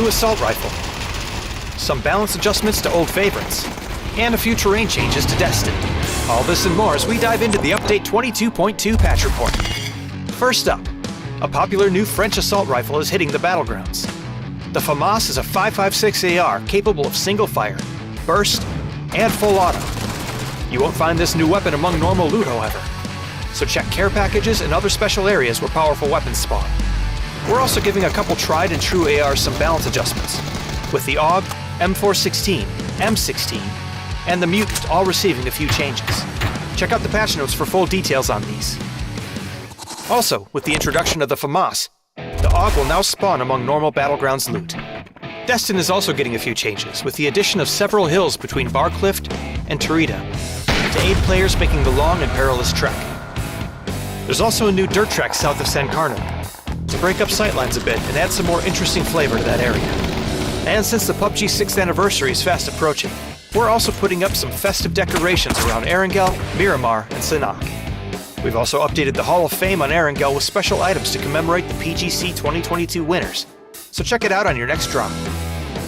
new assault rifle, some balance adjustments to old favorites, and a few terrain changes to Destin. All this and more as we dive into the Update 22.2 patch report. First up, a popular new French assault rifle is hitting the battlegrounds. The FAMAS is a 5.56 AR capable of single fire, burst, and full auto. You won't find this new weapon among normal loot, however, so check care packages and other special areas where powerful weapons spawn. We're also giving a couple tried and true ARs some balance adjustments, with the AUG, M416, M16, and the Mutant all receiving a few changes. Check out the patch notes for full details on these. Also, with the introduction of the FAMAS, the AUG will now spawn among normal Battlegrounds loot. Destin is also getting a few changes, with the addition of several hills between Barcliff and Tarita, to aid players making the long and perilous trek. There's also a new dirt track south of San Carlo, to break up sightlines a bit and add some more interesting flavor to that area. And since the PUBG 6th anniversary is fast approaching, we're also putting up some festive decorations around Erangel, Miramar, and Cicak. We've also updated the Hall of Fame on Erangel with special items to commemorate the PGC 2022 winners, so check it out on your next drop.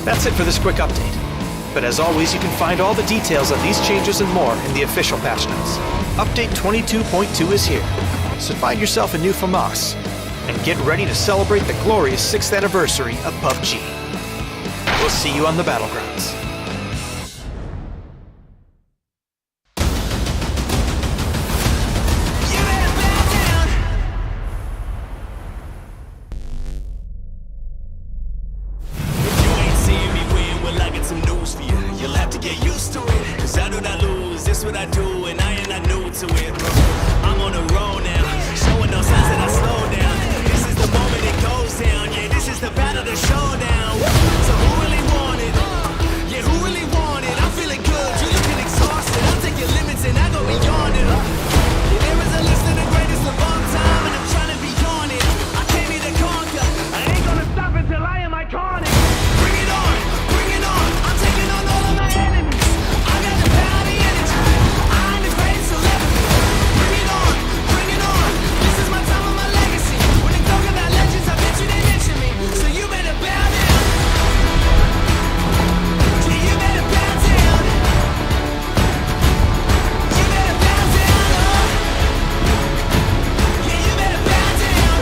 That's it for this quick update. But as always, you can find all the details on these changes and more in the official patch notes. Update 22.2 is here, so find yourself a new FAMAS, and get ready to celebrate the glorious 6th anniversary of PUBG. We'll see you on the Battlegrounds. what I do, and I am not new to it. I'm on the road now, showing no signs that I slow down. This is the moment it goes down. Yeah, this is the battle, the showdown. So who really want it? Yeah, who really want it? I'm feeling good, you looking exhausted. I'll take your limits and I go beyond it. Yeah, there is a list of the greatest of all time, and I'm trying to be on it. I came here to conquer. I ain't gonna stop until I am iconic. Bring it on, bring it on. I'm taking on all of my enemies. I got the power, the energy. I'm the greatest celebrity. Bring it on, bring it on. This is my time and my legacy. When they talk about legends, I bet you they mention me. So you better bow down. Yeah, you better bow down. You better bow down. Yeah, you better bow down.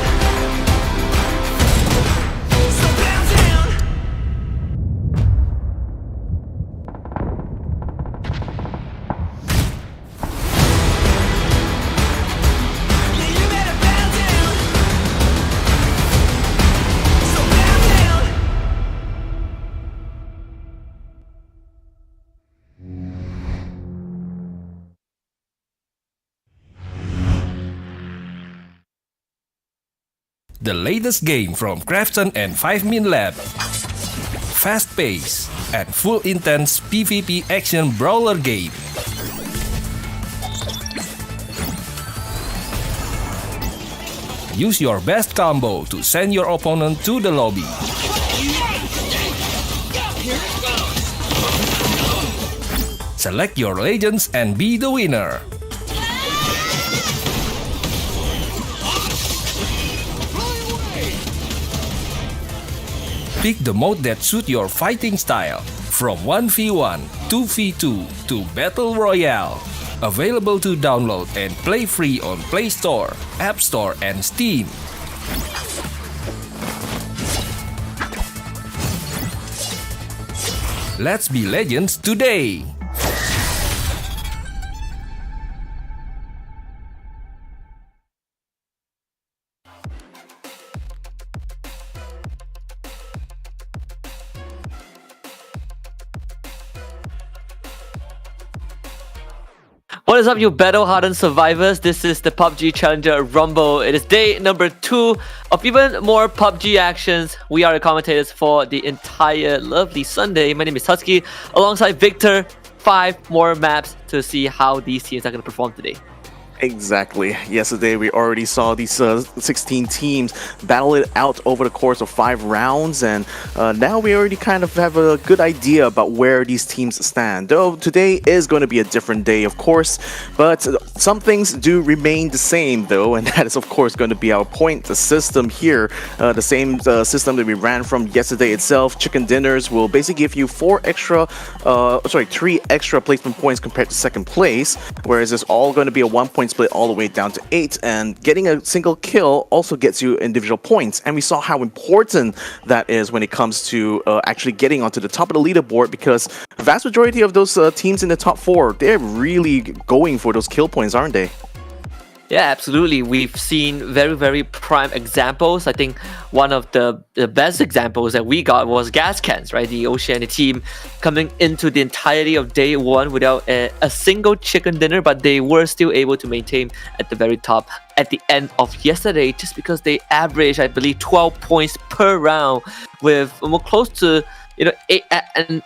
So bow down. Yeah, you better bow down. So bow down. The latest game from Krafton and 5min Lab. Fast pace and full intense PvP action brawler game. Use your best combo to send your opponent to the lobby. Select your legends and be the winner. Pick the mode that suits your fighting style, from 1v1, 2v2 to Battle Royale. Available to download and play free on Play Store, App Store and Steam. Let's be legends today! What is up, you battle-hardened survivors? This is the PUBG Challenger Rumble. It is day number 2 of even more PUBG actions. We are the commentators for the entire lovely Sunday. My name is Husky, alongside Victor. 5 more maps to see how these teams are going to perform today. Exactly. Yesterday we already saw these 16 teams battle it out over the course of 5 rounds, and now we already kind of have a good idea about where these teams stand. Though today is going to be a different day, of course, but some things do remain the same though, and that is of course going to be our point system here. The same system that we ran from yesterday itself. Chicken dinners will basically give you 3 extra placement points compared to second place, whereas it's all going to be a 1-point split all the way down to 8, and getting a single kill also gets you individual points. And we saw how important that is when it comes to actually getting onto the top of the leaderboard, because the vast majority of those teams in the top 4, they're really going for those kill points, aren't they? Yeah, absolutely. We've seen very, very prime examples. I think one of the best examples that we got was Gascans, right? The Oceania team coming into the entirety of day 1 without a single chicken dinner, but they were still able to maintain at the very top at the end of yesterday, just because they averaged, I believe, 12 points per round, with more close to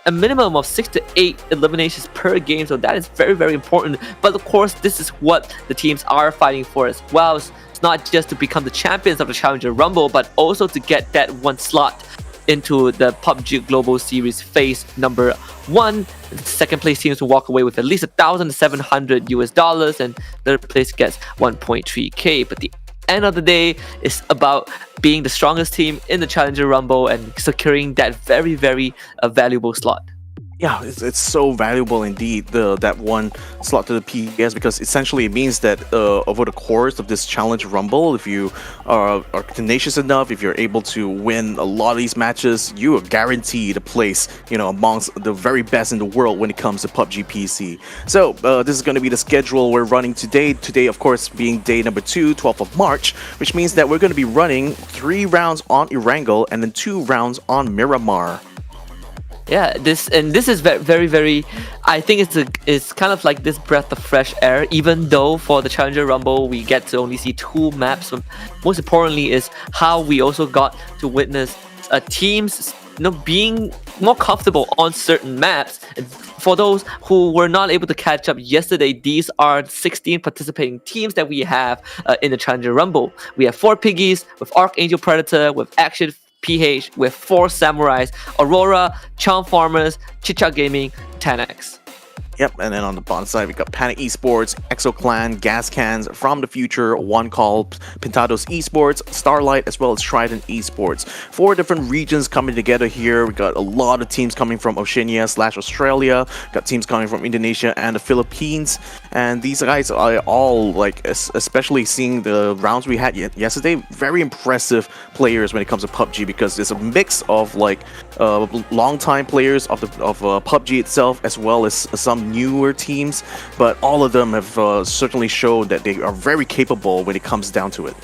a minimum of 6 to 8 eliminations per game. So that is very, very important. But of course, this is what the teams are fighting for as well. It's not just to become the champions of the Challenger Rumble, but also to get that 1 slot into the PUBG Global Series phase number 1. The second place teams will walk away with at least $1,700 and third place gets 1.3k. But the end of the day is about being the strongest team in the Challenger Rumble and securing that very, very valuable slot. Yeah, it's so valuable indeed, that 1 slot to the PGS, because essentially it means that over the course of this Challenge Rumble, if you are tenacious enough, if you're able to win a lot of these matches, you are guaranteed a place, amongst the very best in the world when it comes to PUBG PC. So this is going to be the schedule we're running today. Today, of course, being day number 2, 12th of March, which means that we're going to be running 3 rounds on Erangel and then 2 rounds on Miramar. Yeah, this is very. I think it's kind of like this breath of fresh air. Even though for the Challenger Rumble we get to only see 2 maps, most importantly is how we also got to witness teams being more comfortable on certain maps. And for those who were not able to catch up yesterday, these are 16 participating teams that we have in the Challenger Rumble. We have 4 Piggies, with Arkangel Predator, with Action PH, with 4 Samurais, Aurora, Charm Farmers, Cicak Gaming, Tenax. Yep, and then on the bottom side, we got Trident Esports, EXO Clan, Gascans, From the Future, one called Pintadoes Esports, Starlight, as well as Trident Esports. 4 different regions coming together here. We got a lot of teams coming from Oceania/Australia, got teams coming from Indonesia and the Philippines, and these guys are all, like, especially seeing the rounds we had yesterday, very impressive players when it comes to PUBG, because it's a mix of, like, long-time players of PUBG itself, as well as some newer teams, but all of them have certainly showed that they are very capable when it comes down to it.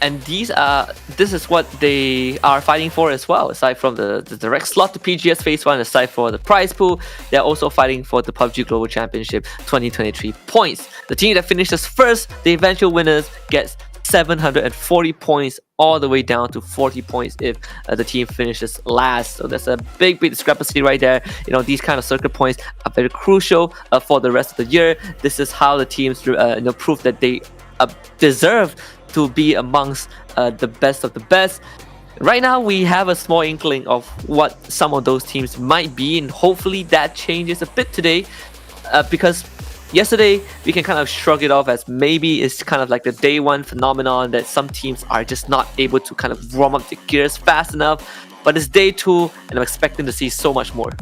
And this is what they are fighting for as well. Aside from the direct slot to PGS Phase 1, aside for the prize pool, they're also fighting for the PUBG Global Championship 2023 points. The team that finishes first, the eventual winners, gets 740 points, all the way down to 40 points if the team finishes last. So there's a big discrepancy right there. These kind of circuit points are very crucial for the rest of the year. This is how the teams prove that they deserve to be amongst the best of the best. Right now, we have a small inkling of what some of those teams might be, and hopefully that changes a bit today, because yesterday we can kind of shrug it off as maybe it's kind of like the day one phenomenon that some teams are just not able to kind of warm up the gears fast enough. But it's day 2, and I'm expecting to see so much more.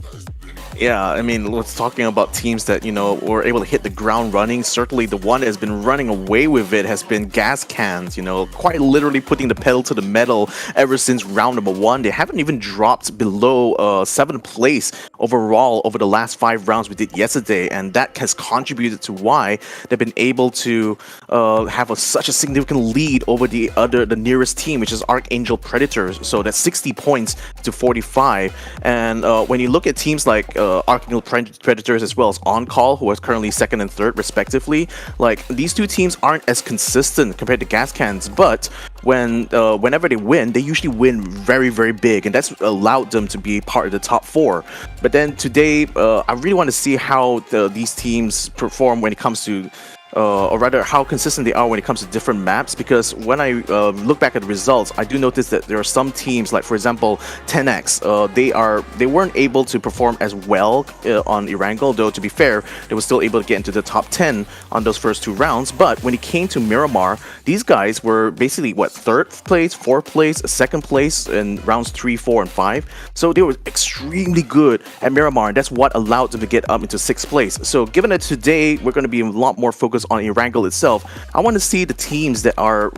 Yeah, I mean, let's talking about teams that, were able to hit the ground running. Certainly the one that has been running away with it has been Gascans, quite literally putting the pedal to the metal ever since round number 1. They haven't even dropped below 7th place overall over the last 5 rounds we did yesterday, and that has contributed to why they've been able to have such a significant lead over the nearest team, which is Arkangel Predator. So that's 60 points to 45. And when you look at teams like Arkangel Predators as well as On Call, who is currently 2nd and 3rd respectively, like, these 2 teams aren't as consistent compared to Gascans, but whenever they win, they usually win very, very big, and that's allowed them to be part of the top 4. But then today, I really want to see how these teams perform when it comes to or rather how consistent they are when it comes to different maps, because when I look back at the results, I do notice that there are some teams, like for example Tenax, they weren't able to perform as well on Erangel, though to be fair, they were still able to get into the top 10 on those first 2 rounds. But when it came to Miramar, these guys were basically 3rd place, 4th place, 2nd place in rounds 3, 4, and 5. So they were extremely good at Miramar, and that's what allowed them to get up into 6th place. So given that today we're going to be a lot more focused on Erangel itself, I want to see the teams that are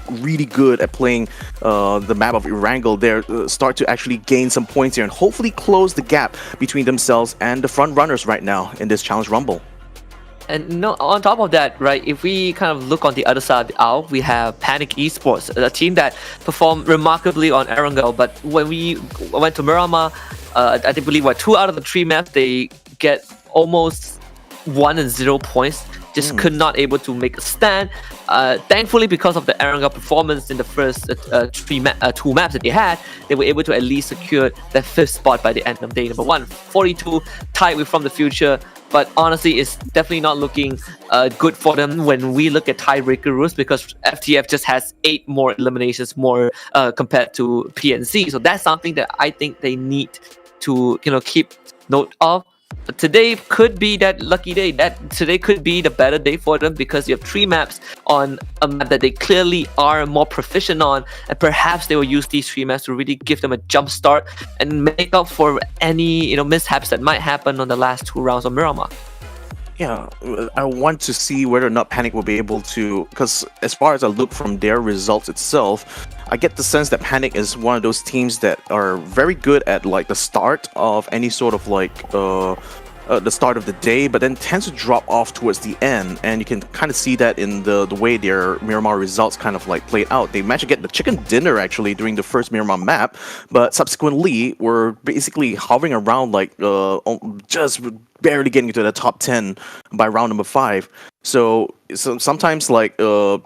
really good at playing the map of Erangel there start to actually gain some points here and hopefully close the gap between themselves and the front runners right now in this Challenge Rumble. And on top of that, right, if we kind of look on the other side of the aisle, we have Panic Esports, a team that performed remarkably on Erangel. But when we went to Miramar, I believe 2 out of the 3 maps, they get almost 1 and 0 points. Just could not able to make a stand. Thankfully, because of the Erangel performance in the first 2 maps that they had, they were able to at least secure that 5th spot by the end of day number 1. 42, tied with From the Future. But honestly, it's definitely not looking good for them when we look at tiebreaker rules, because FTF just has 8 more eliminations more compared to PNC. So that's something that I think they need to keep note of. But today could be that lucky day. Today could be the better day for them, because you have 3 maps on a map that they clearly are more proficient on, and perhaps they will use these 3 maps to really give them a jump start and make up for any mishaps that might happen on the last 2 rounds of Miramar. Yeah, I want to see whether or not Panic will be able to, because as far as I look from their results itself, I get the sense that Panic is one of those teams that are very good at the start of any sort of the start of the day, but then tends to drop off towards the end, and you can kind of see that in the way their Miramar results kind of like played out. They managed to get the chicken dinner actually during the first Miramar map, but subsequently were basically hovering around like just barely getting into the top 10 by round number 5. So sometimes like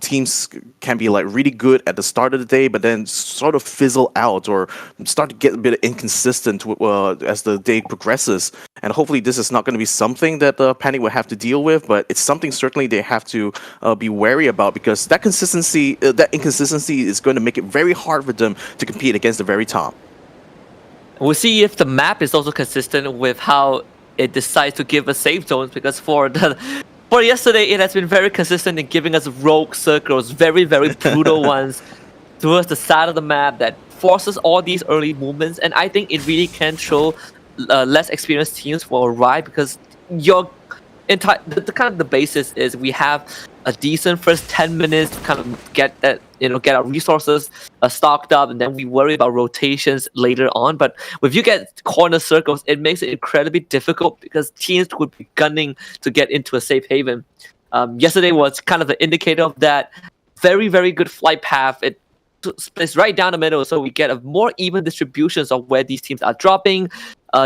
teams can be like really good at the start of the day, but then sort of fizzle out or start to get a bit inconsistent as the day progresses. And hopefully this is not going to be something that Panic will have to deal with, but it's something certainly they have to be wary about, because that inconsistency is going to make it very hard for them to compete against the very top. We'll see if the map is also consistent with how it decides to give us safe zones, because for yesterday it has been very consistent in giving us rogue circles, very brutal ones towards the side of the map that forces all these early movements, and I think it really can throw less experienced teams for a ride, because your entire the basis is we have a decent first 10 minutes to kind of get that, get our resources stocked up, and then we worry about rotations later on. But if you get corner circles, it makes it incredibly difficult because teams would be gunning to get into a safe haven. Yesterday was kind of an indicator of that. Very good flight path. It splits right down the middle, so we get a more even distributions of where these teams are dropping.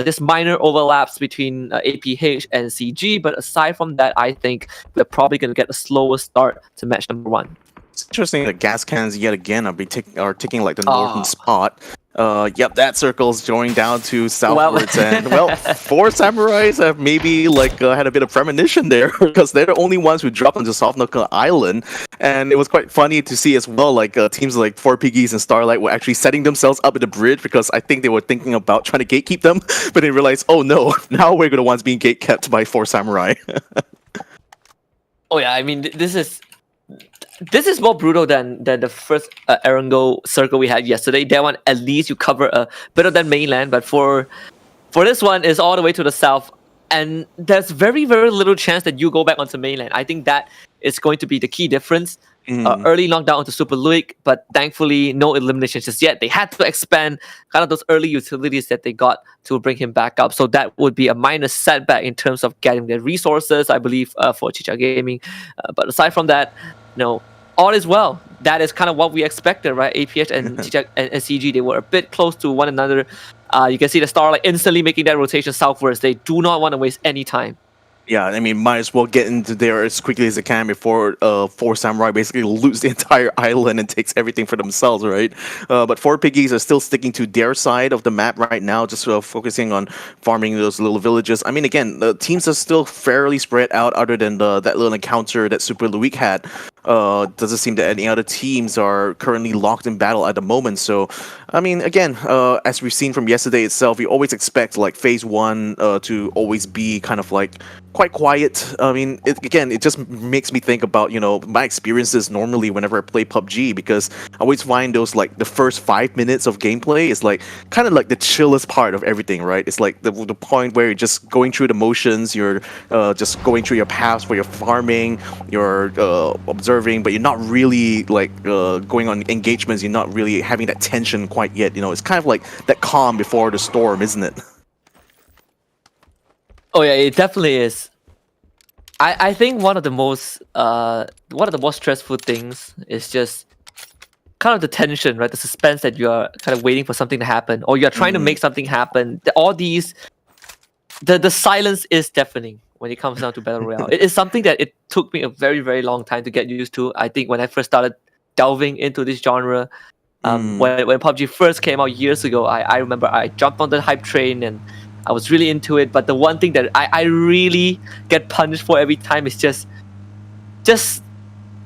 Just minor overlaps between APH and CG, but aside from that, I think we're probably going to get a slower start to match number 1. It's interesting that Gascans yet again are taking like the northern spot. Yep, that circle's going down to southwards, and well, 4 Samurais have maybe like had a bit of premonition there, because they're the only ones who dropped onto Soft Knuckle Island, and it was quite funny to see as well. Like teams like 4 Piggies and Starlight were actually setting themselves up at the bridge, because I think they were thinking about trying to gatekeep them, but they realized, oh no, now we're the ones being gatekept by 4 Samurai. Oh yeah, I mean this is more brutal than the first Erangel circle we had yesterday. That one, at least you cover a bit of that mainland, but for this one, is all the way to the south, and there's very little chance that you go back onto mainland. I think that is going to be the key difference. Early knockdown onto Super Luik, but thankfully no eliminations just yet. They had to expand kind of those early utilities that they got to bring him back up, so that would be a minor setback in terms of getting their resources, I believe, for Cicak Gaming. But aside from that, no, all is well. That is kind of what we expected, right? APH and Cicak and CG, they were a bit close to one another. You can see the Starlight instantly making that rotation southwards. They do not want to waste any time. Yeah, I mean, might as well get into there as quickly as they can before 4 Samurai basically lose the entire island and takes everything for themselves, right? But 4 Piggies are still sticking to their side of the map right now, just focusing on farming those little villages. I mean, again, the teams are still fairly spread out, other than that little encounter that Super Luik had. Doesn't seem that any other teams are currently locked in battle at the moment. So, I mean, again, as we've seen from yesterday itself, we always expect like phase 1 to always be kind of like quite quiet. I mean, it just makes me think about, my experiences normally whenever I play PUBG, because I always find those like the first 5 minutes of gameplay is like kind of like the chillest part of everything, right? It's like the point where you're just going through the motions, you're just going through your paths where you're farming, you're observing, but you're not really like going on engagements, you're not really having that tension quite yet. It's kind of like that calm before the storm, isn't it? Oh yeah, it definitely is. I think one of the most stressful things is just kind of the tension, right? The suspense that you are kind of waiting for something to happen, or you're trying to make something happen. All these, the silence is deafening when it comes down to Battle Royale. It is something that it took me a very long time to get used to. I think when I first started delving into this genre, when PUBG first came out years ago, I remember I jumped on the hype train and I was really into it. But the one thing that I really get punished for every time is just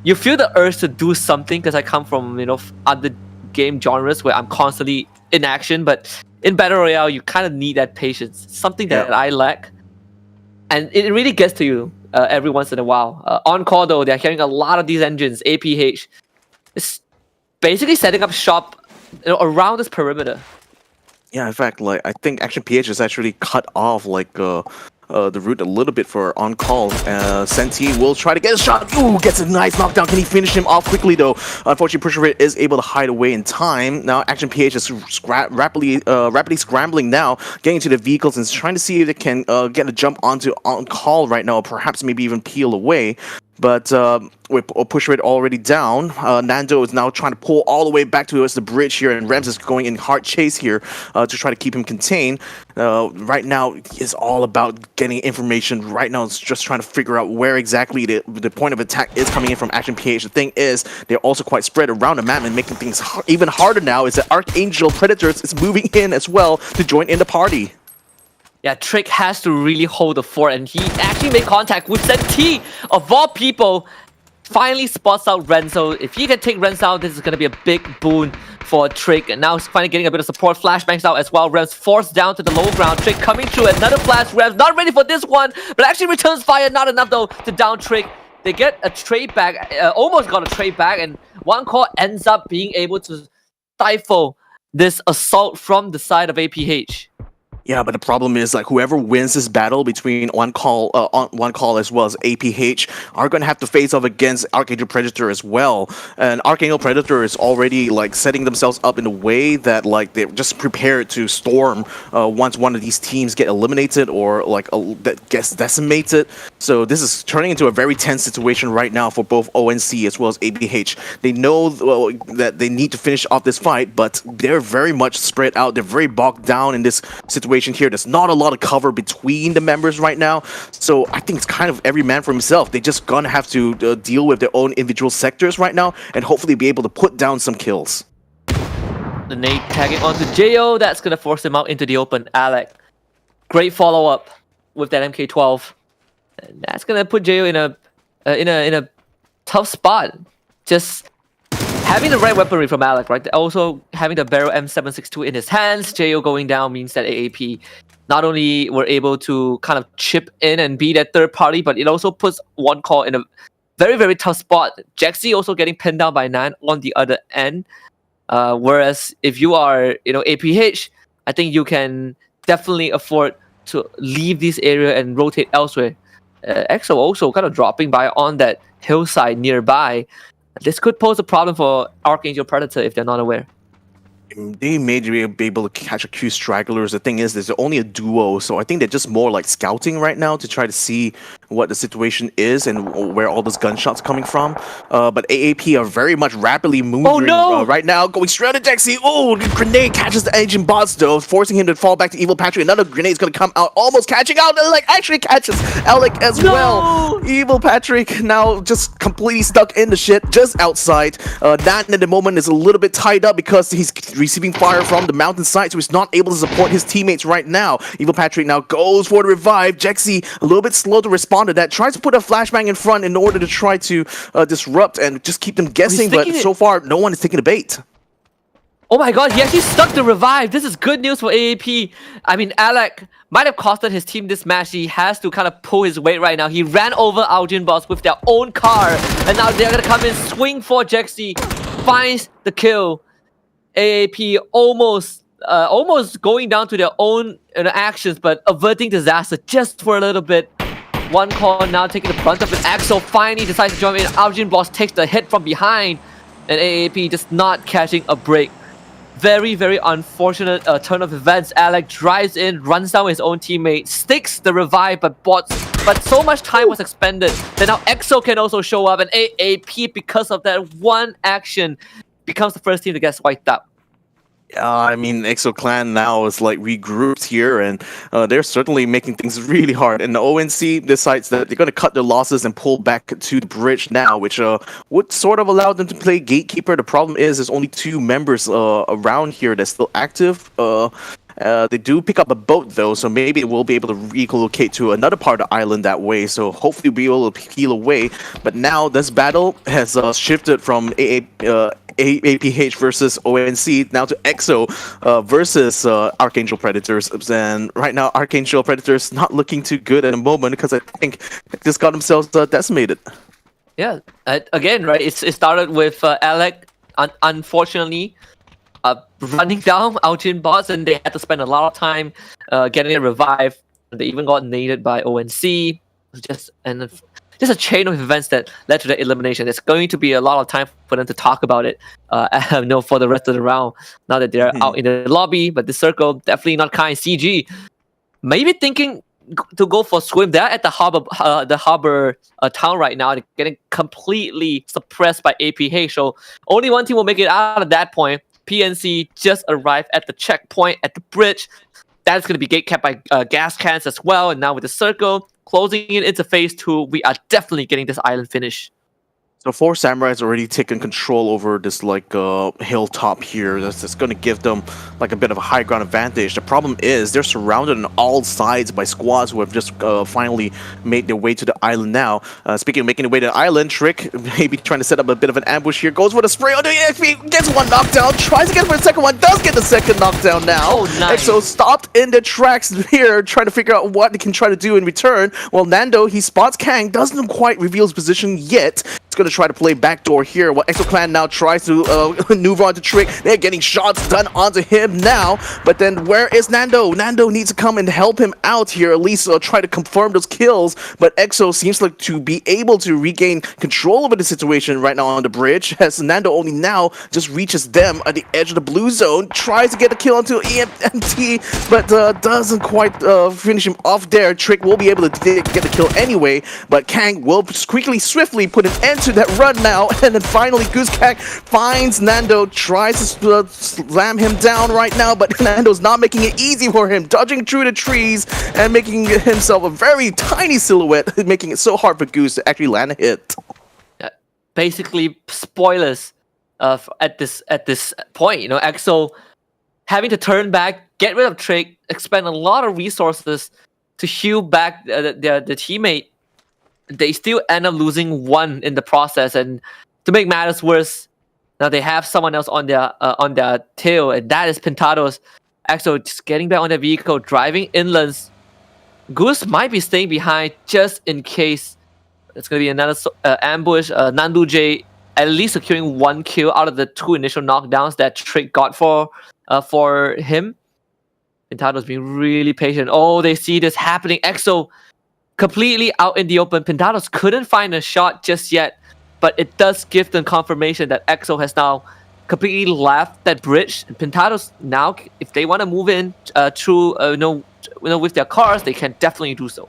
you feel the urge to do something, because I come from other game genres where I'm constantly in action, but in Battle Royale you kind of need that patience, something that I lack, and it really gets to you every once in a while. On call though, they're carrying a lot of these engines. APH is basically setting up shop around this perimeter. Yeah, in fact, like I think Action PH is actually cut off like the route a little bit for on call. Senti will try to get a shot. Ooh, gets a nice knockdown. Can he finish him off quickly though? Unfortunately, Pusher Red is able to hide away in time. Now Action PH is rapidly scrambling now, getting to the vehicles and trying to see if they can get a jump onto on call right now, or perhaps maybe even peel away. But with Push Rate already down, Nando is now trying to pull all the way back towards the bridge here, and Rems is going in hard chase here to try to keep him contained. Right now, it's all about getting information. Right now, it's just trying to figure out where exactly the point of attack is coming in from Action PH. The thing is, they're also quite spread around the map and making things even harder now is that Arkangel Predator is moving in as well to join in the party. Yeah, Trick has to really hold the fort, and he actually made contact with Senti, of all people. Finally spots out Renzo. If he can take Renzo out, this is going to be a big boon for Trick. And now he's finally getting a bit of support. Flashbangs out as well. Rems forced down to the low ground. Trick coming through. Another flash. Rems not ready for this one, but actually returns fire. Not enough though to down Trick. They get a trade back, almost got a trade back, and one call ends up being able to stifle this assault from the side of APH. Yeah, but the problem is like whoever wins this battle between one call as well as APH are going to have to face off against Arkangel Predator as well. And Arkangel Predator is already like setting themselves up in a way that like they're just prepared to storm once one of these teams get eliminated or like that gets decimated. So this is turning into a very tense situation right now for both ONC as well as APH. They know that they need to finish off this fight, but they're very much spread out. They're very bogged down in this situation here. There's not a lot of cover between the members right now, so I think it's kind of every man for himself. They're just gonna have to deal with their own individual sectors right now and hopefully be able to put down some kills. The nade tagging onto Jo, that's gonna force him out into the open. Alec, great follow-up with that MK12, and that's gonna put Jo in a tough spot. Just having the right weaponry from Alec, right? Also having the Barrel M762 in his hands, Jo going down means that AAP not only were able to kind of chip in and be that third party, but it also puts one call in a very, very tough spot. Jaxi also getting pinned down by 9 on the other end. Whereas if you are, APH, I think you can definitely afford to leave this area and rotate elsewhere. EXO also kind of dropping by on that hillside nearby. This could pose a problem for Arkangel Predator if they're not aware. They may be able to catch a few stragglers. The thing is, there's only a duo, so I think they're just more like scouting right now to try to see what the situation is and where all those gunshots coming from. But AAP are very much rapidly moving right now, going straight at Jaxi. Oh, the grenade catches the engine bots though, forcing him to fall back to Evil Patrick. Another grenade is going to come out, almost catching out, and like actually catches Alec as well. Evil Patrick now just completely stuck in the shit, just outside. Dan at the moment is a little bit tied up because he's receiving fire from the mountainside, so he's not able to support his teammates right now. Evil Patrick now goes for the revive. Jaxi a little bit slow to respond to that, tries to put a flashbang in front in order to try to disrupt and just keep them guessing, but so far no one is taking the bait. Oh my god, he actually stuck the revive. This is good news for AAP. I mean, Alec might have costed his team this match. He has to kind of pull his weight right now. He ran over Aljin Boss with their own car, and now they're gonna come in, swing for Jaxi, finds the kill. AAP almost going down to their own actions, but averting disaster just for a little bit. One call now taking the brunt of it. EXO finally decides to jump in. Aljin Boss takes the hit from behind, and AAP just not catching a break. Very, very unfortunate turn of events. Alec drives in, runs down his own teammate, sticks the revive, but so much time was expended that now EXO can also show up, and AAP, because of that one action, becomes the first team to get wiped out. I mean, EXO Clan now is like regrouped here, and they're certainly making things really hard. And the ONC decides that they're going to cut their losses and pull back to the bridge now, which would sort of allow them to play gatekeeper. The problem is there's only 2 members around here that's still active. They do pick up a boat though, so maybe we'll be able to relocate to another part of the island that way. So hopefully we'll be able to peel away. But now this battle has shifted from APH versus ONC now to EXO versus Arkangel Predators. And right now Arkangel Predators not looking too good at the moment because I think they just got themselves decimated. Yeah, again, right? It started with Alec, unfortunately, running down Aljin Boss, and they had to spend a lot of time getting a revive. They even got naded by ONC. Just a chain of events that led to the elimination. There's going to be a lot of time for them to talk about it. For the rest of the round. Now that they're out in the lobby, but the circle definitely not kind. CG maybe thinking to go for swim. They're at the harbor town right now. They're getting completely suppressed by APH. So only one team will make it out at that point. PNC just arrived at the checkpoint at the bridge. That's going to be gatekept by Gascans as well. And now with the circle closing it into phase 2, we are definitely getting this island finish. So 4 Samurai's already taken control over this hilltop here. That's going to give them like a bit of a high ground advantage. The problem is they're surrounded on all sides by squads who have just finally made their way to the island now. Speaking of making their way to the island, Trick maybe trying to set up a bit of an ambush here. Goes for the spray on the EXP, gets one knockdown, tries to get for the second one, does get the second knockdown now. Oh, nice. EXO stopped in their tracks here, trying to figure out what they can try to do in return. Well, Nando, he spots Kang, doesn't quite reveal his position yet. It's going to try to play backdoor here. While EXO Clan now tries to maneuver onto Trick. They're getting shots done onto him now. But then where is Nando? Nando needs to come and help him out here. At least try to confirm those kills. But EXO seems like to be able to regain control over the situation right now on the bridge. As Nando only now just reaches them at the edge of the blue zone. Tries to get a kill onto EMT. But doesn't quite finish him off there. Trick will be able to get the kill anyway. But Kang will quickly, swiftly put an end to that run now, and then finally Goosecack finds Nando, tries to slam him down right now, but Nando's not making it easy for him, dodging through the trees and making himself a very tiny silhouette, making it so hard for Goose to actually land a hit. Basically, spoilers at this point. EXO having to turn back, get rid of Trick, expend a lot of resources to heal back the teammate. They still end up losing 1 in the process, and to make matters worse, now they have someone else on their tail, and that is Pintadoes. EXO just getting back on their vehicle, driving inlands. Goose might be staying behind just in case it's going to be another ambush. Nandu J at least securing 1 kill out of the 2 initial knockdowns that Trick got for him. Pintadoes being really patient. Oh, they see this happening. EXO completely out in the open. Pintadoes couldn't find a shot just yet, but it does give them confirmation that EXO has now completely left that bridge. And Pintadoes now, if they want to move in through, with their cars, they can definitely do so.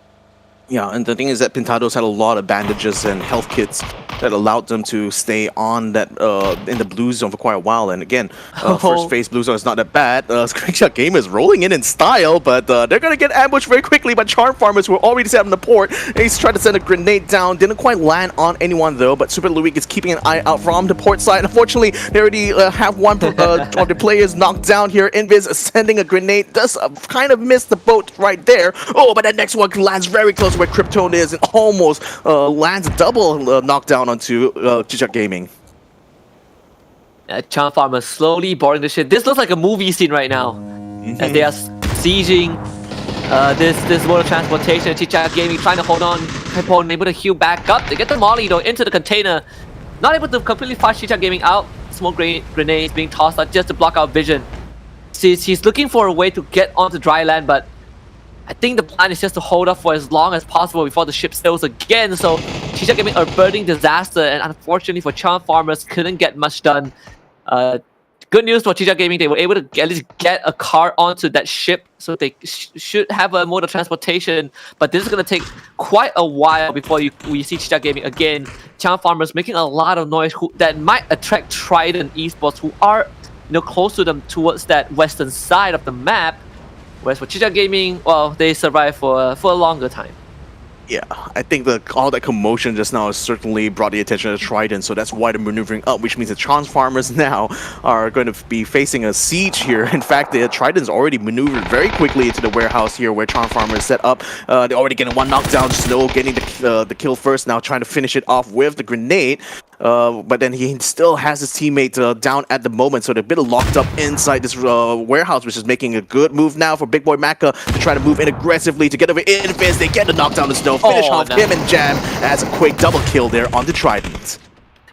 Yeah, and the thing is that Pintadoes had a lot of bandages and health kits that allowed them to stay on that in the blue zone for quite a while. And again, first phase blue zone is not that bad. Cicak Gaming is rolling in style, but they're going to get ambushed very quickly by Charm Farmers who are already set up in the port. He's trying to send a grenade down. Didn't quite land on anyone though, but Super Louis is keeping an eye out from the port side. Unfortunately, they already have one of the players knocked down here. Invis sending a grenade. Does kind of miss the boat right there. Oh, but that next one lands very close where Krypton is and almost lands a double knockdown onto Cicak Gaming. Charm Farmer slowly boarding the ship. This looks like a movie scene right now. As they are sieging this mode of transportation. Cicak Gaming trying to hold on. Krypton able to heal back up. They get the molly though into the container. Not able to completely flush Cicak Gaming out. Smoke grenades being tossed out just to block out vision. He's looking for a way to get onto dry land, but I think the plan is just to hold up for as long as possible before the ship sails again. So Cicak Gaming a burning disaster, and unfortunately for Charm Farmers, couldn't get much done. Good news for Cicak Gaming, they were able to at least get a car onto that ship, so they should have a mode of transportation. But this is going to take quite a while before we see Cicak Gaming again. Charm Farmers making a lot of noise that might attract Trident Esports, who are close to them towards that western side of the map. Whereas for Cicak Gaming, well, they survive for a longer time. Yeah, I think all that commotion just now has certainly brought the attention of Trident, so that's why they're maneuvering up, which means the Charm Farmers now are going to be facing a siege here. In fact, the Trident's already maneuvered very quickly into the warehouse here where Charm Farmers set up. They're already getting 1 knockdown, Snow getting the kill first, now trying to finish it off with the grenade. But then he still has his teammate down at the moment, so they're a bit locked up inside this warehouse, which is making a good move now for Big Boy Maka to try to move in aggressively to get over Invis. They get the knockdown to Snow, finish off him and Jam as a quick double kill there on the Trident.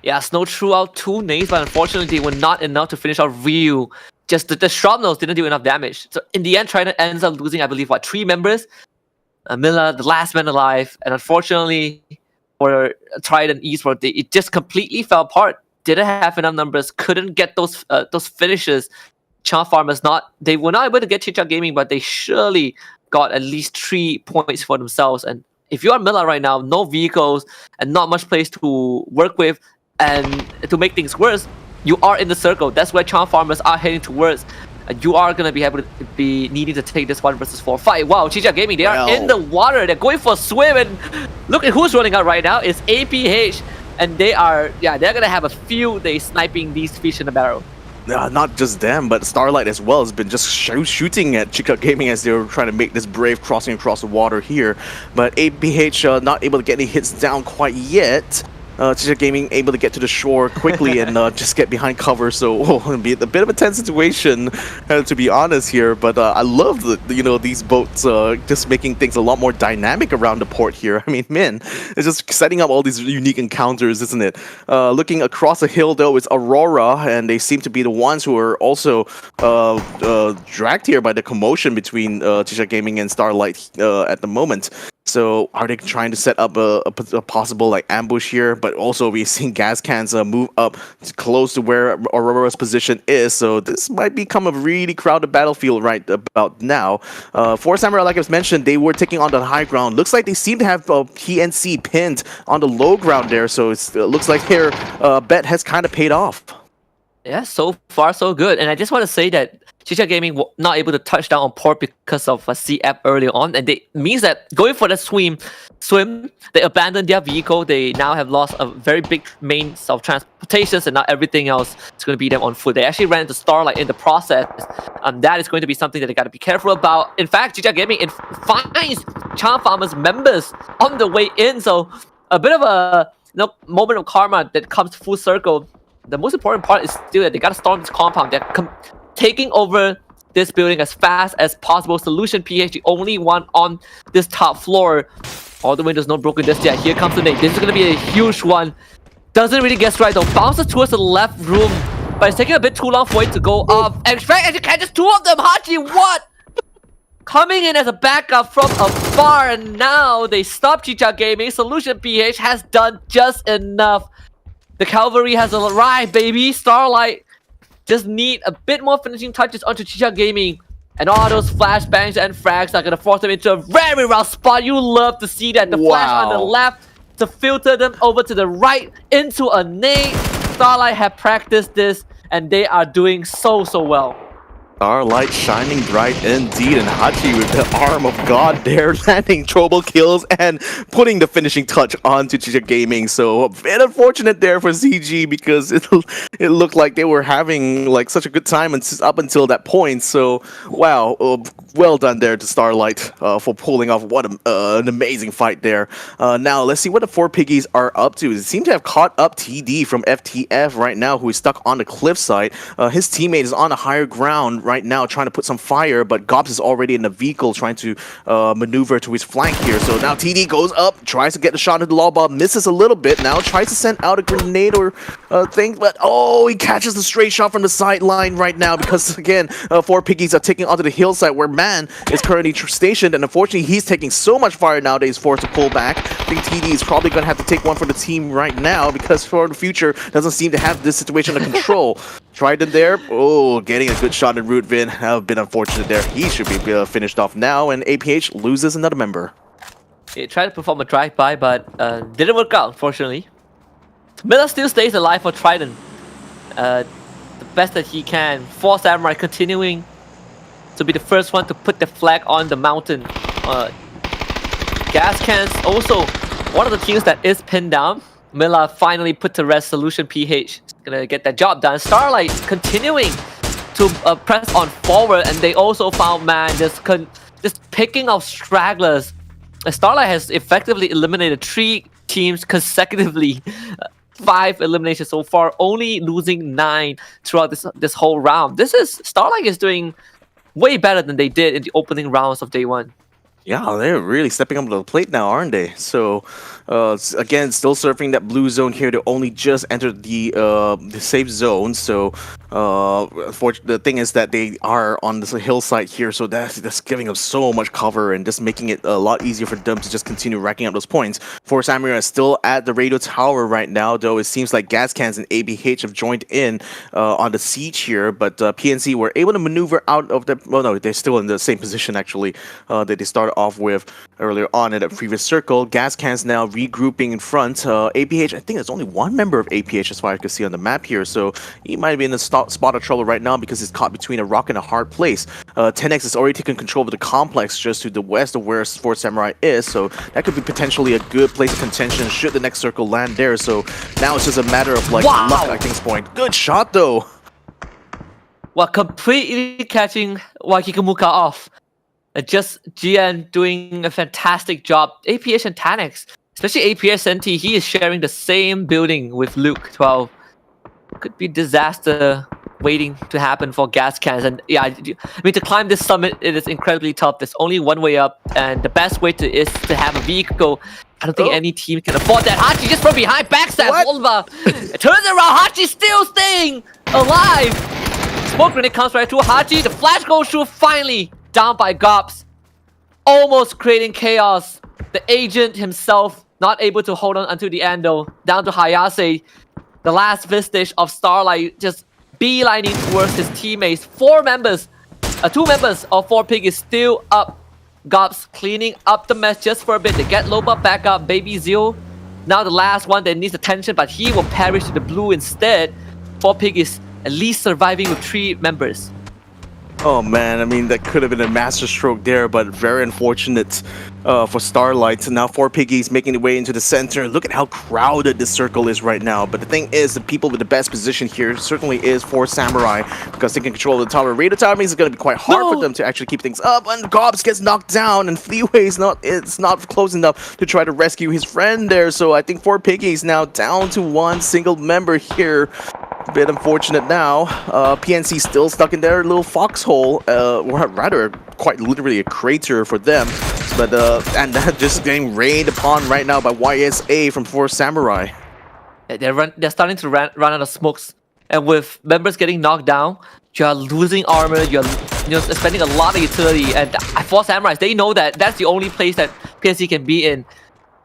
Yeah, Snow threw out 2 nades, but unfortunately they were not enough to finish out Ryu. Just the shrapnels didn't do enough damage. So in the end, Trident ends up losing, I believe, 3 members? Miller, the last man alive, and unfortunately for Trident Esports, it just completely fell apart. Didn't have enough numbers, couldn't get those finishes. Charm Farmers they were not able to get Cicak Gaming, but they surely got at least 3 points for themselves. And if you are Miller right now, no vehicles and not much place to work with, and to make things worse, you are in the circle. That's where Charm Farmers are heading towards. You are going to be able to be needing to take this 1v4 fight. Wow, Cicak Gaming, they are in the water. They're going for a swim, and look at who's running out right now. It's APH, and they're going to have a field day sniping these fish in the barrel. Not just them, but Starlight as well has been just shooting at Cicak Gaming as they were trying to make this brave crossing across the water here. But APH not able to get any hits down quite yet. Cicak Gaming able to get to the shore quickly and just get behind cover, so it'll be a bit of a tense situation, to be honest here. But I love these boats just making things a lot more dynamic around the port here. I mean, man, it's just setting up all these unique encounters, isn't it? Looking across the hill though, it's Aurora, and they seem to be the ones who are also dragged here by the commotion between Cicak Gaming and Starlight at the moment. So are they trying to set up a possible ambush here? But also we've seen Gascans move up close to where Aurora's position is. So this might become a really crowded battlefield right about now. For Samurai, like I was mentioned, they were taking on the high ground. Looks like they seem to have PNC pinned on the low ground there. So it looks like their bet has kind of paid off. Yeah, so far so good. And I just want to say that Cicak Gaming were not able to touch down on port because of a CF earlier on, and it means that going for the swim, they abandoned their vehicle. They now have lost a very big means of transportation, and now everything else is going to be them on foot. They actually ran into Starlight in the process. That is going to be something that they got to be careful about. In fact, Cicak Gaming finds Charm Farmers members on the way in, so a bit of a moment of karma that comes full circle. The most important part is still that they got to storm this compound. They're taking over this building as fast as possible. Solution PH, the only one on this top floor. All the windows not broken just yet. Here comes the nade. This is going to be a huge one. Doesn't really get straight though. Bounces towards the left room, but it's taking a bit too long for it to go up. And in fact, as you can, just 2 of them. Hachi, what? Coming in as a backup from afar, and now they stop Cicak Gaming. Solution PH has done just enough. The cavalry has arrived, baby. Starlight just need a bit more finishing touches onto Cicak Gaming. And all those flashbangs and frags are going to force them into a very rough spot. You love to see that. The flash on the left to filter them over to the right into a nade. Starlight have practiced this, and they are doing so well. Starlight shining bright indeed, and Hachi with the arm of God there, landing trouble kills and putting the finishing touch onto Cicak Gaming. So a bit unfortunate there for CG, because it looked like they were having such a good time up until that point. So wow, well done there to Starlight for pulling off what an amazing fight there. Now let's see what the 4 Piggies are up to. They seem to have caught up TD from FTF right now, who is stuck on the cliffside. His teammate is on the higher ground right now trying to put some fire, but Gobs is already in the vehicle trying to maneuver to his flank here. So now TD goes up, tries to get the shot at the law ball, misses a little bit, now tries to send out a grenade or thing, but he catches the straight shot from the sideline right now, because again, 4 Piggies are taking onto the hillside where Man is currently stationed, and unfortunately he's taking so much fire nowadays, forced to pull back. I think TD is probably going to have to take one for the team right now, because for the future doesn't seem to have this situation under control. Trident there, getting a good shot in Rootvin. A bit unfortunate there. He should be finished off now, and APH loses another member. He tried to perform a drive-by, but didn't work out, unfortunately. Miller still stays alive for Trident. The best that he can. 4 Samurai continuing to be the first one to put the flag on the mountain. Gascans also one of the teams that is pinned down. Miller finally put to rest Solution PH. Gonna get that job done. Starlight continuing to press on forward, and they also found Man just picking off stragglers. Starlight has effectively eliminated 3 teams consecutively. 5 eliminations so far, only losing 9 throughout this whole round. Starlight is doing way better than they did in the opening rounds of day 1. Yeah, they're really stepping up to the plate now, aren't they? So, again, still surfing that blue zone here. They only just entered the safe zone. So, the thing is that they are on this hillside here, so that's giving them so much cover and just making it a lot easier for them to just continue racking up those points. For Samurai is still at the radio tower right now, though it seems like Gascans and ABH have joined in on the siege here, but PNC were able to maneuver out of the. Well, no, they're still in the same position actually that they started off with earlier on in the previous circle. Gascans now regrouping in front. APH, I think there's only one member of APH as far as I can see on the map here, so he might be in the spot of trouble right now because he's caught between a rock and a hard place. Tenax has already taken control of the complex just to the west of where Fort Samurai is, so that could be potentially a good place of contention should the next circle land there. So now it's just a matter of like luck at this point. Good shot though. Well, completely catching Wakikamuka off. Just GN doing a fantastic job. APH and Tenax, especially APH NT, he is sharing the same building with Luke 12. Could be disaster waiting to happen for Gascans. And yeah, I mean, to climb this summit, it is incredibly tough. There's only one way up, and the best way is to have a vehicle. I don't think any team can afford that. Hachi just from behind, backstab Oliver. Turns around, Hachi still staying alive. Smoke grenade comes right through Hachi. The flash goes through finally. Down by Gops, almost creating chaos. The agent himself not able to hold on until the end though. Down to Hayase, the last vestige of Starlight, just beelining towards his teammates. Two members of 4 Piggies still up. Gops cleaning up the mess just for a bit. They get Loba back up. Baby Zio, now the last one that needs attention, but he will perish to the blue instead. 4 Piggies at least surviving with 3 members. Oh man, I mean, that could have been a master stroke there, but very unfortunate for Starlight. So now 4 Piggies making their way into the center. Look at how crowded this circle is right now. But the thing is, the people with the best position here certainly is 4 Samurai, because they can control the tower. Radio tower means it's going to be quite hard for them to actually keep things up. And Gobs gets knocked down, and Fleeway's not close enough to try to rescue his friend there. So I think 4 Piggies now down to 1 single member here. A bit unfortunate now. PNC still stuck in their little foxhole, or rather, quite literally a crater for them. But and just getting rained upon right now by YSA from 4 Samurai. They're starting to run out of smokes, and with members getting knocked down, you're losing armor. You're spending a lot of utility, and 4 Samurais, they know that that's the only place that PNC can be in.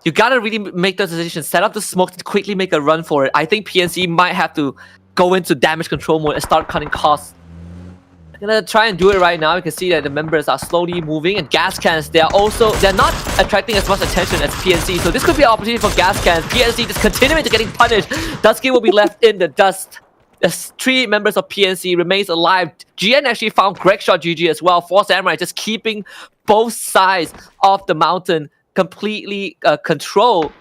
You gotta really make those decisions. Set up the smoke to quickly make a run for it. I think PNC might have to go into damage control mode and start cutting costs. I'm gonna try and do it right now. You can see that the members are slowly moving, and Gascans, they're not attracting as much attention as PNC, so this could be an opportunity for Gascans. PNC just continuing to getting punished. Dusky will be left in the dust. There's 3 members of PNC remains alive. GN actually found Greg shot GG as well. 4 Samurai just keeping both sides of the mountain completely controlled.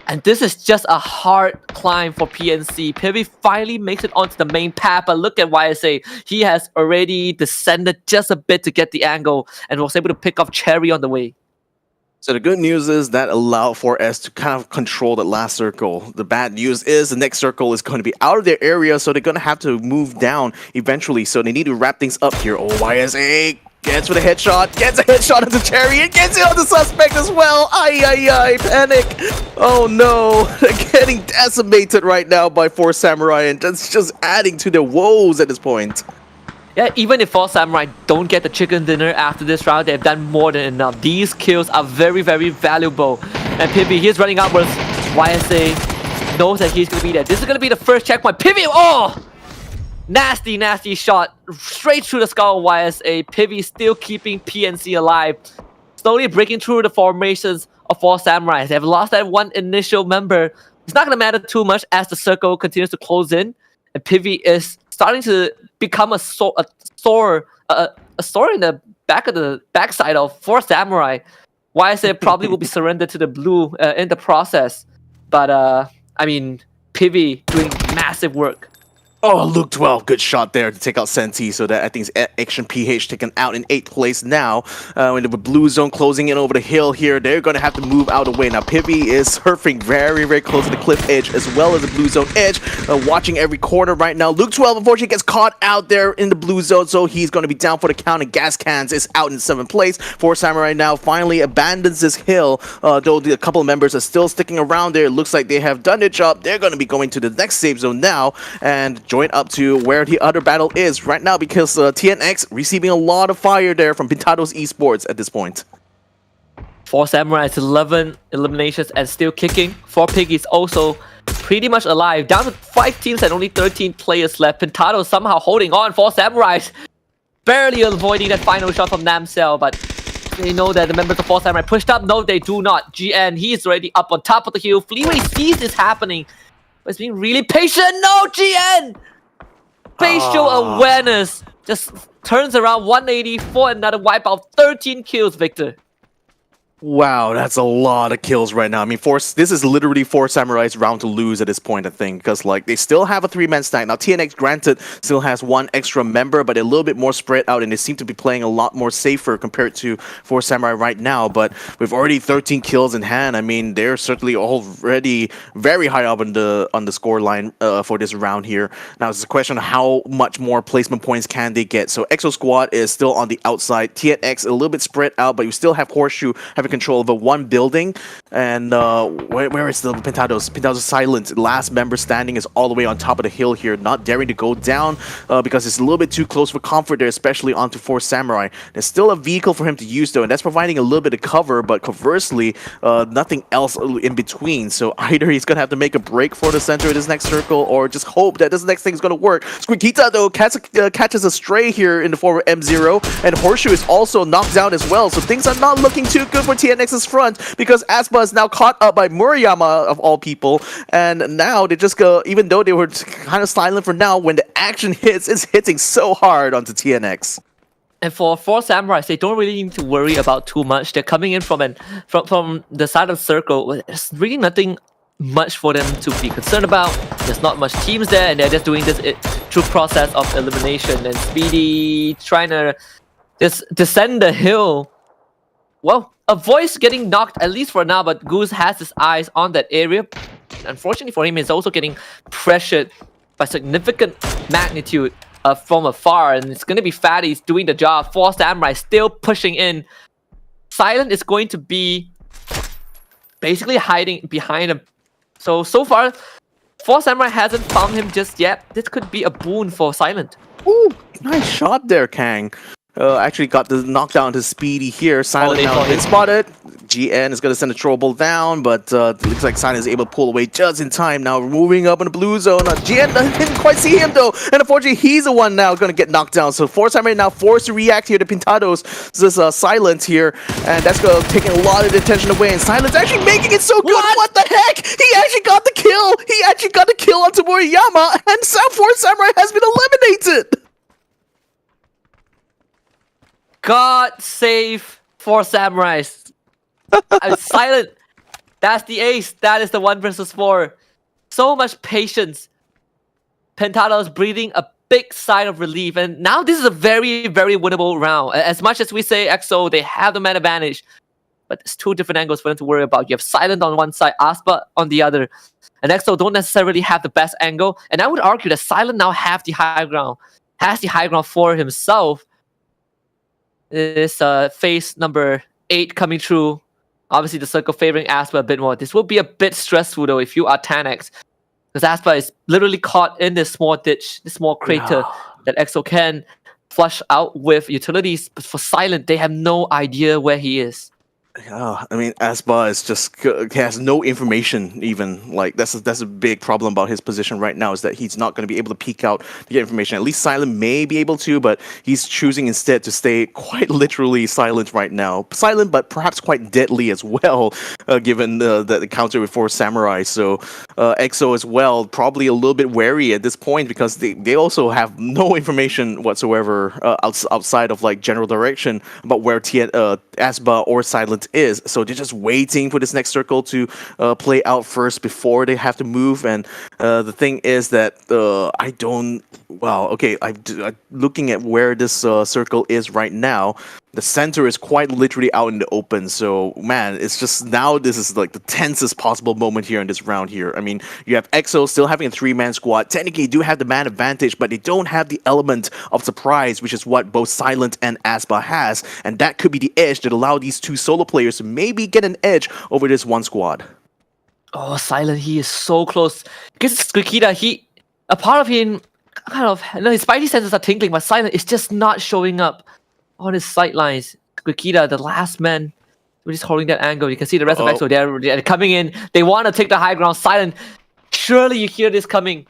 And this is just a hard climb for PNC. Pivy finally makes it onto the main path, but look at YSA. He has already descended just a bit to get the angle and was able to pick up Cherry on the way. So the good news is that allowed 4S to kind of control the last circle. The bad news is the next circle is going to be out of their area, so they're going to have to move down eventually. So they need to wrap things up here. Oh, YSA gets with a headshot, gets a headshot into Cherry, and gets it on the suspect as well. Ay, panic. Oh no, they're getting decimated right now by 4 Samurai, and that's just adding to their woes at this point. Yeah, even if 4 Samurai don't get the chicken dinner after this round, they've done more than enough. These kills are very, very valuable. And Pivy, he's running upwards. YSA knows that he's going to be there. This is going to be the first checkpoint. Pivy, oh! Nasty, nasty shot. Straight through the skull of YSA. Pivy still keeping PNC alive. Slowly breaking through the formations of 4 Samurai. They have lost that one initial member. It's not going to matter too much as the circle continues to close in. And Pivy is starting to become a sore in the backside of 4 Samurai. YSA probably will be surrendered to the blue in the process. But I mean, Pivy doing massive work. Oh, Luke 12, good shot there to take out Senti. So that I think is Action PH taken out in 8th place now. With the blue zone closing in over the hill here, they're going to have to move out of the way. Now, Pibby is surfing very, very close to the cliff edge as well as the blue zone edge. Watching every corner right now. Luke 12, unfortunately, gets caught out there in the blue zone, so he's going to be down for the count. And Gascans is out in 7th place. Four Samurai now finally abandons this hill, though a couple of members are still sticking around there. It looks like they have done their job. They're going to be going to the next safe zone now and join up to where the other battle is right now, because TNX receiving a lot of fire there from Pintadoes Esports at this point. 4 Samurais, 11 eliminations and still kicking. 4 Piggies also pretty much alive. Down to 5 teams and only 13 players left. Pintadoes somehow holding on. 4 Samurais barely avoiding that final shot from Namcel, but they know that the members of 4 Samurai pushed up. No, they do not. GN, he's already up on top of the hill. Fleeway sees this happening, but he's being really patient. No, GN! Facial awareness just turns around 180 for another wipeout. 13 kills, Victor. Wow, that's a lot of kills right now. I mean, this is literally 4 Samurai's round to lose at this point, I think, because like they still have a 3-man stack. Now, TNX, granted, still has 1 extra member, but they're a little bit more spread out, and they seem to be playing a lot more safer compared to 4 Samurai right now. But with already 13 kills in hand, I mean, they're certainly already very high up on the score line for this round here. Now, it's a question of how much more placement points can they get. So, EXO Squad is still on the outside. TNX a little bit spread out, but you still have Horseshoe having control over 1 building. And where is the Pintadoes? Pintadoes is silent. Last member standing is all the way on top of the hill here, not daring to go down because it's a little bit too close for comfort there, especially onto 4 Samurai. There's still a vehicle for him to use though, and that's providing a little bit of cover, but conversely, nothing else in between. So either he's going to have to make a break for the center of this next circle, or just hope that this next thing is going to work. Squeakita though catches a stray here in the form of M0, and Horseshoe is also knocked down as well. So things are not looking too good for TNX's front, because Aspa is now caught up by Murayama of all people, and now they just go, even though they were kind of silent for now, when the action hits, it's hitting so hard onto TNX. And for 4 Samurais, they don't really need to worry about too much. They're coming in from the side of the circle. There's really nothing much for them to be concerned about. There's not much teams there, and they're just doing this through process of elimination. And Speedy trying to just descend the hill. Well, avoids getting knocked, at least for now, but Goose has his eyes on that area. Unfortunately for him, he's also getting pressured by significant magnitude from afar, and it's going to be Fatty's doing the job. 4 Samurai still pushing in. Silent is going to be basically hiding behind him. So far, 4 Samurai hasn't found him just yet. This could be a boon for Silent. Ooh, nice shot there, Kang. Actually got the knockdown to Speedy here. Silent now hit spotted. GN is going to send a trouble down, but it looks like Silent is able to pull away just in time. Now moving up in the blue zone. GN didn't quite see him though, and unfortunately he's the one now going to get knocked down. So 4 Samurai now forced to react here to Pintadoes. This is Silent here, and that's going to take a lot of the attention away. And Silent's actually making it so good. What the heck? He actually got the kill. He actually got the kill onto Moriyama, and 4 Samurai has been eliminated. God save 4 Samurais. Silent. That's the ace. That is the 1 versus 4. So much patience. Pintadoes breathing a big sigh of relief. And now this is a very, very winnable round. As much as we say EXO, they have the man advantage. But there's 2 different angles for them to worry about. You have Silent on one side, Aspa on the other. And EXO don't necessarily have the best angle. And I would argue that Silent now has the high ground. Has the high ground for himself. This phase number 8 coming through. Obviously, the circle favoring Aspa a bit more. This will be a bit stressful though if you are Tenax, because Aspa is literally caught in this small ditch, this small crater that EXO can flush out with utilities. But for Silent, they have no idea where he is. Yeah, I mean, Aspa is just has no information even. Like that's a big problem about his position right now, is that he's not going to be able to peek out to get information. At least Silent may be able to, but he's choosing instead to stay quite literally silent right now. Silent, but perhaps quite deadly as well, given the counter with 4 Samurai. So EXO as well, probably a little bit wary at this point, because they also have no information whatsoever outside of like general direction about where Aspa or Silent Silent is. So they're just waiting for this next circle to play out first before they have to move. And the thing is that I don't. Well, okay. I'm looking at where this circle is right now. The center is quite literally out in the open. So, man, it's just now this is like the tensest possible moment here in this round here. I mean, you have EXO still having a 3-man squad. Technically, you do have the man advantage, but they don't have the element of surprise, which is what both Silent and Aspa has. And that could be the edge that allow these two solo players to maybe get an edge over this one squad. Oh, Silent, he is so close. Because Squikita, a part of him, his spidey senses are tingling, but Silent is just not showing up on his sidelines. Squikita, the last man, we're just holding that angle. You can see the rest of EXO, they're coming in. They want to take the high ground. Silent, surely you hear this coming.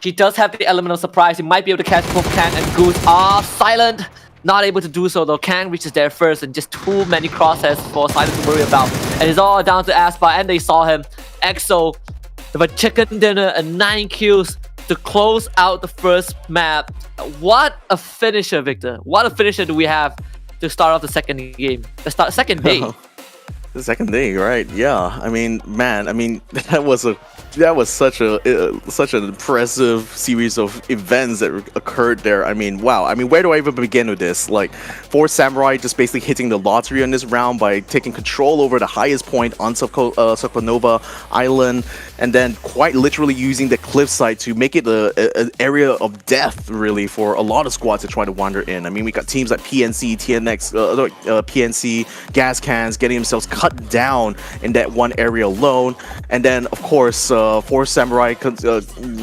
He does have the element of surprise. He might be able to catch both Kang and Goose. Silent, not able to do so though. Kang reaches there first, and just too many crosshairs for Silent to worry about. And it's all down to Aspa, and they saw him. EXO with a chicken dinner and 9 kills to close out the first map. What a finisher, Victor. What a finisher do we have to start off the second game. Second day. The second day, right? Yeah. I mean, man. I mean, that was such an impressive series of events that occurred there. I mean, wow. I mean, where do I even begin with this? Like, 4 Samurai just basically hitting the lottery on this round by taking control over the highest point on Sokonova Island, and then quite literally using the cliffside to make it an area of death, really, for a lot of squads to try to wander in. I mean, we got teams like PNC, Tenax, PNC, Gascans getting themselves cut down in that one area alone, and then of course 4 Samurai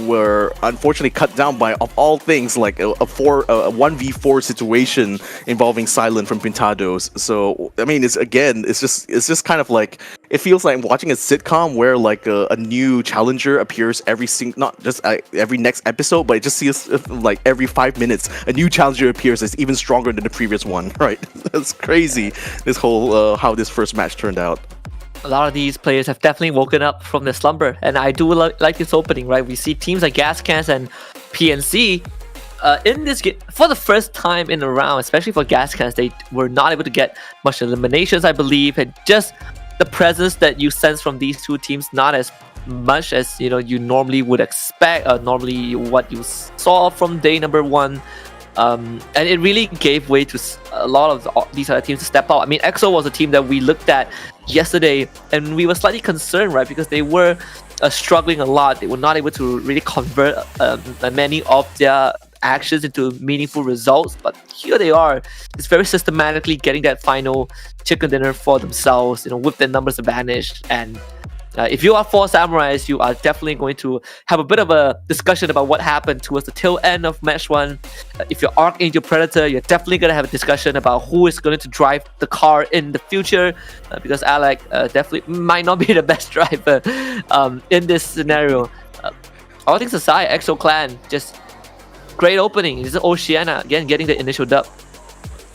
were unfortunately cut down by, of all things, like a 1v4 situation involving Silent from Pintadoes. So I mean, it's just kind of like, it feels like I'm watching a sitcom where like a new challenger appears not just every next episode, but it just seems like every 5 minutes a new challenger appears that's even stronger than the previous one, right? That's crazy, this whole how this first match turned out. A lot of these players have definitely woken up from their slumber, and I do like this opening, right? We see teams like Gascans and PNC in this game for the first time in a round, especially for Gascans. They were not able to get much eliminations, I believe, and just the presence that you sense from these two teams, not as much as you normally would expect, normally what you saw from day number 1. And it really gave way to a lot of these other teams to step out. I mean, EXO was a team that we looked at yesterday, and we were slightly concerned, right? Because they were struggling a lot. They were not able to really convert many of their actions into meaningful results. But here they are, it's very systematically getting that final chicken dinner for themselves, with their numbers advantage. And if you are 4 Samurais, you are definitely going to have a bit of a discussion about what happened towards the tail end of match 1. If you're Arkangel Predator, you're definitely going to have a discussion about who is going to drive the car in the future, because Alec definitely might not be the best driver in this scenario. All things aside, EXO Clan, just great opening. This is Oceania, again, getting the initial dub.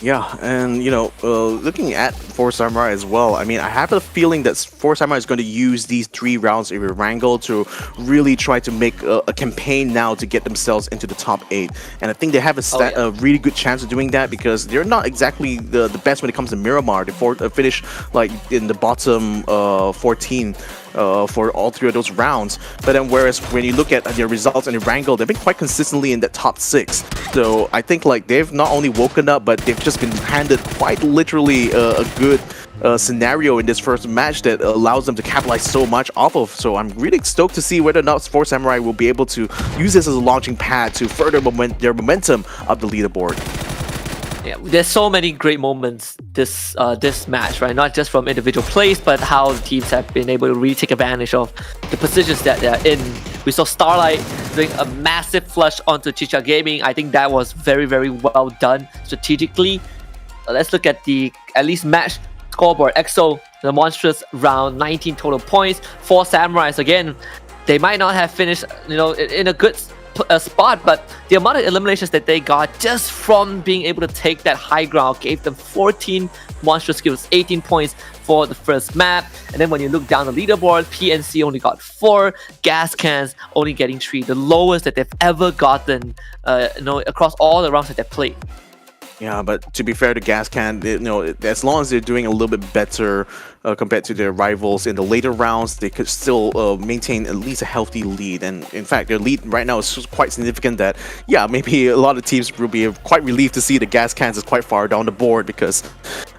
Yeah, and looking at 4 Samurai as well, I mean, I have a feeling that 4 Samurai is going to use these 3 rounds of Wrangle to really try to make a campaign now to get themselves into the top 8. And I think they have a really good chance of doing that, because they're not exactly the best when it comes to Miramar. They finish like in the bottom 14 for all 3 of those rounds. But then whereas when you look at their results in the Wrangle, they've been quite consistently in the top 6. So I think like they've not only woken up, but they've just been handed quite literally a good scenario in this first match that allows them to capitalize so much off of. So I'm really stoked to see whether or not 4 Samurai will be able to use this as a launching pad to further their momentum up the leaderboard. Yeah, there's so many great moments this match, right? Not just from individual plays, but how the teams have been able to really take advantage of the positions that they're in. We saw Starlight doing a massive flush onto Cicak Gaming. I think that was very, very well done strategically. Let's look at the at least match scoreboard. EXO, the monstrous round, 19 total points. 4 Samurais, again, they might not have finished in a good spot, but the amount of eliminations that they got just from being able to take that high ground gave them 14 monstrous kills, 18 points for the first map. And then when you look down the leaderboard, PNC only got 4, Gascans only getting 3, the lowest that they've ever gotten across all the rounds that they've played. Yeah, but to be fair to Gascan, as long as they're doing a little bit better compared to their rivals in the later rounds, they could still maintain at least a healthy lead. And in fact, their lead right now is quite significant that, yeah, maybe a lot of teams will be quite relieved to see the Gascans is quite far down the board because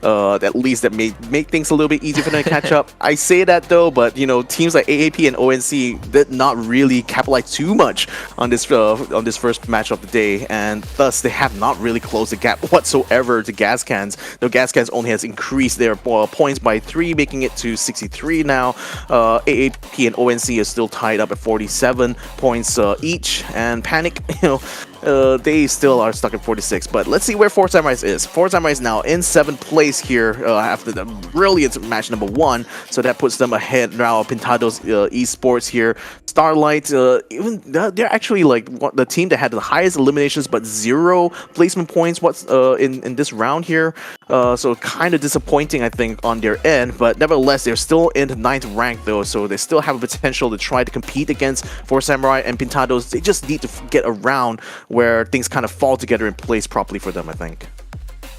at least that may make things a little bit easier for them to catch up. I say that though, but teams like AAP and ONC did not really capitalize too much on this first match of the day, and thus they have not really closed the gap whatsoever to Gascans. Though Gascans only has increased their points by 3, making it to 63 now. AAP and ONC are still tied up at 47 points each, and Panic, they still are stuck at 46. But let's see where 4 Samurais is. 4 Samurais now in 7th place here after the brilliant match number 1. So that puts them ahead now. Pintadoes Esports here. Starlight, even they're actually like the team that had the highest eliminations but 0 placement points in this round here. So kind of disappointing, I think, on their end. But nevertheless, they're still in the 9th rank though. So they still have a potential to try to compete against 4 Samurai and Pintadoes. They just need to get around where things kind of fall together in place properly for them, I think.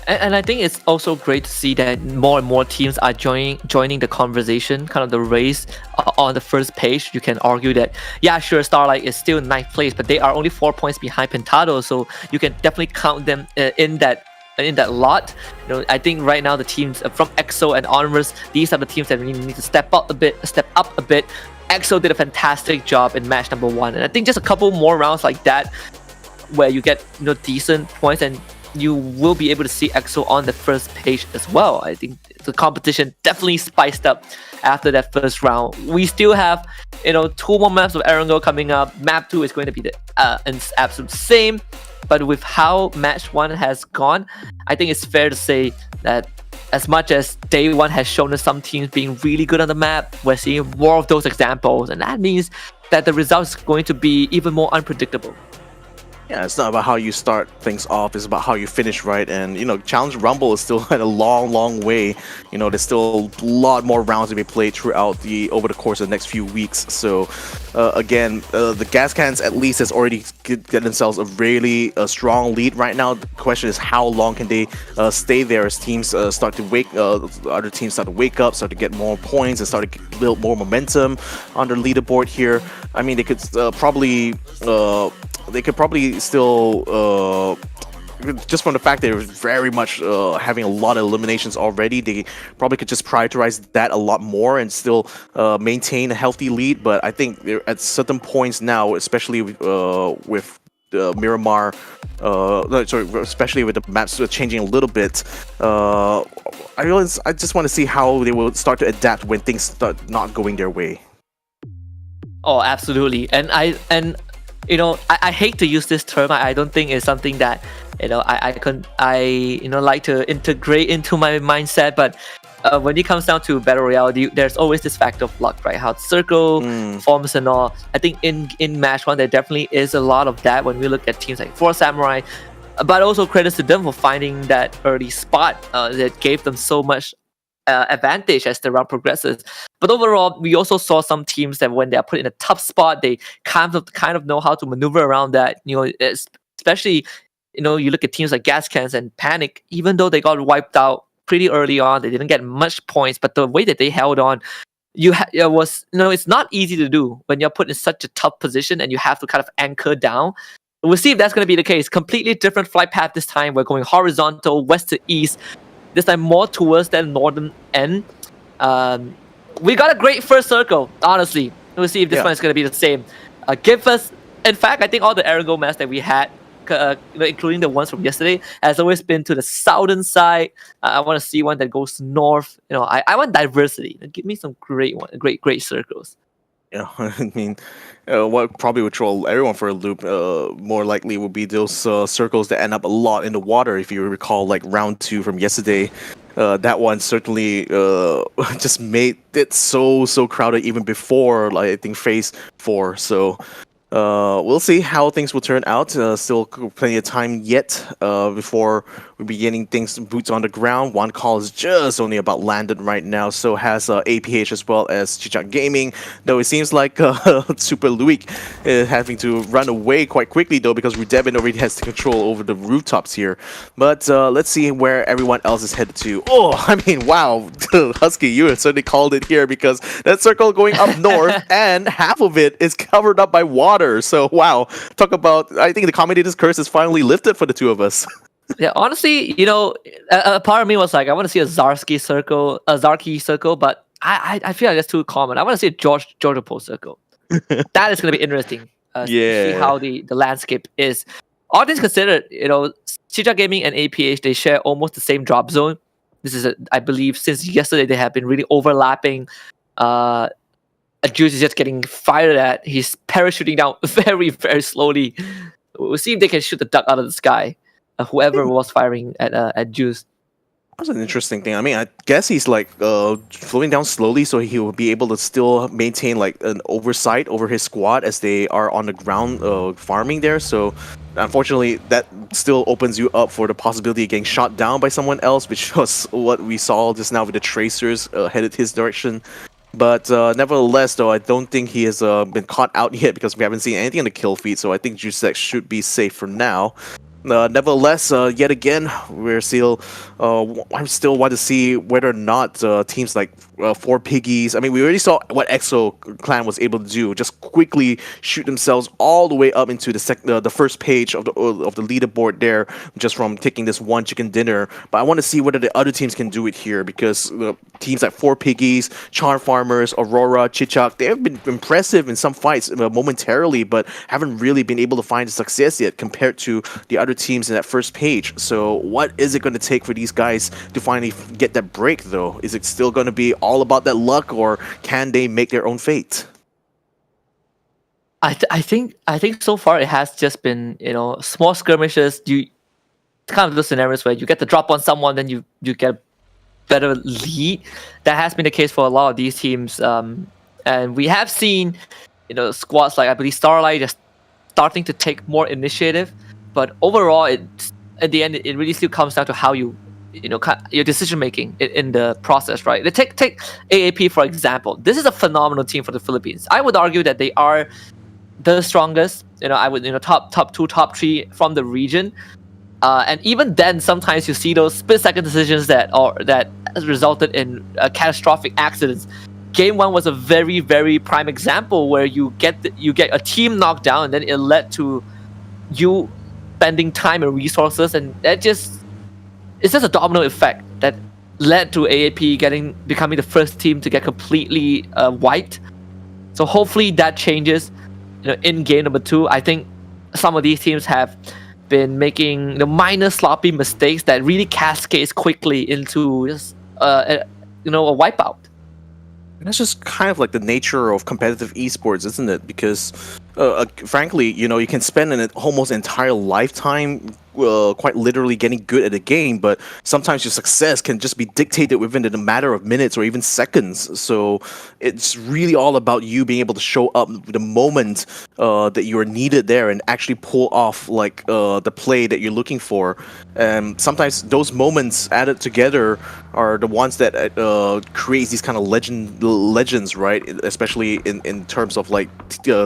And I think it's also great to see that more and more teams are joining the conversation, kind of the race on the first page. You can argue that, yeah, sure, Starlight is still in 9th place, but they are only 4 points behind Pintadoes, so you can definitely count them in that lot. I think right now the teams from EXO and onwards, these are the teams that really need to step up a bit. EXO did a fantastic job in match number 1, and I think just a couple more rounds like that, where you get decent points, and you will be able to see EXO on the first page as well. I think the competition definitely spiced up after that first round. We still have 2 more maps of Arkangel coming up. Map 2 is going to be the absolute same, but with how match 1 has gone, I think it's fair to say that as much as day 1 has shown us some teams being really good on the map, we're seeing more of those examples, and that means that the result is going to be even more unpredictable. Yeah, it's not about how you start things off, it's about how you finish right. And, Challenge Rumble is still at a long, long way. There's still a lot more rounds to be played throughout over the course of the next few weeks. So, again, the Gascans at least has already get themselves a really strong lead right now. The question is how long can they stay there as teams other teams start to wake up, start to get more points, and start to build more momentum on their leaderboard here. I mean, they could probably still, just from the fact they're very much having a lot of eliminations already, they probably could just prioritize that a lot more and still maintain a healthy lead. But I think they're at certain points now, especially with Miramar, especially with the maps changing a little bit, I just want to see how they will start to adapt when things start not going their way. Oh, absolutely. And I hate to use this term. I don't think it's something that I like to integrate into my mindset. But when it comes down to battle royale, there's always this factor of luck, right? How the circle forms and all. I think in match 1 there definitely is a lot of that when we look at teams like 4 Samurai. But also credits to them for finding that early spot that gave them so much advantage as the round progresses. But overall, we also saw some teams that when they're put in a tough spot, they kind of know how to maneuver around that. Especially you look at teams like Gascans and Panic. Even though they got wiped out pretty early on, they didn't get much points. But the way that they held on, it's not easy to do when you're put in such a tough position and you have to kind of anchor down. We'll see if that's going to be the case. Completely different flight path this time. We're going horizontal, west to east. This time more towards that northern end. We got a great first circle, honestly. We'll see if this one is going to be the same. In fact, I think all the Arkangel maps that we had, including the ones from yesterday, has always been to the southern side. I want to see one that goes north. I want diversity. Give me some great circles. Yeah, I mean, what probably would throw everyone for a loop more likely would be those circles that end up a lot in the water. If you recall, like round 2 from yesterday, that one certainly just made it so crowded even before, I think, phase 4. So we'll see how things will turn out. Still plenty of time yet before we'll be getting things boots on the ground. One call is just only about landed right now. So has APH as well as Cicak Gaming. Though it seems like Super Luik having to run away quite quickly though, because Rudebin already has the control over the rooftops here. But let's see where everyone else is headed to. Oh, I mean, wow, Husky, you certainly called it here, because that circle going up north and half of it is covered up by water. So wow, talk about, I think the commentator's curse is finally lifted for the two of us. Yeah, honestly, you know, a part of me was like, I want to see a Zarki circle, but I feel like that's too common. I want to see a Georgia Post circle. That is going to be interesting. To see how the landscape is. All things considered, you know, Cicak Gaming and APH, they share almost the same drop zone. This is, I believe, since yesterday they have been really overlapping. Juice is just getting fired at. He's parachuting down very, very slowly. We'll see if they can shoot the duck out of the sky. Whoever was firing at Juice. That's an interesting thing. I mean, I guess he's like flowing down slowly, so he will be able to still maintain like an oversight over his squad as they are on the ground farming there. So unfortunately, that still opens you up for the possibility of getting shot down by someone else, which was what we saw just now with the tracers headed his direction. But nevertheless, though, I don't think he has been caught out yet, because we haven't seen anything in the kill feed. So I think Jusek should be safe for now. Nevertheless, yet again, we're still. I still want to see whether or not teams like 4 Piggies. I mean, we already saw what EXO Clan was able to do. Just quickly shoot themselves all the way up into the first page of the leaderboard there, just from taking this one chicken dinner. But I want to see whether the other teams can do it here, because teams like 4 Piggies, Charm Farmers, Aurora, Cicak, they have been impressive in some fights momentarily, but haven't really been able to find the success yet compared to the other teams in that first page. So what is it going to take for these guys to finally get that break, though? Is it still going to be all about that luck, or can they make their own fate? I think so far it has just been, you know, small skirmishes. You kind of those scenarios where you get the drop on someone, then you get a better lead. That has been the case for a lot of these teams, and we have seen, you know, squads like, I believe, Starlight just starting to take more initiative. But overall, at the end, it really still comes down to how you know, your decision making in the process, right? Take AAP for example. This is a phenomenal team for the Philippines. I would argue that they are the strongest. You know, I would, you know, top 2, top 3 from the region. And even then, sometimes you see those split-second decisions that has resulted in catastrophic accidents. Game 1 was a very, very prime example where you get a team knocked down, and then it led to you spending time and resources, and it's just a domino effect that led to AAP becoming the first team to get completely wiped. So hopefully that changes, you know, in game number 2. I think some of these teams have been making the minor sloppy mistakes that really cascades quickly into just a wipeout. And that's just kind of like the nature of competitive esports, isn't it? Because frankly, you know, you can spend an almost entire lifetime quite literally getting good at a game, but sometimes your success can just be dictated within a matter of minutes or even seconds. So it's really all about you being able to show up the moment that you are needed there and actually pull off like the play that you're looking for. And sometimes those moments added together are the ones that creates these kind of legends, right? Especially in terms of like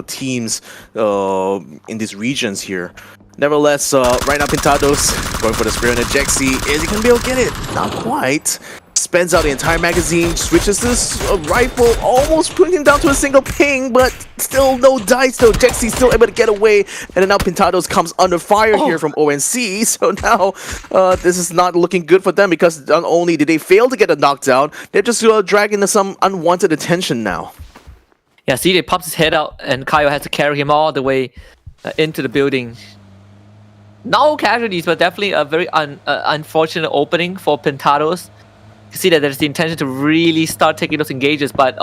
teams in these regions here. Nevertheless, right now Pintadoes going for the spray on the Jexi. Is he going to be able to get it? Not quite. Spends out the entire magazine, switches this rifle, almost putting him down to a single ping, but still no dice though. Jexi still able to get away, and then now Pintadoes comes under fire here from ONC. So now this is not looking good for them, because not only did they fail to get a knockdown, they're just dragging into some unwanted attention now. Yeah, see, they pops his head out, and Kaio has to carry him all the way into the building. No casualties, but definitely a very unfortunate opening for Pintadoes. You see that there's the intention to really start taking those engages, but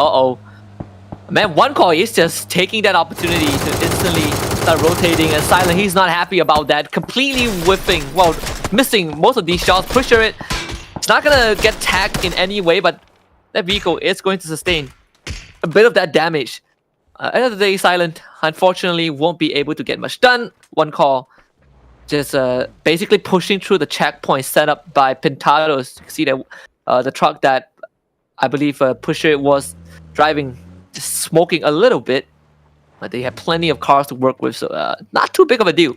man, one call is just taking that opportunity to instantly start rotating, and Silent, he's not happy about that. Completely whiffing, well, missing most of these shots. Pusher it. It's not gonna get tagged in any way, but that vehicle is going to sustain a bit of that damage. End of the day, Silent, unfortunately, won't be able to get much done. One call just basically pushing through the checkpoint set up by Pintadoes. You can see that the truck that I believe Pusher was driving, just smoking a little bit, but they have plenty of cars to work with, so not too big of a deal.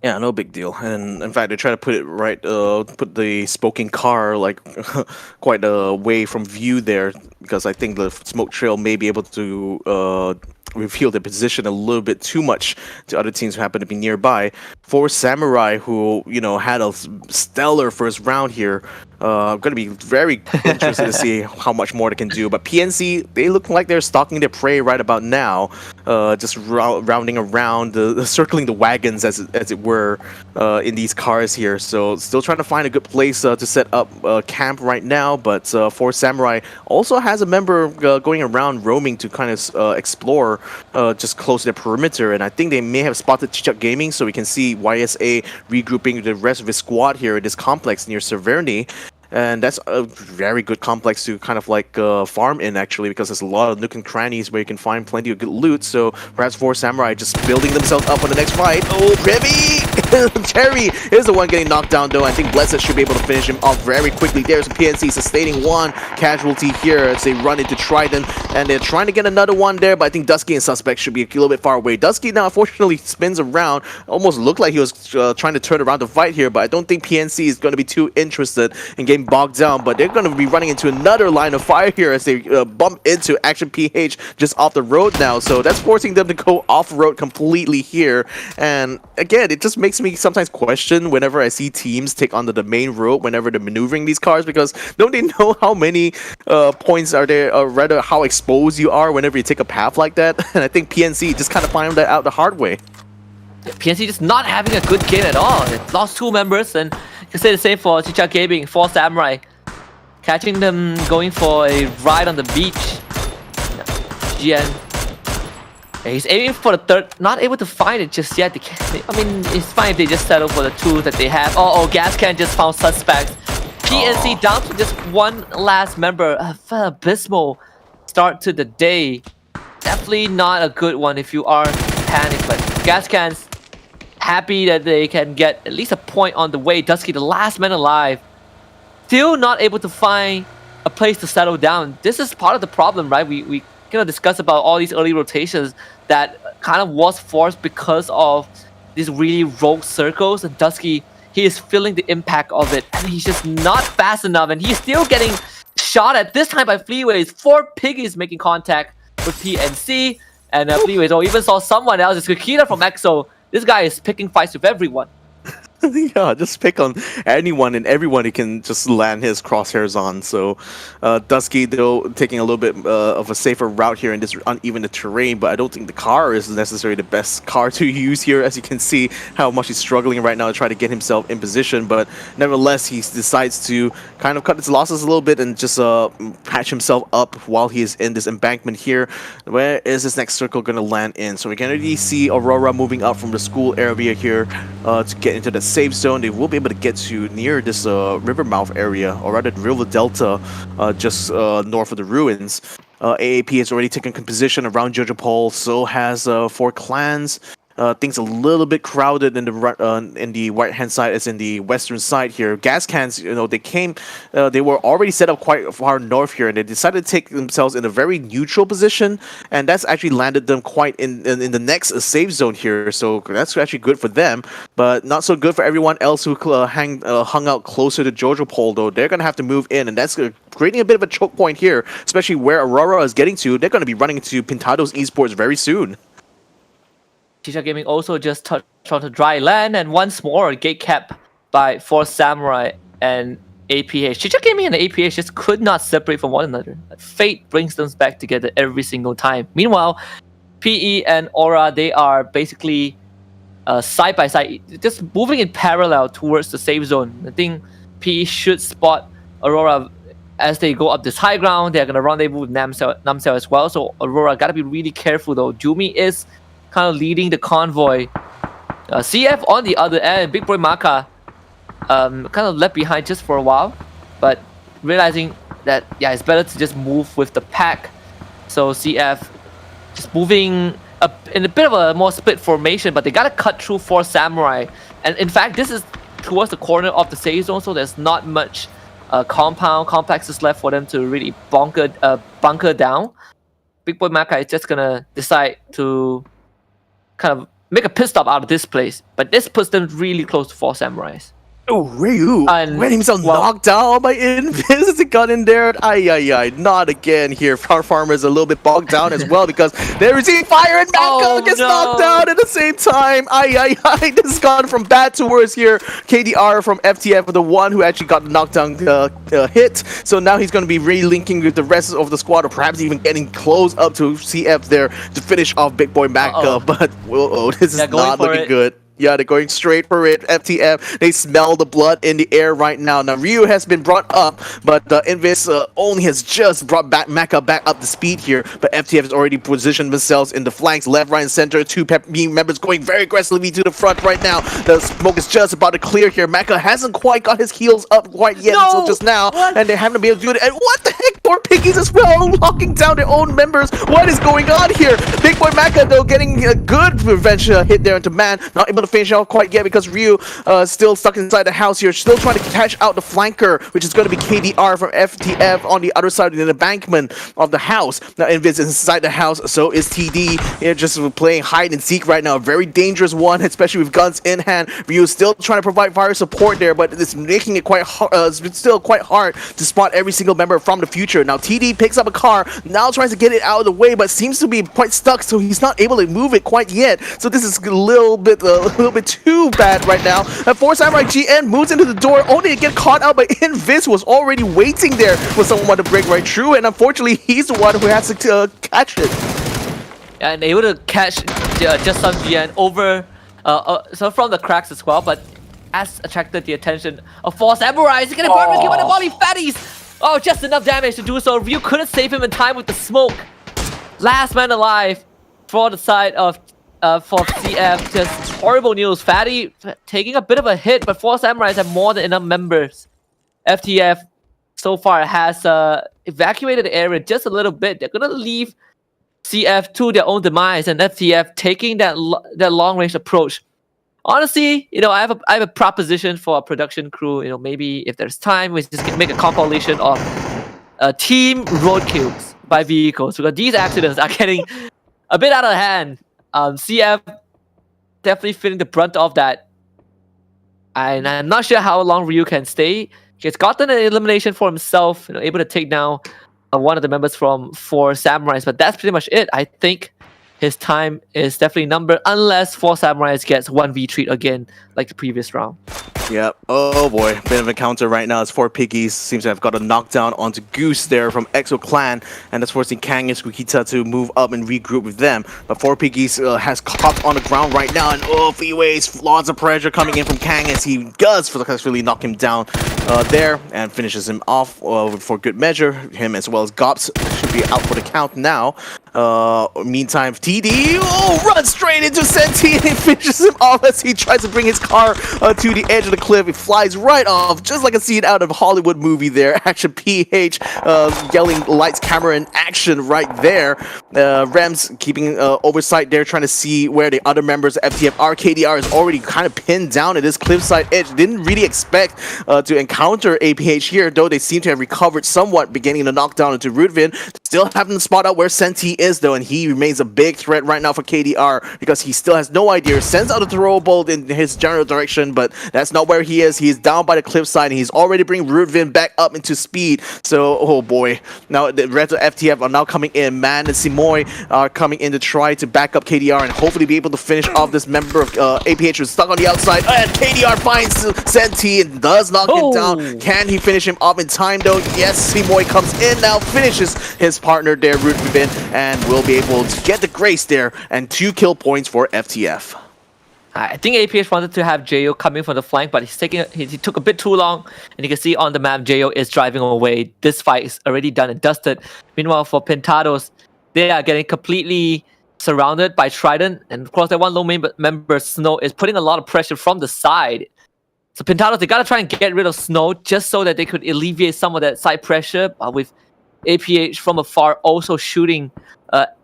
Yeah, no big deal. And in fact, they try to put it right, put the smoking car like quite away from view there, because I think the smoke trail may be able to reveal the position a little bit too much to other teams who happen to be nearby. For Samurai, who had a stellar first round here, I'm going to be very interested to see how much more they can do. But PNC, they look like they're stalking their prey right about now, just rounding around, circling the wagons as it were in these cars here. So still trying to find a good place to set up camp right now. But For Samurai also has a member going around roaming to kind of explore just close to the perimeter. And I think they may have spotted Cicak Gaming, so we can see YSA regrouping with the rest of his squad here in this complex near Severny. And that's a very good complex to kind of like farm in, actually, because there's a lot of nook and crannies where you can find plenty of good loot. So perhaps For Samurai just building themselves up on the next fight. Oh, Remy! Terry is the one getting knocked down, though. I think Blessed should be able to finish him off very quickly. There's PNC sustaining one casualty here as they run into Trident, and they're trying to get another one there, but I think Dusky and Suspect should be a little bit far away. Dusky now unfortunately spins around, almost looked like he was trying to turn around the fight here, but I don't think PNC is going to be too interested in getting bogged down, but they're going to be running into another line of fire here as they bump into Action PH just off the road now, so that's forcing them to go off-road completely here. And again, it just makes me sometimes question whenever I see teams take onto the main road whenever they're maneuvering these cars, because don't they know how many points are there, or rather how exposed you are whenever you take a path like that? And I think PNC just kind of found that out the hard way. PNC just not having a good game at all. They lost 2 members, and you can say the same for Cicak Gaming, For Samurai. Catching them going for a ride on the beach. GN. He's aiming for the third, not able to find it just yet. I mean, it's fine if they just settle for the 2 that they have. Oh, Gascan just found suspects. PNC down to just one last member. Abysmal start to the day. Definitely not a good one if you are panicked, but Gascans happy that they can get at least a point on the way. Dusky, the last man alive, still not able to find a place to settle down. This is part of the problem, right? We discuss about all these early rotations that kind of was forced because of these really rogue circles, and Dusky, he is feeling the impact of it, and he's just not fast enough, and he's still getting shot at, this time by Fleaways. 4 Piggies making contact with PNC, and Fleaways, oh, even saw someone else. It's Kikita from EXO. This guy is picking fights with everyone. Yeah, just pick on anyone and everyone he can just land his crosshairs on. So Dusky, though, taking a little bit of a safer route here in this uneven terrain, but I don't think the car is necessarily the best car to use here, as you can see how much he's struggling right now to try to get himself in position. But nevertheless, he decides to kind of cut his losses a little bit and just patch himself up while he is in this embankment here. Where is this next circle going to land in? So we can already see Aurora moving up from the school area here to get into the safe zone. They will be able to get to near this river mouth area, or rather the river delta, just north of the ruins. AAP has already taken position around Jojo Pole, so has 4 clans. Things a little bit crowded in the right hand side as in the western side here. Gascans, they were already set up quite far north here, and they decided to take themselves in a very neutral position, and that's actually landed them quite in the next safe zone here. So that's actually good for them, but not so good for everyone else who hung out closer to Jojo Pole. Though they're gonna have to move in, and that's creating a bit of a choke point here, especially where Aurora is getting to. They're gonna be running into Pintadoes Esports very soon. Cicak Gaming also just touched on the dry land, and once more gate cap by For Samurai and APH. Cicak Gaming and APH just could not separate from one another. Fate brings them back together every single time. Meanwhile, PE and Aura, they are basically side by side, just moving in parallel towards the safe zone. I think PE should spot Aurora as they go up this high ground. They're gonna rendezvous with Namcel as well. So Aurora gotta be really careful though. Jumi is kind of leading the convoy. CF on the other end, Big Boy Maka kind of left behind just for a while, but realizing that, yeah, it's better to just move with the pack. So CF just moving in a bit of a more split formation, but they gotta cut through For Samurai And in fact, this is towards the corner of the safe zone, so there's not much complexes left for them to really bunker down. Big Boy Maka is just gonna decide to kind of make a pit stop out of this place, but this puts them really close to 4 Samurais. Oh, Ryu when himself knocked down by Invis. He got in there. Ay, not again here. Our farmer is a little bit bogged down as well because they're receiving fire and Maka gets knocked down at the same time. Ay. This has gone from bad to worse here. KDR from FTF, the one who actually got the knockdown hit. So now he's going to be relinking with the rest of the squad, or perhaps even getting close up to CF there to finish off Big Boy Maka. But this is not looking good. Yeah, they're going straight for it. FTF, they smell the blood in the air right now. Now, Ryu has been brought up, but Invis only has just brought back Maka back up to speed here. But FTF has already positioned themselves in the flanks, left, right, and center. 2 team members going very aggressively to the front right now. The smoke is just about to clear here. Maka hasn't quite got his heels up quite yet until just now. And they haven't been able to do it. And what the heck? Poor Piggies as well, locking down their own members. What is going on here? Big Boy Maka, though, getting a good revenge hit there into man. Not able to finish out quite yet because Ryu still stuck inside the house here, still trying to catch out the flanker, which is going to be KDR from FTF on the other side of the embankment of the house. Now Invis is inside the house, so is TD. They're just playing hide and seek right now, a very dangerous one, especially with guns in hand. Ryu is still trying to provide fire support there, but it's making it quite still quite hard to spot every single member from the future. Now TD picks up a car, now tries to get it out of the way, but seems to be quite stuck, so he's not able to move it quite yet. So this is a little bit too bad right now. And 4 Samurai GN moves into the door only to get caught out by Invis, who was already waiting there for someone to break right through, and unfortunately he's the one who has to catch it. And able to catch just some GN over so from the cracks as well, but has attracted the attention of 4 Samurais. He's gonna barbecue by the volley fatties. Oh, just enough damage to do so. Ryu couldn't save him in time with the smoke. Last man alive for the side of for CF. Just horrible news. Fatty taking a bit of a hit, but 4 Samurais have more than enough members. FTF so far has evacuated the area just a little bit. They're gonna leave CF to their own demise, and FTF taking that long range approach. Honestly, I have a proposition for a production crew. Maybe if there's time, we just can make a compilation of team road kills by vehicles, because these accidents are getting a bit out of hand. CF definitely feeling the brunt of that, and I'm not sure how long Ryu can stay. He's gotten an elimination for himself, able to take down one of the members from 4 Samurais, but that's pretty much it. I think his time is definitely numbered unless 4 Samurais gets 1v3 again like the previous round. Yep. Oh boy, bit of a counter right now as 4 Piggies seems to have got a knockdown onto Goose there from EXO Clan, and that's forcing Kang and Squikita to move up and regroup with them. But 4 Piggies has caught on the ground right now, and freeways, lots of pressure coming in from Kang as he does successfully knock him down there and finishes him off for good measure. Him as well as Gops should be out for the count now. Meantime, TD runs straight into Senti and finishes him off as he tries to bring his car to the edge of the cliff. It flies right off, just like a scene out of a Hollywood movie there. Action PH yelling lights, camera, and action right there. Rems keeping oversight there, trying to see where the other members of FTF are. KDR is already kind of pinned down at this cliffside edge. Didn't really expect to encounter APH here, though they seem to have recovered somewhat, beginning to knock down into Rutvin. Still haven't spot out where Senti is, though, and he remains a big threat right now for KDR because he still has no idea. Sends out a throw bolt in his general direction, but that's not where he is. He is down by the cliffside, and he's already bringing Rutvin back up into speed. So, oh boy. Now, the rest of FTF are now coming in. Man and Simoy are coming in to try to back up KDR and hopefully be able to finish off this member of APH who's stuck on the outside. And KDR finds Senti and does knock him down. Can he finish him off in time, though? Yes, Simoy comes in now, finishes his partner there, Rutvin, and will be able to get the grace there and 2 kill points for FTF. I think APH wanted to have Jo coming from the flank, but he took a bit too long, and you can see on the map Jo is driving away. This fight is already done and dusted. Meanwhile, for Pintadoes, they are getting completely surrounded by Trident, and of course, their one lone member, Snow, is putting a lot of pressure from the side. So Pintadoes, they gotta try and get rid of Snow just so that they could alleviate some of that side pressure, with APH from afar also shooting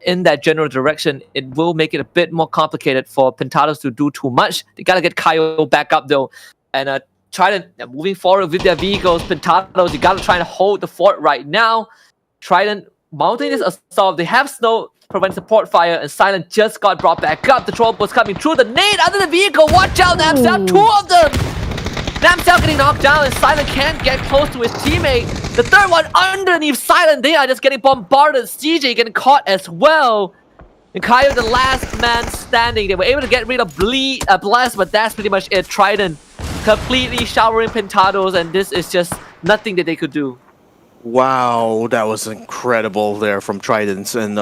in that general direction, it will make it a bit more complicated for Pintadoes to do too much. They gotta get Kyle back up though, and Trident moving forward with their vehicles. Pintadoes, you gotta try and hold the fort right now. Trident mounting this assault. They have snow prevent support fire, and Silent just got brought back up. The troll was coming through the nade under the vehicle. Watch out, Namsel, two of them! Namsel getting knocked down, and Silent can't get close to his teammate. The third one underneath Silent, they are just getting bombarded. CJ getting caught as well. And Kyle, the last man standing. They were able to get rid of Blast, but that's pretty much it. Trident completely showering Pintadoes, and this is just nothing that they could do. Wow, that was incredible there from Trident. And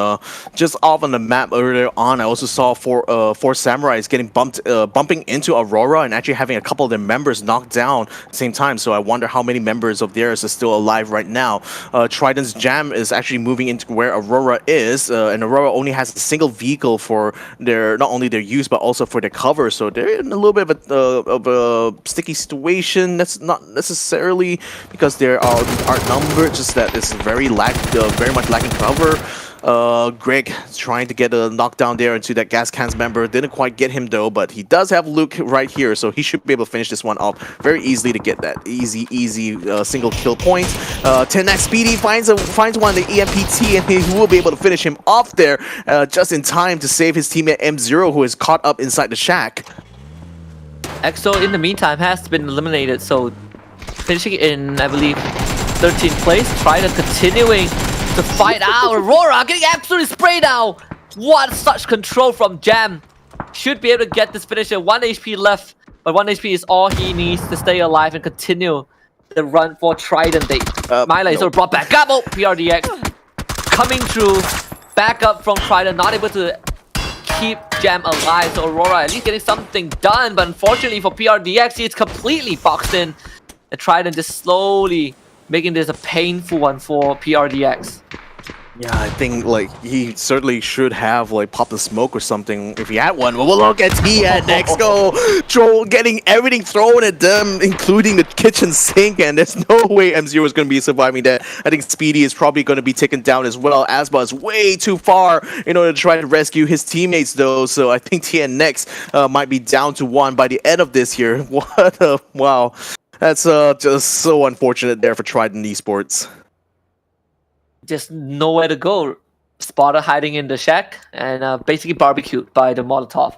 just off on the map earlier on, I also saw four samurais getting bumping into Aurora and actually having a couple of their members knocked down at the same time. So I wonder how many members of theirs are still alive right now. Trident's jam is actually moving into where Aurora is, and Aurora only has a single vehicle for their not only their use but also for their cover. So they're in a little bit of a sticky situation. That's not necessarily because they are outnumbered. Just that it's very much lacking cover. Greg trying to get a knockdown there into that Gascans member. Didn't quite get him though, but he does have Luke right here, so he should be able to finish this one off very easily to get that easy single kill point. Tenax Speedy finds one, the EMPT, and he will be able to finish him off there just in time to save his teammate M0, who is caught up inside the shack. EXO in the meantime has been eliminated, so finishing in, I believe, 13th place. Trident continuing to fight out. Aurora getting absolutely sprayed out. What such control from Jam. Should be able to get this finisher. 1 HP left, but 1 HP is all he needs to stay alive and continue the run for Trident. Myla is brought back up. Oh, PRDX coming through. Back up from Trident, not able to keep Jam alive. So Aurora at least getting something done, but unfortunately for PRDX, he's completely boxed in. And Trident just slowly making this a painful one for PRDX. Yeah, I think like he certainly should have like popped a smoke or something if he had one. But we'll look at Tenax go troll getting everything thrown at them, including the kitchen sink, and there's no way M0 is going to be surviving that. I think Speedy is probably going to be taken down as well. Asba is way too far in order to try to rescue his teammates though, so I think Tenax might be down to 1 by the end of this here. What a wow. That's just so unfortunate there for Trident Esports. Just nowhere to go. Spotted hiding in the shack and basically barbecued by the Molotov.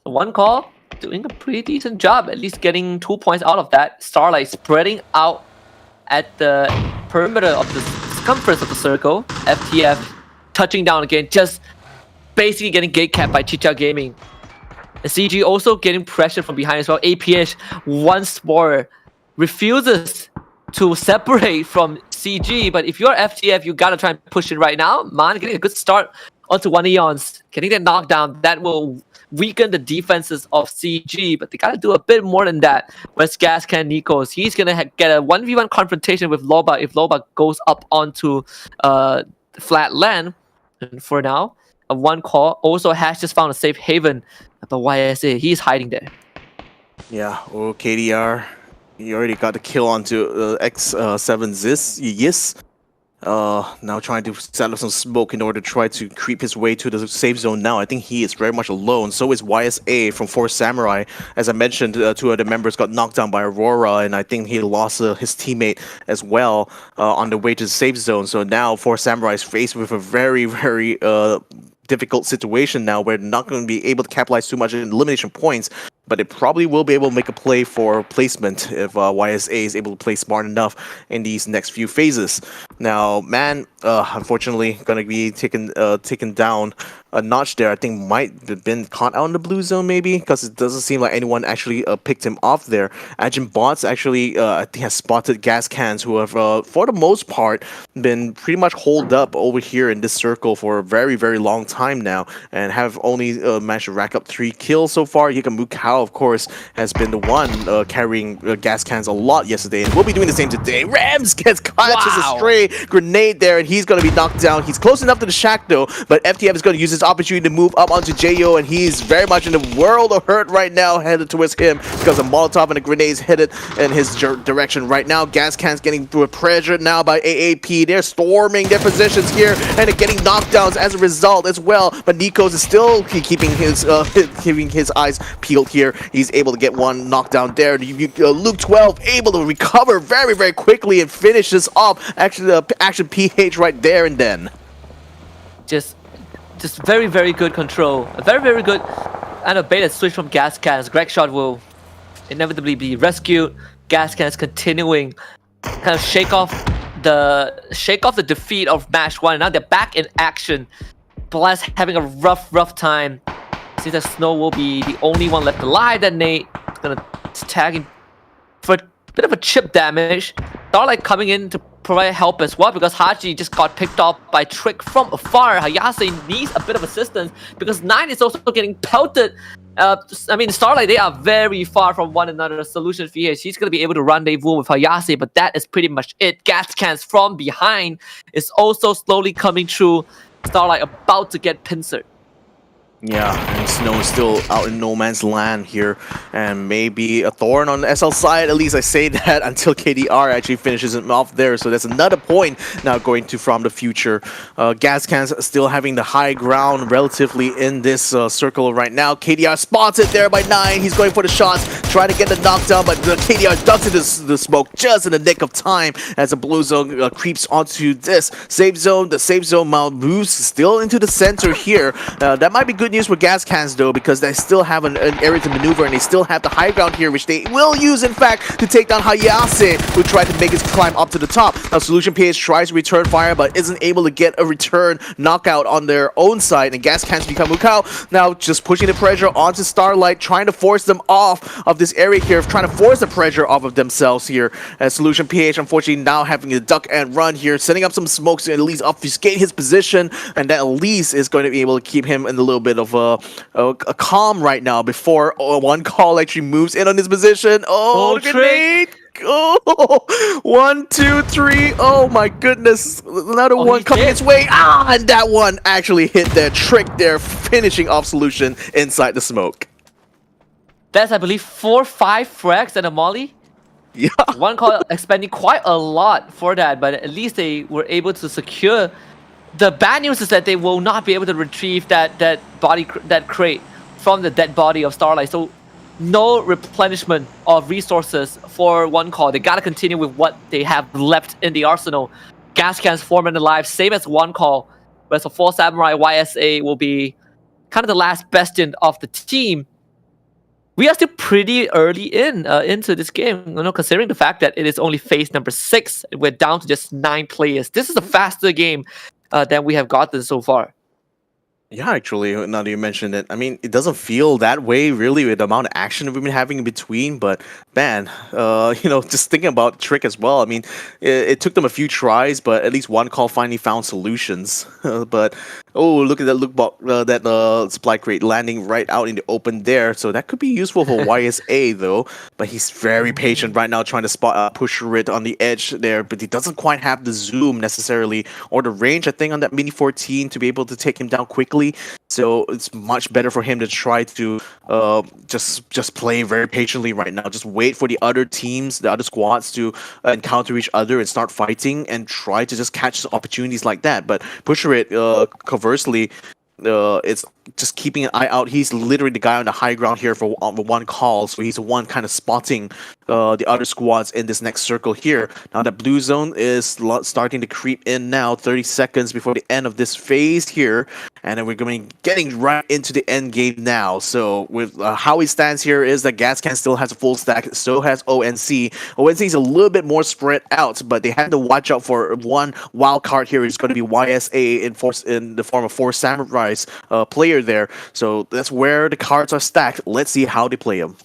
So one call, doing a pretty decent job, at least getting 2 points out of that. Starlight spreading out at the perimeter of the circumference of the circle. FTF touching down again, just basically getting gate capped by Cicak Gaming. And CG also getting pressure from behind as well. APH once more refuses to separate from CG, but if you're FTF, you gotta try and push it right now. Man, getting a good start onto one Eons, getting that knockdown, that will weaken the defenses of CG, but they gotta do a bit more than that. Whereas Gascan Nikos, he's gonna get a 1v1 confrontation with Loba if Loba goes up onto flat land. And for now, a one call also has just found a safe haven, but YSA, he's hiding there. Yeah, oh, KDR. He already got the kill onto X7 Yes. Now trying to set up some smoke in order to try to creep his way to the safe zone now. I think he is very much alone. So is YSA from 4 Samurai. As I mentioned, 2 of the members got knocked down by Aurora, and I think he lost his teammate as well on the way to the safe zone. So now 4 Samurai is faced with a very, very difficult situation now where they're not going to be able to capitalize too much in elimination points, but they probably will be able to make a play for placement if YSA is able to play smart enough in these next few phases. Now, man, unfortunately, going to be taken down a notch there. I think might have been caught out in the blue zone maybe, because it doesn't seem like anyone actually picked him off there. Agent Bots actually, I think, has spotted Gascans, who have, for the most part, been pretty much holed up over here in this circle for a very, very long time now, and have only managed to rack up 3 kills so far. Yikamu Kao, of course, has been the one carrying Gascans a lot yesterday, and we'll be doing the same today. Rams gets caught just a stray grenade there, and he's going to be knocked down. He's close enough to the shack though, but FTF is going to use his this opportunity to move up onto Jo, and he's very much in the world of hurt right now, headed towards him because a Molotov and a grenades headed in his direction right now. Gascans getting through a pressure now by AAP. They're storming their positions here, and they're getting knockdowns as a result as well. But Nikos is still keeping his eyes peeled here. He's able to get one knockdown there. Luke 12 able to recover very, very quickly and finish this off. Actually, the action PH right there and then. Just very, very good control. A very, very good and a baited switch from Gascans. Gregshot will inevitably be rescued. Gascans continuing kind of shake off the defeat of match 1. Now they're back in action. Blast having a rough time. Seems that Snow will be the only one left alive. Then Nate is gonna tag him for a bit of a chip damage. Starlight coming in to provide help as well, because Haji just got picked off by Trick from afar. Hayase needs a bit of assistance because 9 is also getting pelted. I mean, Starlight, they are very far from one another. Solution for here, she's going to be able to rendezvous with Hayase, but that is pretty much it. Gascans from behind is also slowly coming through. Starlight about to get pincered. Yeah, and Snow is still out in no man's land here, and maybe a thorn on the SL side. At least I say that until KDR actually finishes him off there. So that's another point now going to From the Future. Gascans still having the high ground relatively in this circle right now. KDR spots it there by 9. He's going for the shots, trying to get the knockdown, but the KDR ducks into the smoke just in the nick of time as the blue zone creeps onto this safe zone. The safe zone moves still into the center here. That might be good news for Gascans though, because they still have an area to maneuver, and they still have the high ground here, which they will use in fact to take down Hayase, who tried to make his climb up to the top. Now Solution PH tries to return fire but isn't able to get a return knockout on their own side, and Gascans become Mukau. Now just pushing the pressure onto Starlight, trying to force them off of this area here, trying to force the pressure off of themselves here, as Solution PH unfortunately now having to duck and run here, setting up some smokes to at least obfuscate his position, and that at least is going to be able to keep him in a little bit of a calm right now before one call actually moves in on his position. Oh, grenade! Oh, 1, 2, 3. Oh my goodness. Another one coming its way. And that one actually hit that Trick there, finishing off Solution inside the smoke. That's, I believe, 4, 5 frags and a molly. Yeah. One call expending quite a lot for that, but at least they were able to secure. The bad news is that they will not be able to retrieve that crate from the dead body of Starlight. So no replenishment of resources for one call. They gotta continue with what they have left in the arsenal. Gascans 4 men alive, same as one call. Whereas the 4 Samurai YSA will be kind of the last bastion of the team. We are still pretty early into this game, considering the fact that it is only phase number 6. We're down to just 9 players. This is a faster game than we have gotten so far. Yeah, actually, now that you mentioned it, I mean, it doesn't feel that way really with the amount of action we've been having in between, but man, just thinking about Trick as well, I mean, it took them a few tries, but at least one call finally found solutions. But, oh, look at that supply crate landing right out in the open there, so that could be useful for YSA though, but he's very patient right now trying to spot Pusher it on the edge there, but he doesn't quite have the zoom necessarily, or the range, I think, on that Mini 14 to be able to take him down quickly. So it's much better for him to try to just play very patiently right now. Just wait for the other teams, the other squads to encounter each other and start fighting, and try to just catch opportunities like that. But Pusher it, conversely, it's just keeping an eye out. He's literally the guy on the high ground here for one call, so he's the one kind of spotting the other squads in this next circle here. Now that blue zone is starting to creep in now, 30 seconds before the end of this phase here, and then we're going to be getting right into the end game now. So with how he stands here is that Gascan still has a full stack, so has ONC. ONC is a little bit more spread out, but they had to watch out for one wild card here. It's going to be YSA in the form of 4 Samurais player there. So that's where the cards are stacked. Let's see how they play them.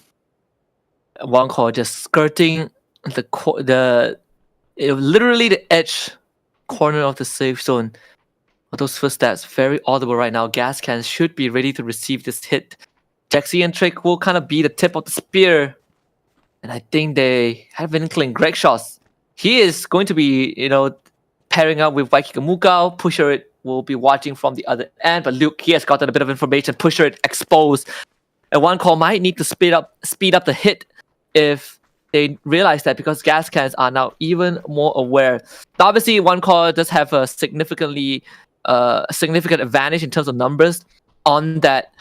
One call just skirting literally the edge corner of the safe zone. Those footsteps very audible right now. Gascan should be ready to receive this hit. Jaxi and Trick will kind of be the tip of the spear, and I think they have an inkling. Greg Shots, he is going to be pairing up with Waikika Mukau. Pusher it will be watching from the other end. But Luke, he has gotten a bit of information. Pusher it exposed. And one call might need to speed up the hit if they realize that, because Gascans are now even more aware. Now, obviously, one call does have a significant advantage in terms of numbers on that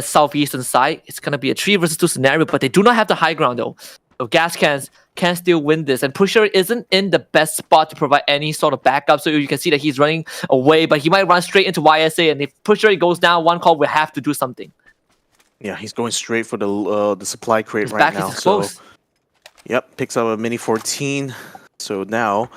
southeastern side. It's gonna be a 3 versus 2 scenario, but they do not have the high ground though. So Gascans can still win this, and Pusher isn't in the best spot to provide any sort of backup. So you can see that he's running away, but he might run straight into YSA, and if Pusher goes down, one call will have to do something. Yeah, he's going straight for the supply crate His right back now. is exposed. So, yep, picks up a Mini 14. So now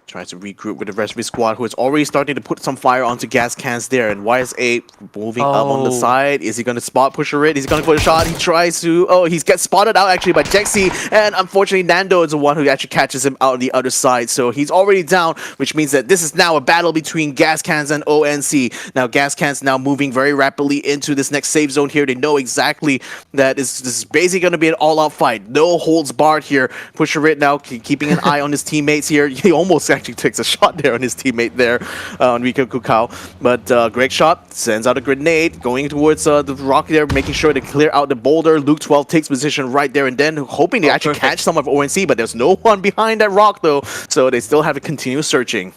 tries to regroup with the rest of his squad, who is already starting to put some fire onto Gascans there. And YSA moving up on the side. Is he going to spot Pusher it? He's going to put a shot. He tries to... Oh, he gets spotted out actually by Jexy. And unfortunately, Nando is the one who actually catches him out on the other side. So he's already down, which means that this is now a battle between Gascans and ONC. Now, Gascans now moving very rapidly into this next safe zone here. They know exactly that this is basically going to be an all-out fight. No holds barred here. Pusher it now keeping an eye on his teammates here. He almost actually takes a shot there on his teammate there, on Rico Kukao. But Greg Shot sends out a grenade, going towards the rock there, making sure to clear out the boulder. Luke 12 takes position right there and then, hoping to actually catch some of ONC, but there's no one behind that rock though, so they still have to continue searching.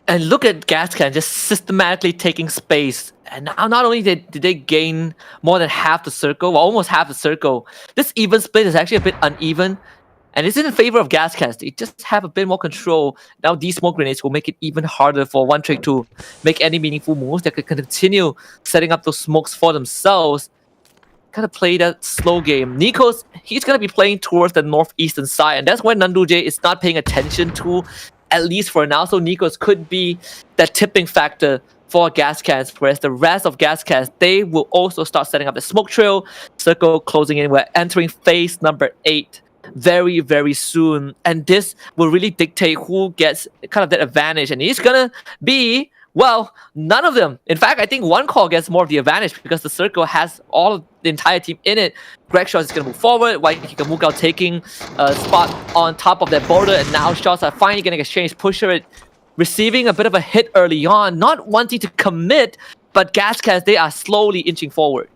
And look at Gascan just systematically taking space. And now not only did they gain more than half the circle, well, almost half the circle, this even split is actually a bit uneven. And it's in favor of Gascans. They just have a bit more control. Now these smoke grenades will make it even harder for One Trick to make any meaningful moves. They could continue setting up those smokes for themselves. Kind of play that slow game. Nikos, he's going to be playing towards the northeastern side. And that's where Nanduje is not paying attention to, at least for now. So Nikos could be that tipping factor for Gascans, whereas the rest of Gascans, they will also start setting up the smoke trail. Circle closing in. We're entering phase number 8. Very, very soon, and this will really dictate who gets kind of that advantage, and it's gonna be, well, none of them. In fact, I think one call gets more of the advantage because the circle has all of the entire team in it. Greg Shaw is gonna move forward, while Hikamukao taking a spot on top of that border, and now shots are finally getting exchanged. Pusher it receiving a bit of a hit early on, not wanting to commit, but Gascans, they are slowly inching forward.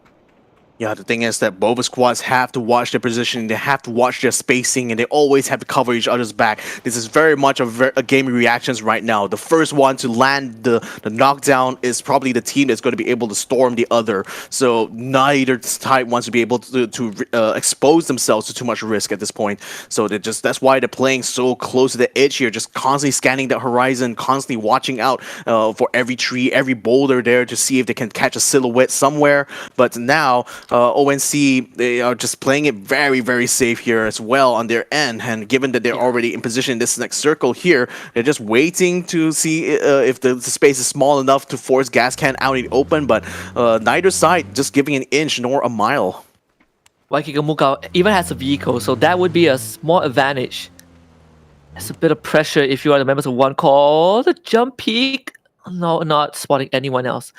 Yeah, the thing is that both squads have to watch their position, they have to watch their spacing, and they always have to cover each other's back. This is very much a game of reactions right now. The first one to land the knockdown is probably the team that's going to be able to storm the other. So neither side wants to be able to expose themselves to too much risk at this point. So that's why they're playing so close to the edge here, just constantly scanning the horizon, constantly watching out for every tree, every boulder there to see if they can catch a silhouette somewhere. But now ONC, they are just playing it very, very safe here as well on their end. And given that they're already in position in this next circle here, they're just waiting to see if the space is small enough to force Gascan out in the open. But neither side just giving an inch nor a mile. Waikikamuka even has a vehicle, so that would be a small advantage. There's a bit of pressure if you are the members of one call. The jump peak. No, not spotting anyone else.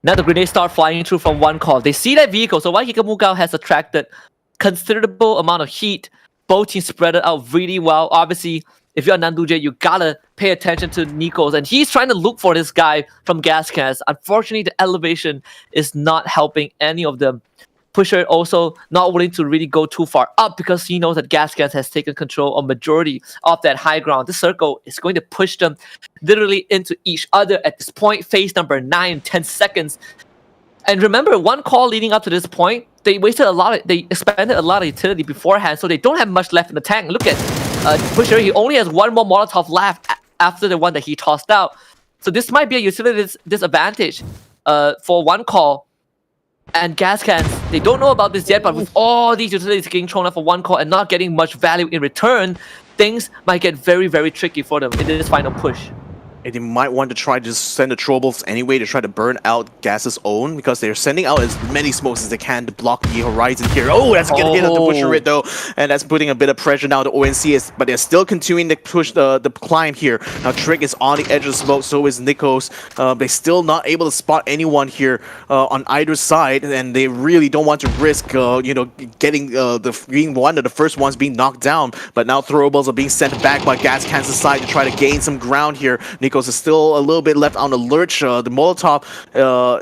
Now the grenades start flying through from one call. They see that vehicle, so Waikikamuka has attracted considerable amount of heat. Both teams spread it out really well. Obviously, if you're Nanduje, you gotta pay attention to Nikos, and he's trying to look for this guy from Gascans. Unfortunately, the elevation is not helping any of them. Pusher also not willing to really go too far up because he knows that Gascans has taken control of majority of that high ground. This circle is going to push them literally into each other at this point. Phase number 9, 10 seconds. And remember, one call leading up to this point, they expended a lot of utility beforehand, so they don't have much left in the tank. Look at Pusher, he only has one more Molotov left after the one that he tossed out. So this might be a utility disadvantage for one call. And Gascans, they don't know about this yet, but with all these utilities getting thrown out for one call and not getting much value in return, things might get very, very tricky for them in this final push. And they might want to try to just send the Trobles anyway to try to burn out Gas's own, because they're sending out as many smokes as they can to block the horizon here. Oh, that's going to hit the Pusher it though, and that's putting a bit of pressure now to ONC, but they're still continuing to push the climb here. Now Trick is on the edge of the smoke, so is Nikos. They're still not able to spot anyone here on either side, and they really don't want to risk, getting being one of the first ones being knocked down. But now throwables are being sent back by Gascan's side to try to gain some ground here. Nikos Nikos is still a little bit left on the lurch. The Molotov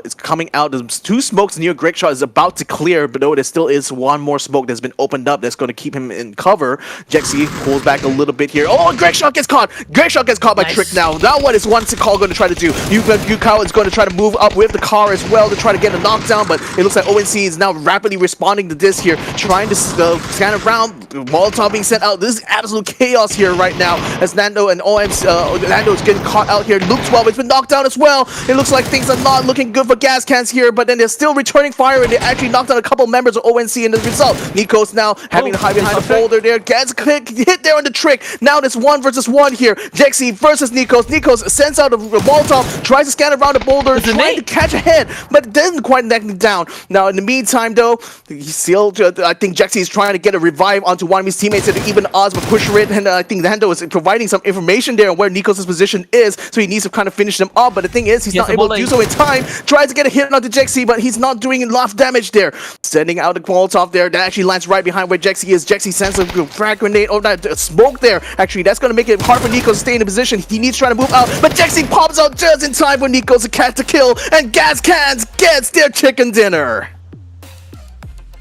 is coming out. There's 2 smokes near Gregshot is about to clear, but though there still is 1 more smoke that's been opened up that's going to keep him in cover. Jexy pulls back a little bit here. Oh, Gregshot gets caught! Gregshot gets caught by Trick now. Now what is one call going to try to do? Yukao is going to try to move up with the car as well to try to get a knockdown, but it looks like ONC is now rapidly responding to this here, trying to scan around. Molotov being sent out. This is absolute chaos here right now as Nando and Nando is getting caught out here. Luke 12 has been knocked down as well. It looks like things are not looking good for Gascans here, but then they're still returning fire, and they actually knocked out a couple members of ONC in the result. Nikos now having to hide behind the boulder there. Gets hit there on the Trick. Now there's 1 versus 1 here. Jexy versus Nikos. Nikos sends out a Molotov, tries to scan around the boulder, trying to catch a head, but doesn't quite knock him down. Now in the meantime though, he's still, I think Jexy is trying to get a revive onto one of his teammates at even odds, but push it, and I think Nando is providing some information there on where Nikos' position is, so he needs to kind of finish them off, but the thing is, he's not able to do so in time. Tries to get a hit onto Jexy, but he's not doing enough damage there. Sending out the Molotov there, that actually lands right behind where Jexy is. Jexy sends a frag grenade, oh, that smoke there. Actually, that's going to make it hard for Nikos to stay in the position. He needs to try to move out, but Jexy pops out just in time for Nikos to catch the kill, and Gascans gets their chicken dinner.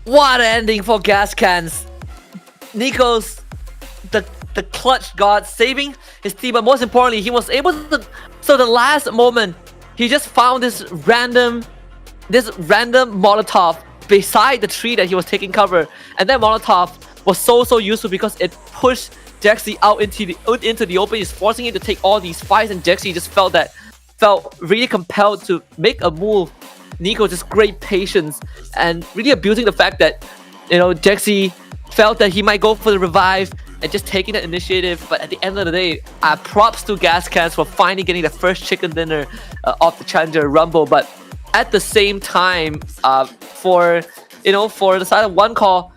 What an ending for Gascans. Nikos, the clutch god, saving his team, but most importantly, he was able to. So the last moment, he just found this random Molotov beside the tree that he was taking cover, and that Molotov was so useful because it pushed Jexy out into the open. It's forcing him to take all these fights, and Jexy just felt really compelled to make a move. Nico just great patience and really abusing the fact that Jexy felt that he might go for the revive and just taking the initiative. But at the end of the day, props to Gascans for finally getting the first chicken dinner of the Challenger Rumble. But at the same time, for the side of One Call,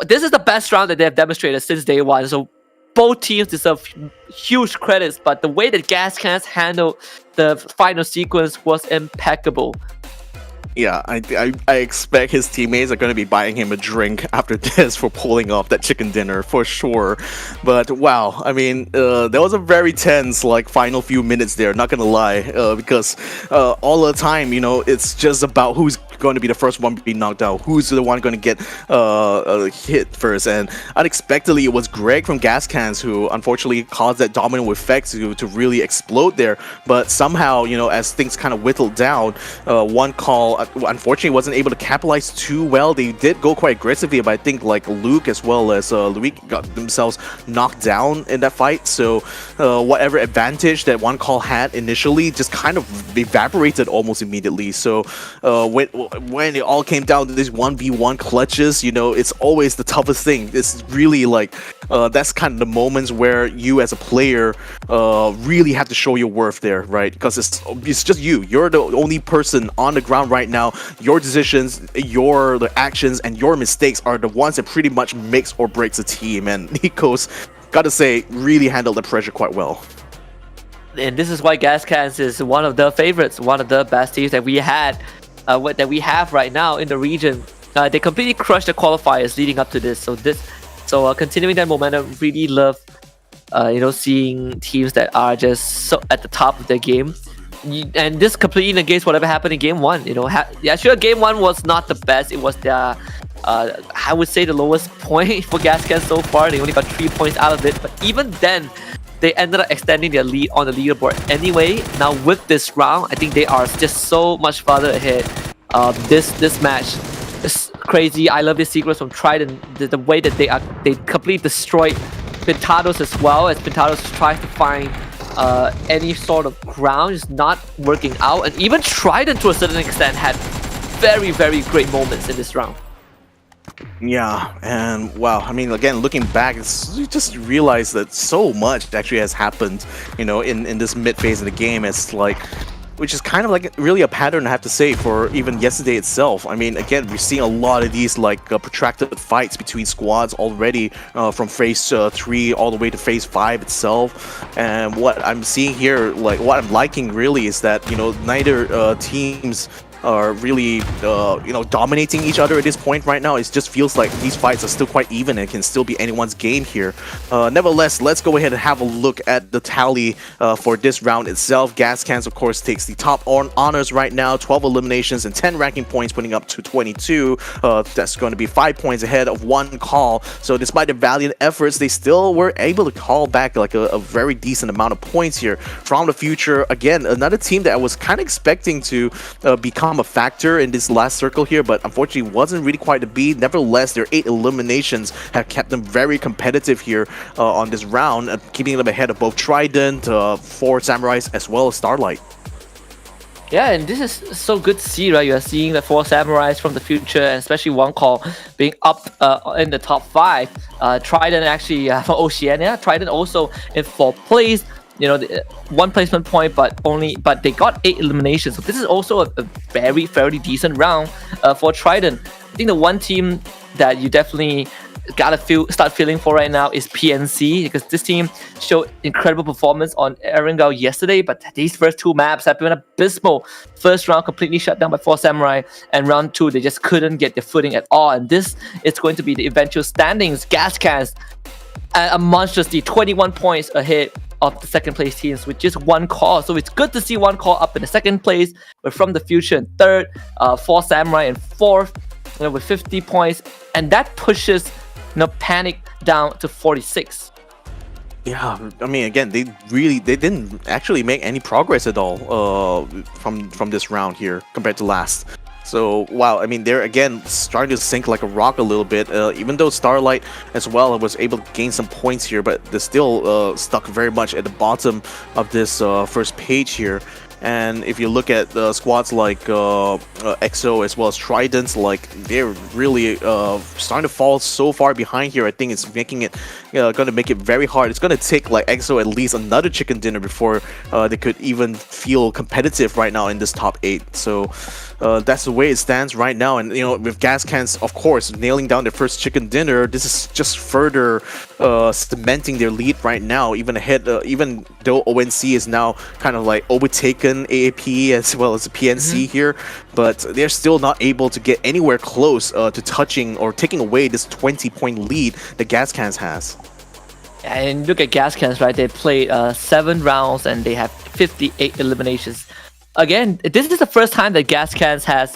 this is the best round that they have demonstrated since day one. So both teams deserve huge credits, but the way that Gascans handled the final sequence was impeccable. Yeah, I expect his teammates are going to be buying him a drink after this for pulling off that chicken dinner for sure. But wow, I mean, there was a very tense final few minutes there, not gonna lie, because all the time, it's just about who's going to be the first one to be knocked out, who's the one going to get hit first. And unexpectedly, it was Greg from Gascans who unfortunately caused that domino effect to really explode there. But somehow, as things kind of whittled down, One Call unfortunately wasn't able to capitalize too well. They did go quite aggressively, but I think Luke as well as Louis got themselves knocked down in that fight. So whatever advantage that One Call had initially just kind of evaporated almost immediately. So when it all came down to these 1v1 clutches, it's always the toughest thing. It's really that's kind of the moments where you as a player really have to show your worth there, right? Because it's just you're the only person on the ground right now. Your decisions, the actions, and your mistakes are the ones that pretty much makes or breaks a team. And Nikos, gotta say, really handled the pressure quite well. And this is why Gascans is one of the favorites, one of the best teams that we had, that we have right now in the region. They completely crushed the qualifiers leading up to this. So continuing that momentum, really love, seeing teams that are just so at the top of their game. And this completely negates whatever happened in Game 1. Sure, Game 1 was not the best. It was the, I would say, the lowest point for Gascans so far. They only got 3 points out of it. But even then, they ended up extending their lead on the leaderboard anyway. Now with this round, I think they are just so much farther ahead. This match is crazy. I love this sequence from Trident. The way that they completely destroyed Pintadoes as well, as Pintadoes tries to find any sort of ground is not working out, and even Trident to a certain extent had very great moments in this round. Yeah, and wow, I mean, again, looking back, you just realize that so much actually has happened, in this mid phase of the game. It's which is kind of really a pattern, I have to say, for even yesterday itself. I mean, again, we're seeing a lot of these protracted fights between squads already, from phase 3 all the way to phase 5 itself. And what I'm seeing here, what I'm liking really is that neither teams are really dominating each other at this point right now. It just feels like these fights are still quite even and can still be anyone's game here. Nevertheless, let's go ahead and have a look at the tally for this round itself. Gascans, of course, takes the top honors right now, 12 eliminations and 10 ranking points, putting up to 22. That's going to be 5 points ahead of one call. So despite the valiant efforts, they still were able to call back like a very decent amount of points here. From the future, again, another team that I was kind of expecting to become a factor in this last circle here, but unfortunately wasn't really quite to be. Nevertheless, their 8 eliminations have kept them very competitive here on this round, keeping them ahead of both Trident, 4 Samurais, as well as Starlight. Yeah, and this is so good to see, right? You are seeing the 4 Samurais from the future, and especially one call being up in the top 5. Trident actually from Oceania. Trident also in 4th place. You know, 1 placement point, but they got 8 eliminations. So this is also a fairly decent round for Trident. I think the one team that you definitely gotta start feeling for right now is PNC, because this team showed incredible performance on Arkangel yesterday, but these first 2 maps have been abysmal. First round completely shut down by 4 Samurai, and round 2 they just couldn't get their footing at all. And this is going to be the eventual standings. Gascans a monstrously 21 points ahead of the second place teams with just 1 call. So it's good to see 1 call up in the second place, but from the future in 3rd, 4 Samurai in 4th, with 50 points, and that pushes Panic down to 46. Yeah, I mean, again, they didn't actually make any progress at all from this round here compared to last. So, wow, I mean, they're again starting to sink like a rock a little bit, even though Starlight as well was able to gain some points here, but they're still stuck very much at the bottom of this first page here. And if you look at squads like EXO as well as Tridents, like they're really starting to fall so far behind here. I think it's making it going to make it very hard. It's going to take like EXO at least another chicken dinner before they could even feel competitive right now in this top 8. So that's the way it stands right now. And with Gascans, of course, nailing down their first chicken dinner, this is just further cementing their lead right now, even ahead. Even though ONC is now kind of like overtaken AAP as well as the PNC here, but they're still not able to get anywhere close to touching or taking away this 20-point lead that Gascans has. And look at Gascans, right? They played 7 rounds and they have 58 eliminations. Again, this is the first time that Gascans has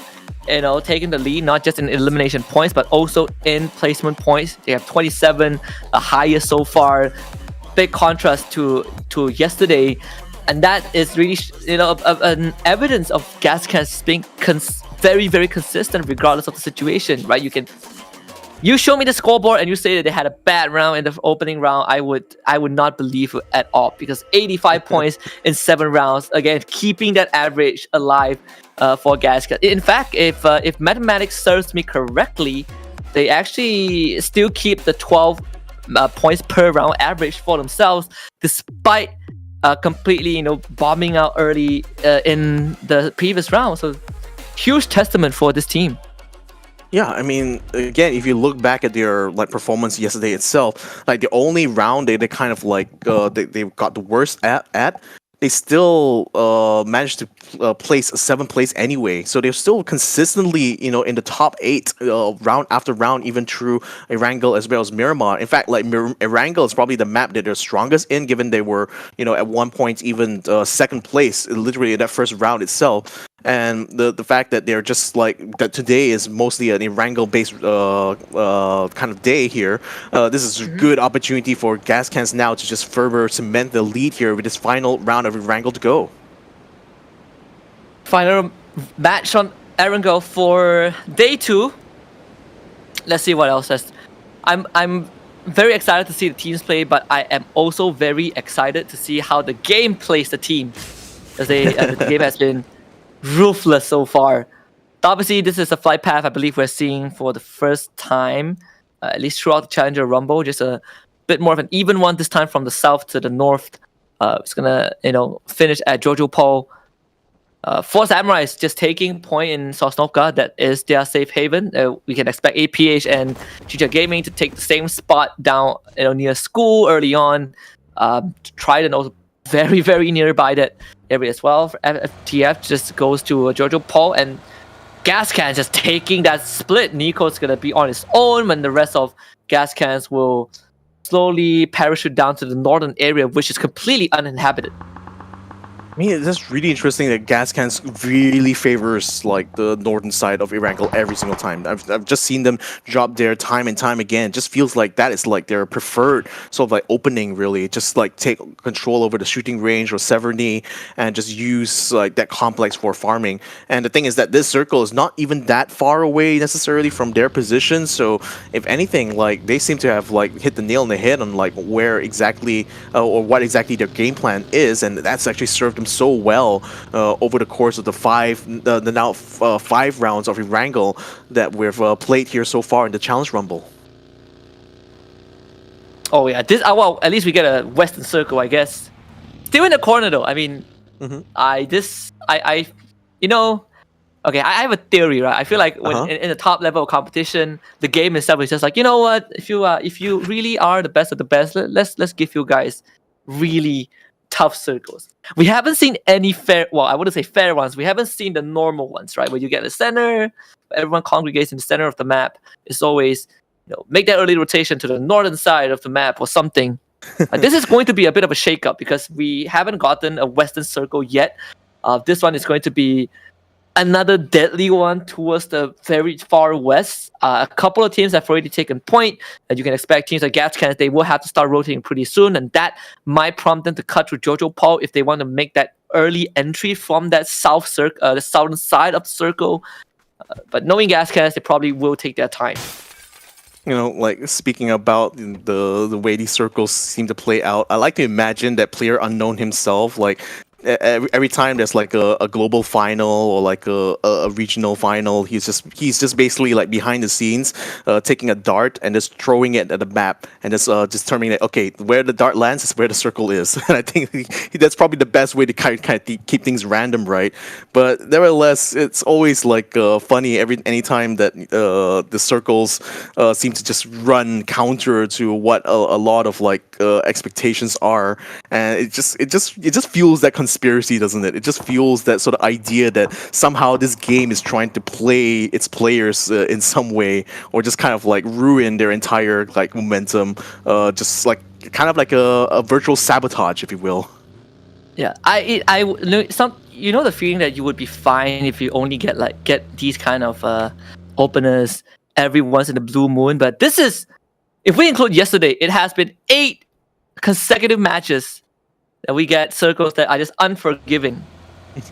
taken the lead, not just in elimination points, but also in placement points. They have 27, the highest so far. Big contrast to yesterday. And that is really, an evidence of Gascans being very, very consistent regardless of the situation, right? You show me the scoreboard and you say that they had a bad round in the opening round, I would not believe it at all, because 85 points in 7 rounds, again, keeping that average alive for Gascans. In fact, if mathematics serves me correctly, they actually still keep the 12 points per round average for themselves, despite completely, bombing out early in the previous round. So huge testament for this team. Yeah, I mean, again, if you look back at their performance yesterday itself, like the only round they kind of they got the worst at, they still managed to place 7th place anyway. So they're still consistently, in the top 8 round after round, even through Arkangel as well as Miramar. In fact, Arkangel is probably the map that they're strongest in, given they were, at one point even 2nd place, literally in that first round itself. And the fact that they're just that today is mostly an Arkangel based kind of day here. This is a good opportunity for Gascans now to just further cement the lead here with this final round of Arkangel to go. Final match on Arkangel for day 2. Let's see what else. I'm very excited to see the teams play, but I am also very excited to see how the game plays the team, as the game has been ruthless so far. Obviously, this is a flight path I believe we're seeing for the first time, at least throughout the Challenger Rumble. Just a bit more of an even one this time from the south to the north. It's gonna finish at Jojo Pole. 4 Samurais just taking point in Sosnovka. That is their safe haven. We can expect APH and Cicak Gaming to take the same spot down near school early on. Trident also very, very nearby that area as well. FTF just goes to Jojo Paul, and Gascans just taking that split. Nico's gonna be on his own when the rest of Gascans will slowly parachute down to the northern area, which is completely uninhabited. I mean, it's just really interesting that Gascans really favors like the northern side of Erangel every single time. I've just seen them drop there time and time again. It just feels like that is like their preferred sort of like opening, really. Just like take control over the shooting range or Severny and just use like that complex for farming. And the thing is that this circle is not even that far away necessarily from their position. So if anything, like they seem to have like hit the nail on the head on like where exactly or what exactly their game plan is, and that's actually served them so well over the course of the five rounds of Erangel that we've played here so far in the Challenge Rumble. Oh yeah, this well, at least we get a Western Circle, I guess. Still in the corner though. I mean, you know, okay, I have a theory, right? I feel like when in the top level of competition, the game itself is just like, you know what? If you really are the best of the best, let's give you guys really tough circles. We haven't seen any fair, well, I wouldn't say fair ones. We haven't seen the normal ones, right? Where you get the center, everyone congregates in the center of the map. It's always, you know, make that early rotation to the northern side of the map or something. This is going to be a bit of a shakeup because we haven't gotten a Western Circle yet. This one is going to be another deadly one towards the very far west. A couple of teams have already taken point, and you can expect teams like Gascans, they will have to start rotating pretty soon, and that might prompt them to cut through Jojo Paul if they want to make that early entry from that the southern side of the circle. But knowing Gascans, they probably will take their time. You know, like speaking about the way these circles seem to play out, I like to imagine that Player Unknown himself, like every time there's like a global final or like a regional final, he's just basically like behind the scenes, taking a dart and just throwing it at the map and just determining that, okay, where the dart lands is where the circle is. And I think that's probably the best way to kind of keep things random, right? But nevertheless, it's always like funny anytime that the circles seem to just run counter to what a lot of like expectations are, and it just fuels that conspiracy, doesn't it? It just fuels that sort of idea that somehow this game is trying to play its players in some way, or just kind of like ruin their entire like momentum, just like kind of like a virtual sabotage, if you will. Yeah, you know the feeling that you would be fine if you only get these kind of openers every once in a blue moon, but this is, if we include yesterday, it has been 8 consecutive matches that we get circles that are just unforgiving. It's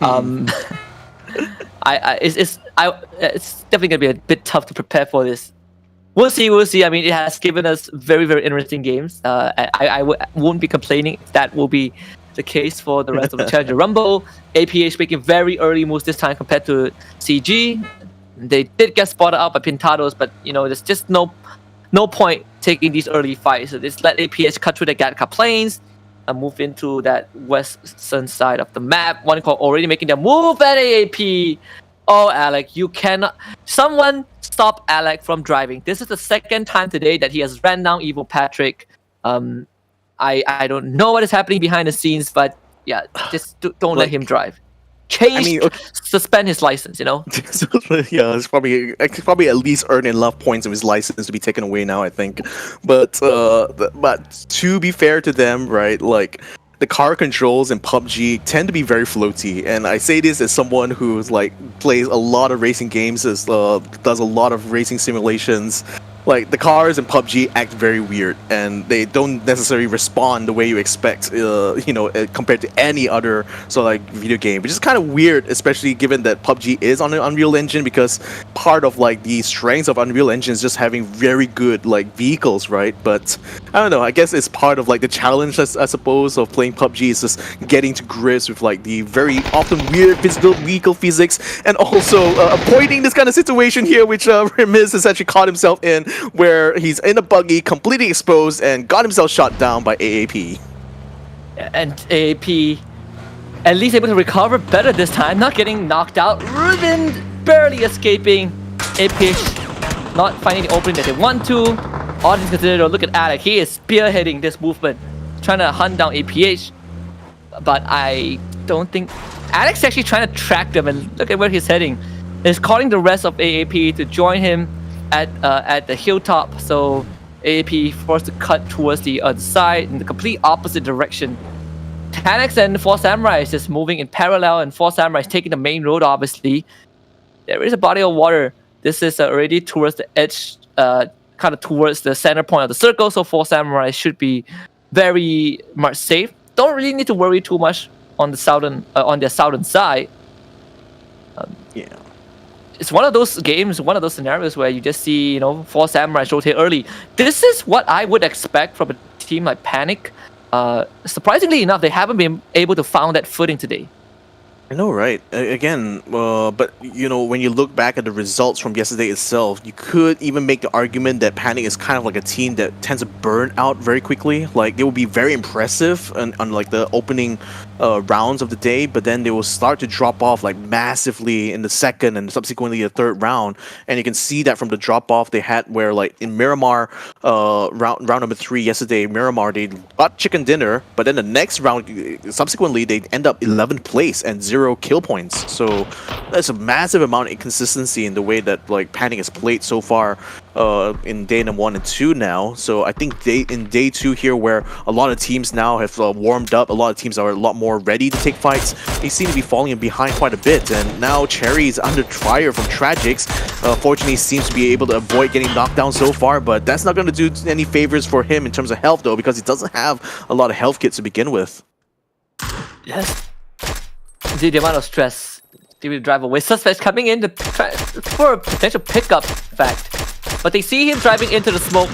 definitely gonna be a bit tough to prepare for this. We'll see. I mean, it has given us very, very interesting games. I won't be complaining if that will be the case for the rest of the Challenger Rumble. APH making very early moves this time compared to CG. They did get spotted out by Pintadoes, but you know, there's just no point taking these early fights. So just let APH cut through the Gatka plains and move into that western side of the map. One call already making their move at AAP. Oh, Alec, you cannot. Someone stop Alec from driving. This is the second time today that he has ran down Evil Patrick. I don't know what is happening behind the scenes, but yeah, just don't let him drive. Suspend his license, you know? Yeah, it's probably at least earn enough points of his license to be taken away now, I think. But to be fair to them, right, like the car controls in PUBG tend to be very floaty, and I say this as someone who's like plays a lot of racing games, does a lot of racing simulations. Like the cars in PUBG act very weird, and they don't necessarily respond the way you expect, compared to any other sort of like video game, which is kind of weird, especially given that PUBG is on an Unreal Engine, because part of like the strengths of Unreal Engine is just having very good like vehicles, right? But I don't know, I guess it's part of like the challenge, I suppose, of playing PUBG is just getting to grips with like the very often weird vehicle physics, and also avoiding this kind of situation here, which Remiz has actually caught himself in, where he's in a buggy, completely exposed, and got himself shot down by AAP. And AAP at least able to recover better this time, not getting knocked out. Ruben barely escaping. AAP not finding the opening that they want to. Audience consider, look at Alec, he is spearheading this movement, trying to hunt down APH. But I don't think... Alec's actually trying to track them, and look at where he's heading. is calling the rest of AAP to join him at the hilltop. So AAP forced to cut towards the other side in the complete opposite direction. Tenax and 4 Samurai is just moving in parallel, and 4 Samurai is taking the main road, obviously. There is a body of water. This is already towards the edge, kind of towards the center point of the circle, so 4 Samurai should be very much safe. Don't really need to worry too much on the on their southern side. Yeah. It's one of those games, one of those scenarios where you just see, you know, 4 Samurai rotate early. This is what I would expect from a team like Panic. Surprisingly enough, they haven't been able to find that footing today. I know, right? Again, but you know, when you look back at the results from yesterday itself, you could even make the argument that Panic is kind of like a team that tends to burn out very quickly. Like, they will be very impressive on like the opening rounds of the day, but then they will start to drop off like massively in the second and subsequently the third round. And you can see that from the drop off they had, where like in Miramar, round number 3 yesterday, Miramar, they got chicken dinner, but then the next round, subsequently, they end up 11th place and 0 kill points. So that's a massive amount of inconsistency in the way that like Panic has played so far in day number 1 and 2 now. So I think in day 2 here, where a lot of teams now have warmed up, a lot of teams are a lot more ready to take fights, they seem to be falling behind quite a bit. And now Cherry is under fire from Tragics. Fortunately, seems to be able to avoid getting knocked down so far, but that's not going to do any favors for him in terms of health though, because he doesn't have a lot of health kits to begin with. Yes. The amount of stress they will drive away. Suspects coming in for a potential pickup fact, but they see him driving into the smoke.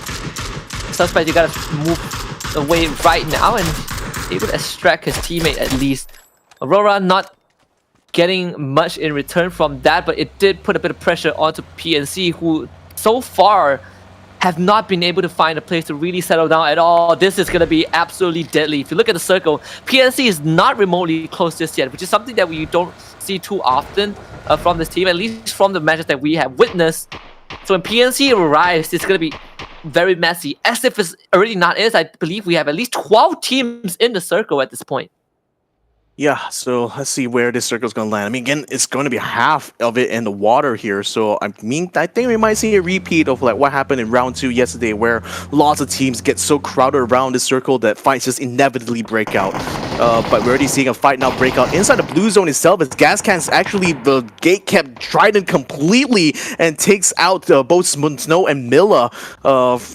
Suspect, you gotta move away right now and able to extract his teammate at least. Aurora not getting much in return from that, but it did put a bit of pressure onto PNC, who so far have not been able to find a place to really settle down at all. This is going to be absolutely deadly. If you look at the circle, PNC is not remotely close just yet, which is something that we don't see too often from this team, at least from the matches that we have witnessed. So when PNC arrives, it's going to be very messy. As if it's already not is, I believe we have at least 12 teams in the circle at this point. Yeah, so let's see where this circle is going to land. I mean, again, it's going to be half of it in the water here. So, I mean, I think we might see a repeat of like what happened in round 2 yesterday, where lots of teams get so crowded around this circle that fights just inevitably break out. But we're already seeing a fight now break out inside the blue zone itself, as Gascans actually the gate kept Trident completely and takes out both Snow and Milla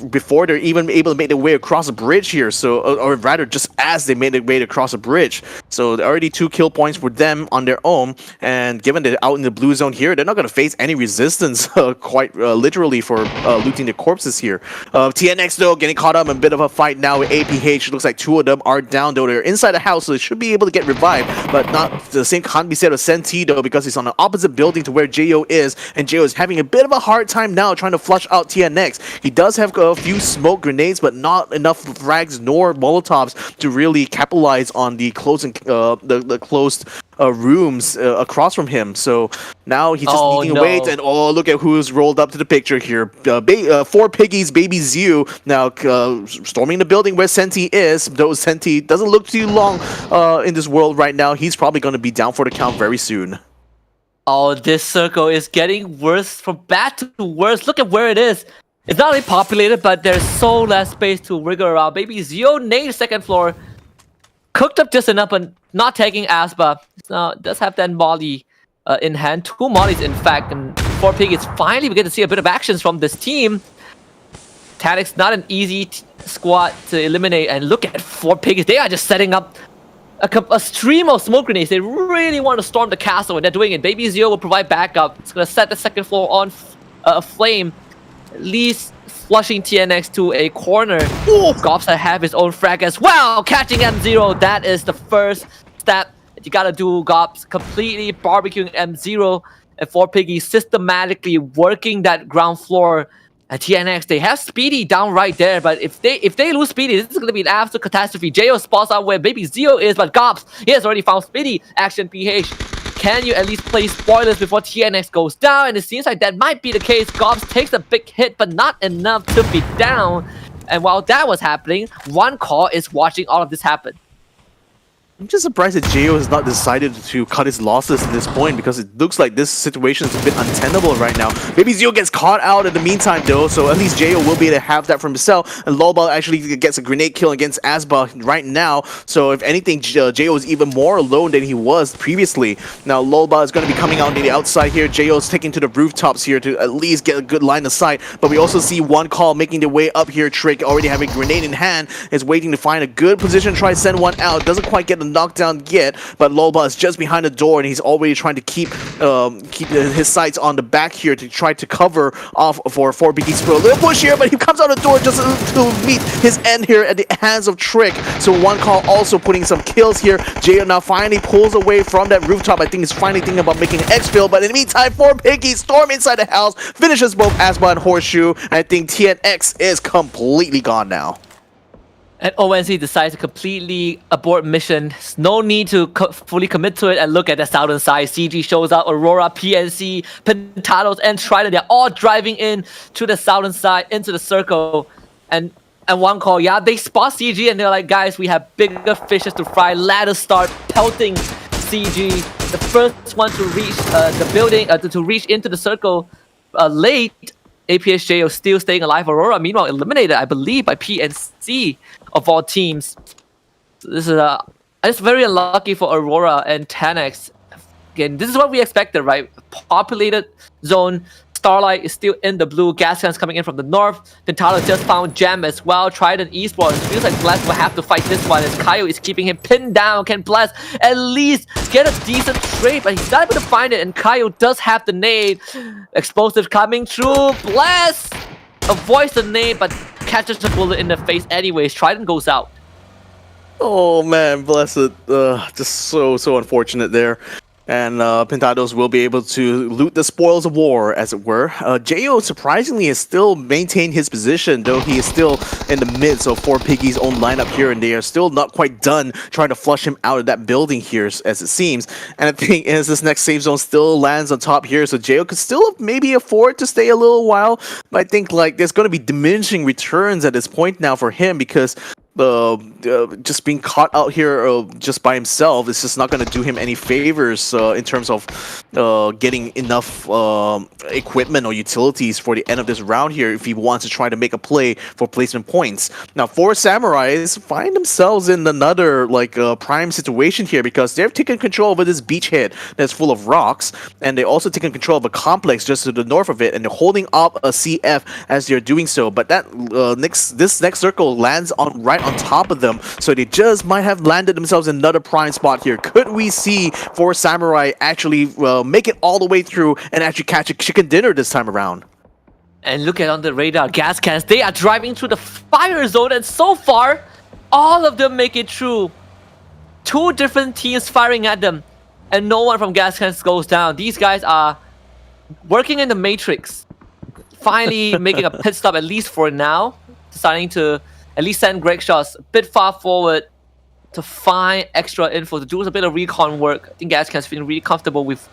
before they're even able to make their way across the bridge here. So, or rather, just as they made their way across the bridge. So, already 2 kill points for them on their own, and given they're out in the blue zone here, they're not going to face any resistance quite literally for looting the corpses here. TNX though getting caught up in a bit of a fight now with APH. Looks like 2 of them are down though. They're inside the house, so they should be able to get revived, but not the same can't be said of Senti though, because he's on the opposite building to where Jo is, and Jo is having a bit of a hard time now trying to flush out TNX. He does have a few smoke grenades, but not enough frags nor molotovs to really capitalize on the closing the closed rooms across from him. So now he's just needing to wait, and oh, look at who's rolled up to the picture here. 4 Piggies, Baby Zio, now storming the building where Senti is. Though Senti doesn't look too long in this world right now, he's probably going to be down for the count very soon. Oh, this circle is getting worse, from bad to worse. Look at where it is. It's not only populated, but there's so less space to wiggle around. Baby Zio nade second floor. Cooked up just enough, but not taking Aspa. Now does have that molly in hand. 2 mollies, in fact, and 4 Piggies finally we get to see a bit of actions from this team. Tenax, not an easy squad to eliminate, and look at 4 Piggies. They are just setting up a stream of smoke grenades. They really want to storm the castle, and they're doing it. Baby Zio will provide backup. It's going to set the second floor on flame, at least flushing TNX to a corner. Gopsa have his own frag as well, catching M0. That is the first step that you gotta do, Gops. Completely barbecuing M0, and 4 Piggies systematically working that ground floor. And TNX, they have Speedy down right there, but if they lose Speedy, this is gonna be an absolute catastrophe. Jo spots out where Baby Zio is, but Gops, he has already found Speedy. Action PH. Can you at least play spoilers before TNX goes down? And it seems like that might be the case. Gops takes a big hit, but not enough to be down. And while that was happening, One Call is watching all of this happen. I'm just surprised that Jo has not decided to cut his losses at this point, because it looks like this situation is a bit untenable right now. Maybe Zio gets caught out in the meantime though, so at least Jo will be able to have that for himself, and Lolba actually gets a grenade kill against Asba right now, so if anything, Jo is even more alone than he was previously. Now Lolba is going to be coming out on the outside here. Jo is taking to the rooftops here to at least get a good line of sight, but we also see one call making their way up here. Trick, already having a grenade in hand, is waiting to find a good position, try to send one out. Doesn't quite get the knockdown yet, but Lolba is just behind the door, and he's already trying to keep his sights on the back here to try to cover off for Piggies for a little push here, but he comes out the door just to meet his end here at the hands of Trick. So one call also putting some kills here. Jo now finally pulls away from that rooftop. I think he's finally thinking about making an exfil, but in the meantime, Piggies storm inside the house, finishes both Asba and Horseshoe, and I think TNX is completely gone now. And ONC decides to completely abort mission. No need to fully commit to it. And look at the southern side. CG shows up. Aurora, PNC, Pintadoes, and Trident. They're all driving in to the southern side, into the circle. And one call, yeah, they spot CG and they're like, guys, we have bigger fishes to fry. Let us start pelting CG. The first one to reach the building, to reach into the circle late. APSJ is still staying alive. Aurora, meanwhile, eliminated, I believe, by PNC of all teams. So this is it's very unlucky for Aurora and Tenax. Again, this is what we expected, right? Populated zone. Starlight is still in the blue. Gascans coming in from the north. Pintadoes just found Gem as well. Trident Esports. Feels like Bless will have to fight this one as Kaio is keeping him pinned down. Can Bless at least get a decent trade? But he's not able to find it, and Kaio does have the nade. Explosive coming through. Bless avoids the nade, but catches the bullet in the face anyways. Trident goes out. Oh man, blessed. Just so unfortunate there. And Pintadoes will be able to loot the spoils of war, as it were. Jo, surprisingly, has still maintained his position, though he is still in the midst of Piggies' own lineup here, and they are still not quite done trying to flush him out of that building here, as it seems. And I think as this next save zone still lands on top here, so Jo could still maybe afford to stay a little while. But I think like there's going to be diminishing returns at this point now for him, because just being caught out here just by himself is just not going to do him any favors in terms of getting enough equipment or utilities for the end of this round here if he wants to try to make a play for placement points. Now, 4 Samurais find themselves in another prime situation here, because they've taken control over this beachhead that's full of rocks, and they also taken control of a complex just to the north of it, and they're holding up a CF as they're doing so. But that this next circle lands right on top of them, so they just might have landed themselves in another prime spot here. Could we see 4 Samurai actually make it all the way through and actually catch a chicken dinner this time around? And look at on the radar, Gascans, they are driving through the fire zone, and so far, all of them make it through. 2 different teams firing at them, and no one from Gascans goes down. These guys are working in the matrix, finally making a pit stop, at least for now, deciding to at least send Greg shots a bit far forward to find extra info, to do a bit of recon work. I think Gascans feeling really comfortable with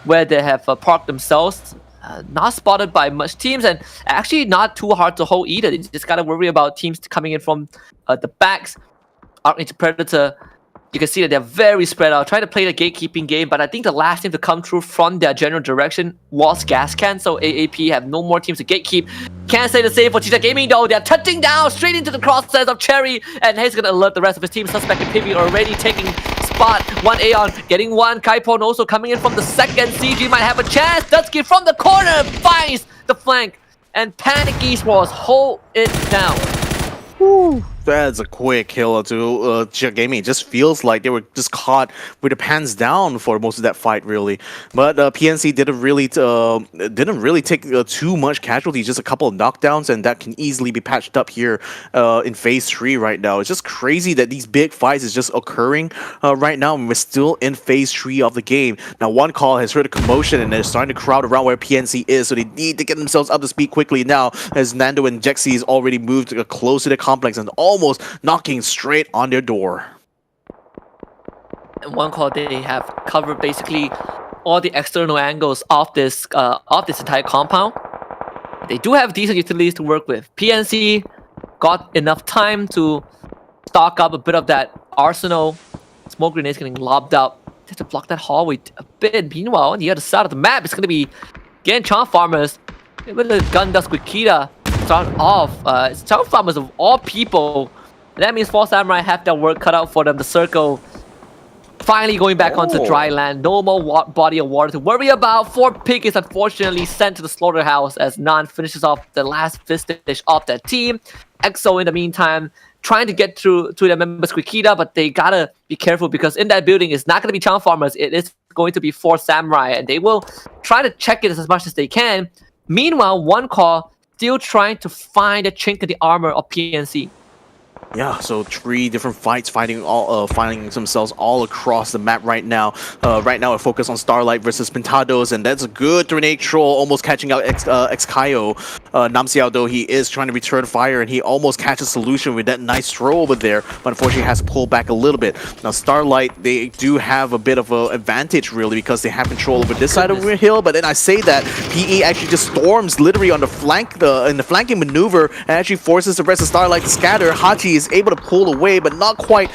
where they have parked themselves. Not spotted by much teams, and actually not too hard to hold either. You just gotta worry about teams coming in from the backs. Arkangel Predator, you can see that they're very spread out, trying to play the gatekeeping game, but I think the last team to come through from their general direction was Gascan, so AAP have no more teams to gatekeep. Can't say the same for Cicak Gaming though. They're touching down straight into the crosshairs of Cherry, and he's gonna alert the rest of his team. Suspect and Piggy already taking spot. 1 Aeon getting 1. Kaipon also coming in from the second. CG might have a chance. Dutski from the corner finds the flank, and Panic Esports hold it down. Woo. That's a quick kill to Cicak Gaming. It just feels like they were just caught with the pants down for most of that fight, really. But PNC didn't really take too much casualties, just a couple of knockdowns, and that can easily be patched up here in Phase 3 right now. It's just crazy that these big fights is just occurring right now, and we're still in Phase 3 of the game. Now, one call has heard a commotion, and they're starting to crowd around where PNC is, so they need to get themselves up to speed quickly now, as Nando and Jexy has already moved close to the complex and almost knocking straight on their door. And one call, they have covered basically all the external angles of this entire compound. They do have decent utilities to work with. PNC got enough time to stock up a bit of that arsenal. smoke grenades getting lobbed out just to block that hallway a bit. Meanwhile, on the other side of the map, it's going to be, again, Charm Farmers with the gun dust Quikita start off. It's Charm Farmers of all people. That means 4 Samurai have their work cut out for them. The circle finally going back onto dry land. No more body of water to worry about. 4 Piggies unfortunately sent to the slaughterhouse as Nan finishes off the last Vistage of that team. EXO in the meantime trying to get through to their members Quikita, but they gotta be careful because in that building it's not gonna be Charm Farmers. It is going to be 4 Samurai, and they will try to check it as much as they can. Meanwhile, One Call still trying to find a chink in the armor of PNC. Yeah, so 3 different fights finding themselves all across the map right now. Right now, a focus on Starlight versus Pintadoes, and that's a good grenade troll, almost catching out Kaio. Nam Xiao, though, he is trying to return fire, and he almost catches Solution with that nice throw over there, but unfortunately has to pull back a little bit. Now, Starlight, they do have a bit of an advantage, really, because they have control over this side of the hill, but then I say that PE actually just storms literally on the flank, in the flanking maneuver, and actually forces the rest of Starlight to scatter. Hachi is able to pull away, but not quite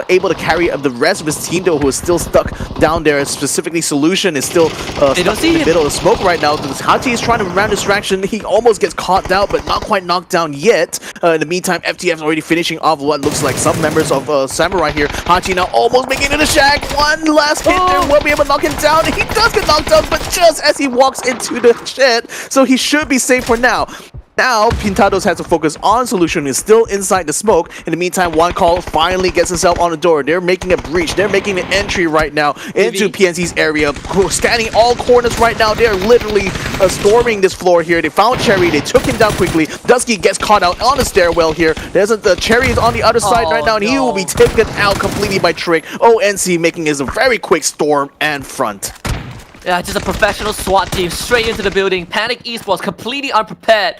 able to carry the rest of his team, though, who is still stuck down there. Specifically, Solution is still stuck in the middle of the smoke right now. Hachi is trying to run distraction. He almost gets caught down, but not quite knocked down yet. In the meantime, FTF is already finishing off what looks like some members of Samurai here. Hachi now almost making it to the shack. One last hit there will be able to knock him down. He does get knocked down, but just as he walks into the shed, so he should be safe for now. Now, Pintadoes has to focus on Solution. He's still inside the smoke. In the meantime, One Call finally gets himself on the door. They're making a breach. They're making an entry right now into PNC's area. Scanning all corners right now. They're literally storming this floor here. They found Cherry. They took him down quickly. Dusky gets caught out on the stairwell here. The Cherry is on the other side right now, and he will be taken out completely by Trick. ONC making his very quick storm and front. Yeah, just a professional SWAT team straight into the building. Panic Esports completely unprepared.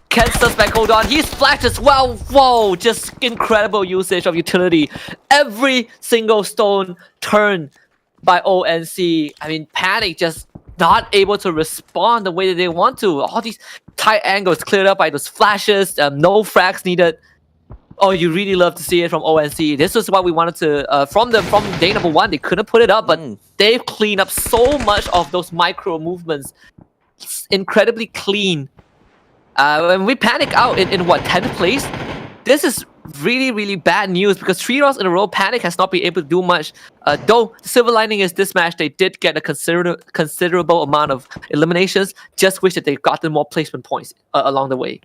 Can suspect hold on? He's flashed as well. Whoa, just incredible usage of utility. Every single stone turned by ONC. I mean, Panic just not able to respond the way that they want to. All these tight angles cleared up by those flashes. No frags needed. Oh, you really love to see it from ONC. This was what we wanted to from day number 1. They couldn't put it up, but they've cleaned up so much of those micro movements. It's incredibly clean. When we panic out in what, 10th place, this is really, really bad news because 3 rounds in a row, Panic has not been able to do much. Though, the silver lining is this match, they did get a considerable amount of eliminations. Just wish that they gotten more placement points along the way.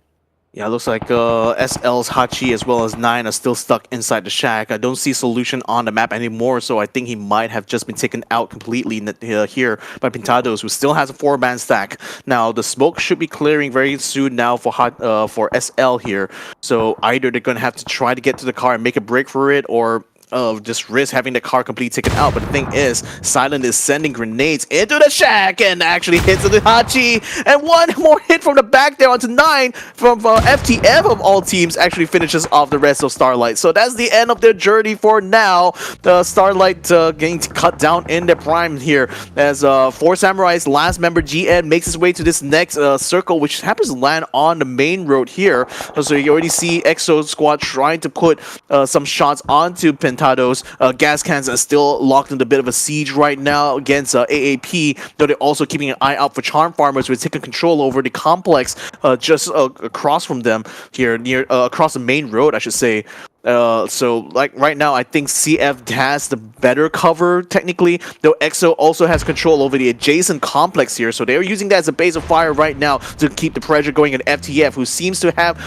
Yeah, it looks like SL's Hachi as well as 9 are still stuck inside the shack. I don't see Solution on the map anymore, so I think he might have just been taken out completely here by Pintadoes, who still has a 4-man stack. Now, the smoke should be clearing very soon now for SL here. So either they're going to have to try to get to the car and make a break for it, or just risk having the car completely taken out. But the thing is, Silent is sending grenades into the shack and actually hits the Hachi. And one more hit from the back there onto 9 from FTF of all teams actually finishes off the rest of Starlight. So that's the end of their journey for now. The Starlight getting cut down in their prime here as 4 Samurai's last member GN makes his way to this next circle, which happens to land on the main road here. So you already see EXO squad trying to put some shots onto Pintadoes. Gascans are still locked in a bit of a siege right now against AAP, though they're also keeping an eye out for Charm Farmers, who are taking control over the complex just across from them here, across the main road, I should say. So like right now, I think CF has the better cover technically, though EXO also has control over the adjacent complex here, so they're using that as a base of fire right now to keep the pressure going at FTF, who seems to have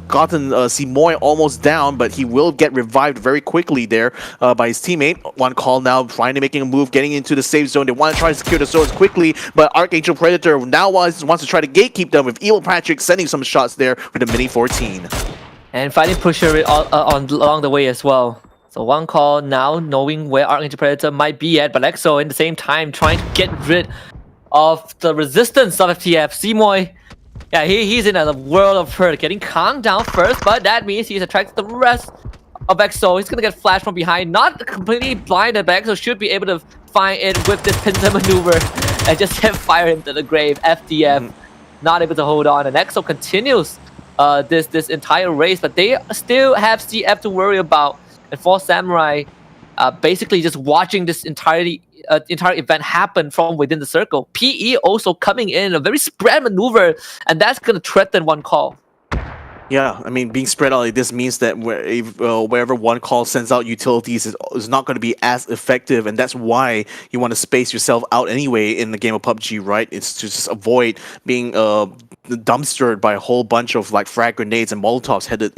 gotten Simoy almost down, but he will get revived very quickly there by his teammate. One Call now finally making a move, getting into the safe zone. They want to try to secure the swords quickly, but Arkangel Predator now wants to try to gatekeep them with Evil Patrick sending some shots there with the Mini 14. And fighting Pusher along the way as well. So One Call now knowing where Arkangel Predator might be at, but EXO in the same time trying to get rid of the resistance of FTF. Simoy, yeah, he's in a world of hurt, getting calmed down first, but that means he's attracted the rest of EXO. He's gonna get flashed from behind, not completely blinded, but EXO should be able to find it with this pincer maneuver and just fire him to the grave. FTF not able to hold on, and EXO continues this entire race, but they still have CF to worry about. And 4 Samurai, basically just watching this entire event happen from within the circle. PE also coming in a very spread maneuver, and that's going to threaten one call. Yeah, I mean, being spread out like this means that wherever one call sends out utilities is not going to be as effective, and that's why you want to space yourself out anyway in the game of PUBG, right? It's to just avoid being dumpstered by a whole bunch of like frag grenades and molotovs headed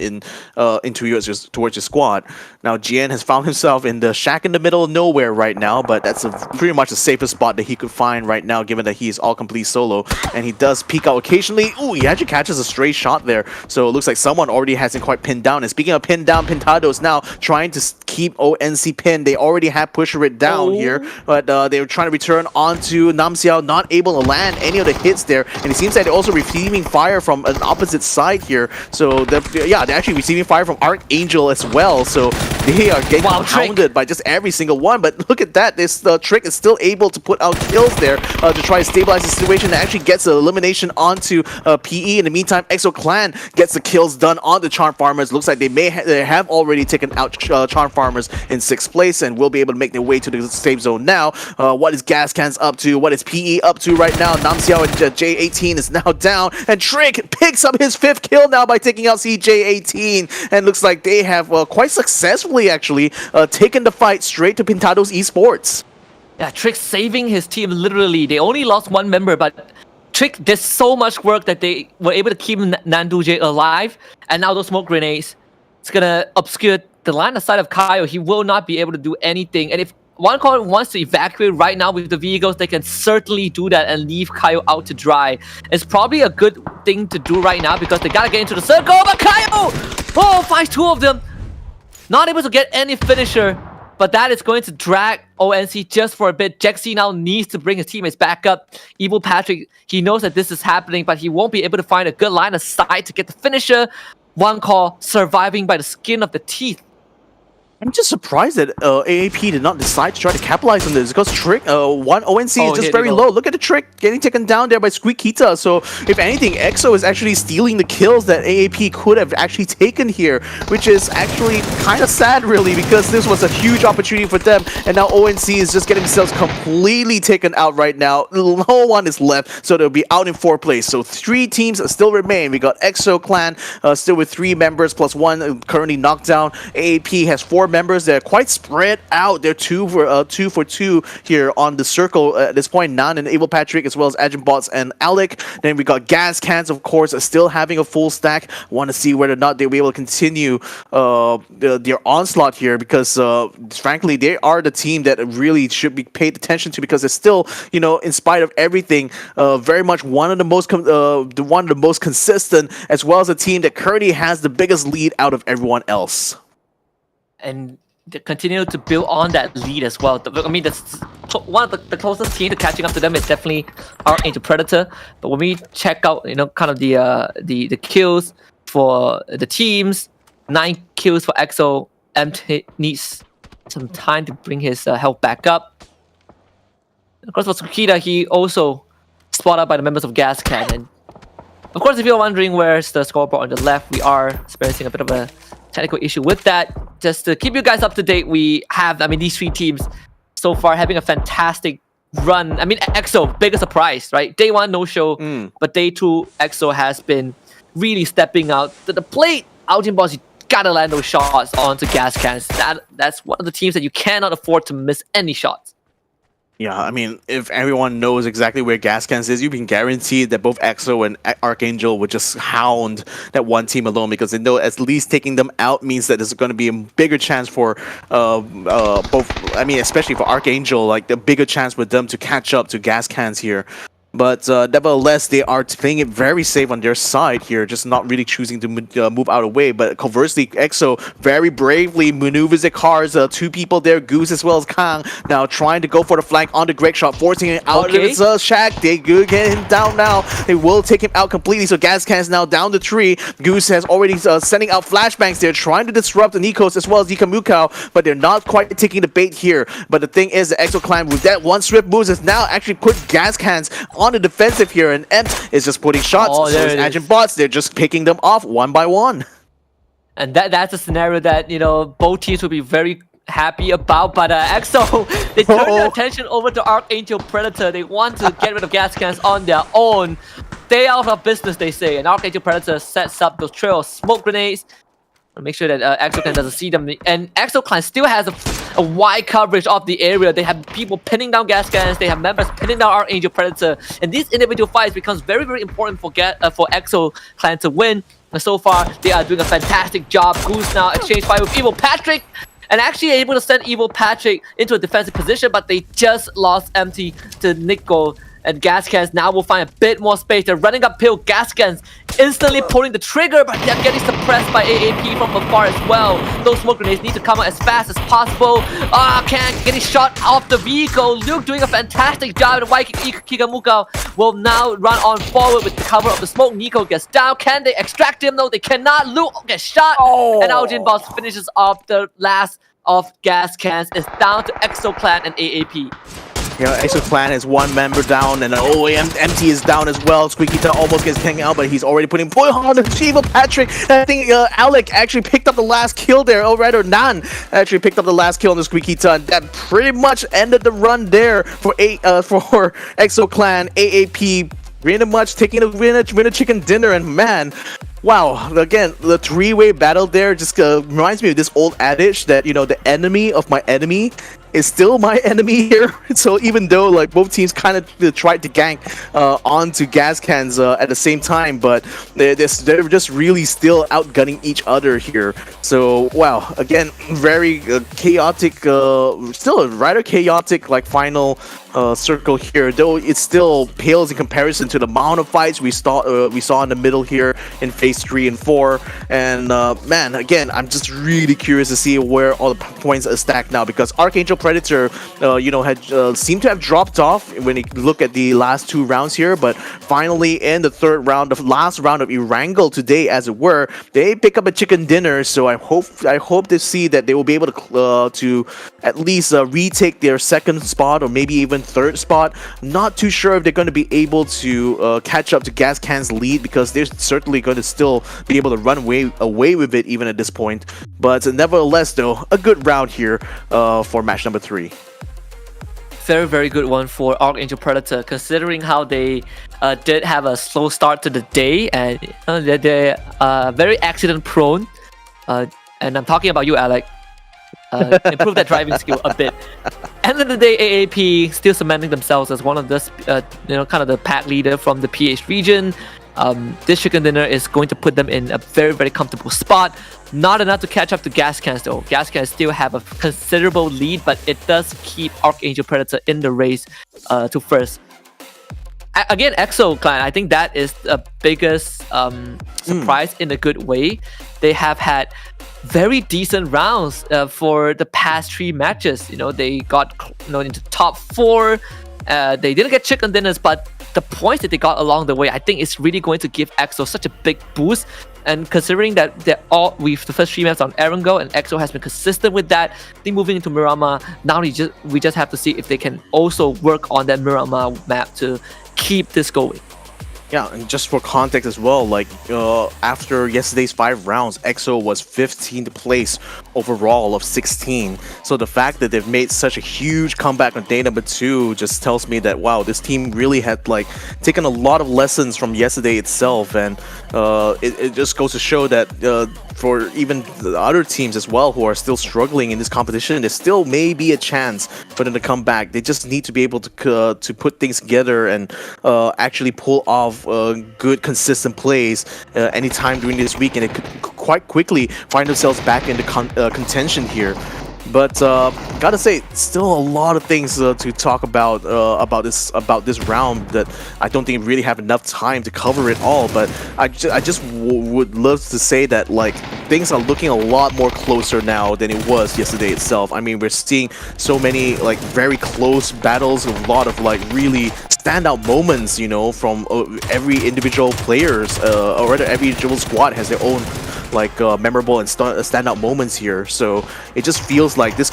towards your squad. Now, GN has found himself in the shack in the middle of nowhere right now, but that's pretty much the safest spot that he could find right now, given that he is all complete solo, and he does peek out occasionally. Ooh, he actually catches a stray shot there, so it looks like someone already has him quite pinned down. And speaking of pinned down, Pintadoes now trying to keep ONC pinned. They already have pusher it down here, but they were trying to return onto Namxiao, not able to land any of the hits there, and it seems like they're also receiving fire from an opposite side here. So they're actually receiving fire from Arkangel as well, so they are getting pounded by just every single one. But look at that, this Trick is still able to put out kills there to try to stabilize the situation, and actually gets an elimination onto PE. In the meantime, EXO Clan gets the kills done on the Charm Farmers. Looks like they have already taken out Charm Farmers in 6th place and will be able to make their way to the safe zone now. What is Gascans up to? What is PE up to right now? Namxiao and J18 is now down, and Trick picks up his 5th kill now by taking out CJ18, and looks like they have quite successfully actually taken the fight straight to Pintadoes Esports. Yeah, Trick saving his team literally. They only lost one member, but Trick did so much work that they were able to keep Nanduje alive, and now those smoke grenades, it's gonna obscure the line of sight of Kaio. He will not be able to do anything, and if one call wants to evacuate right now with the vehicles, they can certainly do that and leave Kaio out to dry. It's probably a good thing to do right now because they gotta get into the circle, but Kaio! Fights 2 of them! Not able to get any finisher, but that is going to drag ONC just for a bit. Jexy now needs to bring his teammates back up. Evil Patrick, he knows that this is happening, but he won't be able to find a good line of sight to get the finisher. One call, surviving by the skin of the teeth. I'm just surprised that AAP did not decide to try to capitalize on this, because Trick, one ONC is just very low. Look at the Trick getting taken down there by Squeakita. So if anything, EXO is actually stealing the kills that AAP could have actually taken here, which is actually kind of sad really, because this was a huge opportunity for them, and now ONC is just getting themselves completely taken out right now. No one is left, so they'll be out in 4th place. So 3 teams still remain. We got EXO Clan still with 3 members plus 1 currently knocked down. AAP has 4 members. They're quite spread out. They're 2 for 2 here on the circle at this point. Nan and Evil Patrick, as well as Agent Bots and Alec. Then we got Gascans, of course, still having a full stack. Want to see whether or not they'll be able to continue their onslaught here, because frankly, they are the team that really should be paid attention to, because they're still, you know, in spite of everything, very much one of the most consistent, as well as a team that currently has the biggest lead out of everyone else. And they continue to build on that lead as well. I mean, one of the closest team to catching up to them is definitely Arkangel Predator. But when we check out, you know, kind of the kills for the teams, 9 kills for EXO. MT needs some time to bring his health back up. Of course, for Sukita, he also spotted by the members of Gascan. And of course, if you're wondering where's the scoreboard on the left, we are experiencing a bit of a technical issue with that. Just to keep you guys up to date, we have, I mean, these 3 teams so far having a fantastic run. I mean, EXO, biggest surprise, right? Day 1, no show, but day 2, EXO has been really stepping out to the plate. Outing boss, you gotta land those shots onto Gascans. That's one of the teams that you cannot afford to miss any shots. Yeah, I mean, if everyone knows exactly where Gascans is, you can guarantee that both EXO and Arkangel would just hound that one team alone, because they know at least taking them out means that there's going to be a bigger chance for both. I mean, especially for Arkangel, like the bigger chance for them to catch up to Gascans here. But nevertheless, they are playing it very safe on their side here, just not really choosing to move out of the way. But conversely, EXO very bravely maneuvers their cars. 2 people there, Goose as well as Kang, now trying to go for the flank on the Greg shot, forcing him out of his shack. They do get him down now. They will take him out completely. So Gascan is now down the tree. Goose has already sending out flashbangs. They're trying to disrupt the Nikos as well as Ikamukao, but they're not quite taking the bait here. But the thing is, the EXO Clan with that one swift move has now actually put Gascans on the defensive here, and Empt is just putting shots. So is Agent Bots, they're just picking them off one by one. And that's a scenario that, you know, both teams will be very happy about. But EXO, they turn their Uh-oh. attention over to Arkangel Predator. They want to get rid of Gascans on their own. Stay out of business, they say. And Arkangel Predator sets up those trail of smoke grenades. Make sure that EXO Clan doesn't see them. And EXO Clan still has a wide coverage of the area. They have people pinning down Gascans. They have members pinning down Arkangel Predator. And these individual fights becomes very, very important for EXO Clan to win. And so far, they are doing a fantastic job. Goose now exchange fight with Evil Patrick. And actually able to send Evil Patrick into a defensive position. But they just lost empty to Nico. And Gascans now will find a bit more space. They're running uphill. Gascans instantly pulling the trigger, but they're getting suppressed by AAP from afar as well. Those smoke grenades need to come out as fast as possible. Can't getting shot off the vehicle. Luke doing a fantastic job. The White Kikamuka will now run on forward with the cover of the smoke. Nico gets down. Can they extract him? No, they cannot. Luke gets shot. And Aljin Boss finishes off the last of Gascans. It's down to EXO Clan and AAP. You know, EXO Clan has one member down, and MT is down as well. Squeaky almost gets taken out, but he's already putting point on the Evil Patrick. And I think Alec actually picked up the last kill there. Oh, right, or Nan actually picked up the last kill on the Squeaky Ton. That pretty much ended the run there for EXO Clan. AAP pretty much taking a winner chicken dinner, and man. Wow, again, the three-way battle there just reminds me of this old adage that, you know, the enemy of my enemy is still my enemy here. So even though like both teams kind of tried to gank onto Gascans at the same time, but they're just really still outgunning each other here. So wow, again, very chaotic, still a rather chaotic like final circle here, though it still pales in comparison to the amount of fights we saw in the middle here in phase 3 and 4. And man, again, I'm just really curious to see where all the points are stacked now, because Arkangel Predator had seemed to have dropped off when you look at the last 2 rounds here, but finally in the third round, the last round of Erangel today, as it were, they pick up a chicken dinner. So I hope to see that they will be able to at least retake their second spot, or maybe even third spot. Not too sure if they're going to be able to catch up to Gascan's lead, because they're certainly going to still be able to run away with it even at this point. But nevertheless, though, a good round here for match number 3. Very, very good one for Arkangel Predator, considering how they did have a slow start to the day, and they're very accident prone. And I'm talking about you, Alec. Improve that driving skill a bit. End of the day, AAP still cementing themselves as one of the kind of the pack leader from the PH region. This chicken dinner is going to put them in a very, very comfortable spot. Not enough to catch up to Gascans though. Gascans still have a considerable lead, but it does keep Arkangel Predator in the race to first. Again, EXO Clan, I think that is the biggest surprise in a good way. They have had very decent rounds for the past 3 matches. You know, they got into top 4. They didn't get chicken dinners, but the points that they got along the way, I think is really going to give EXO such a big boost. And considering that they're all with the first 3 maps on Erangel, and EXO has been consistent with that, I think moving into Miramar, now we just have to see if they can also work on that Miramar map to keep this going. Yeah, and just for context as well, like after yesterday's 5 rounds, EXO was 15th place overall of 16. So the fact that they've made such a huge comeback on day number 2 just tells me that wow, this team really had like taken a lot of lessons from yesterday itself, and it just goes to show that for even the other teams as well who are still struggling in this competition, there still may be a chance for them to come back. They just need to be able to put things together and actually pull off good consistent plays anytime during this week, and it could quite quickly find themselves back into contention here. But gotta say, still a lot of things to talk about this round that I don't think really have enough time to cover it all. But I just would love to say that like things are looking a lot more closer now than it was yesterday itself. I mean, we're seeing so many like very close battles, a lot of like really standout moments, you know, from every individual players, or rather every individual squad has their own like memorable and standout moments here. So it just feels like this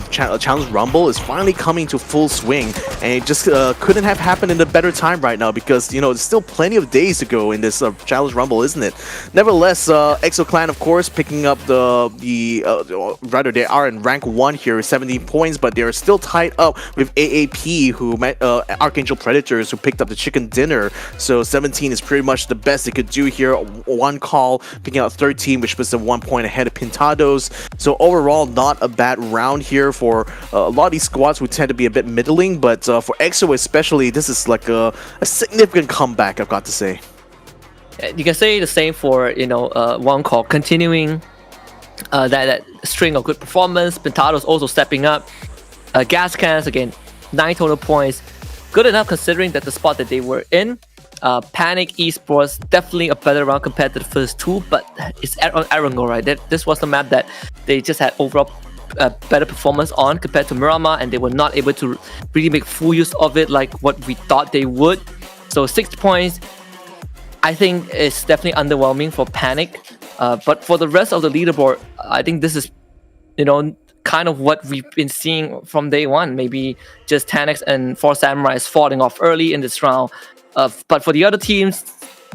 Challenge Rumble is finally coming to full swing, and it just couldn't have happened in a better time right now, because you know there's still plenty of days to go in this Challenge Rumble, isn't it? Nevertheless, EXO Clan, of course, picking up rather they are in rank 1 here with 17 points, but they are still tied up with AAP, who met Arkangel Predators, who picked up the chicken dinner. So 17 is pretty much the best they could do here. One call, picking out 13, which puts them 1 point ahead of Pintadoes. So overall, not a bad round here for a lot of these squads who tend to be a bit middling, but for EXO especially, this is like a significant comeback, I've got to say. You can say the same for one call continuing that string of good performance. Pintadoes also stepping up. Gascans again, 9 total points, good enough considering that the spot that they were in. Panic Esports, definitely a better round compared to the first 2, but it's on Arkangel, right? This was the map that they just had overall better performance on compared to Miramar, and they were not able to really make full use of it like what we thought they would. So 6 points, I think it's definitely underwhelming for Panic. But for the rest of the leaderboard, I think this is, kind of what we've been seeing from day one. Maybe just Tenax and 4 Samurais falling off early in this round. But for the other teams,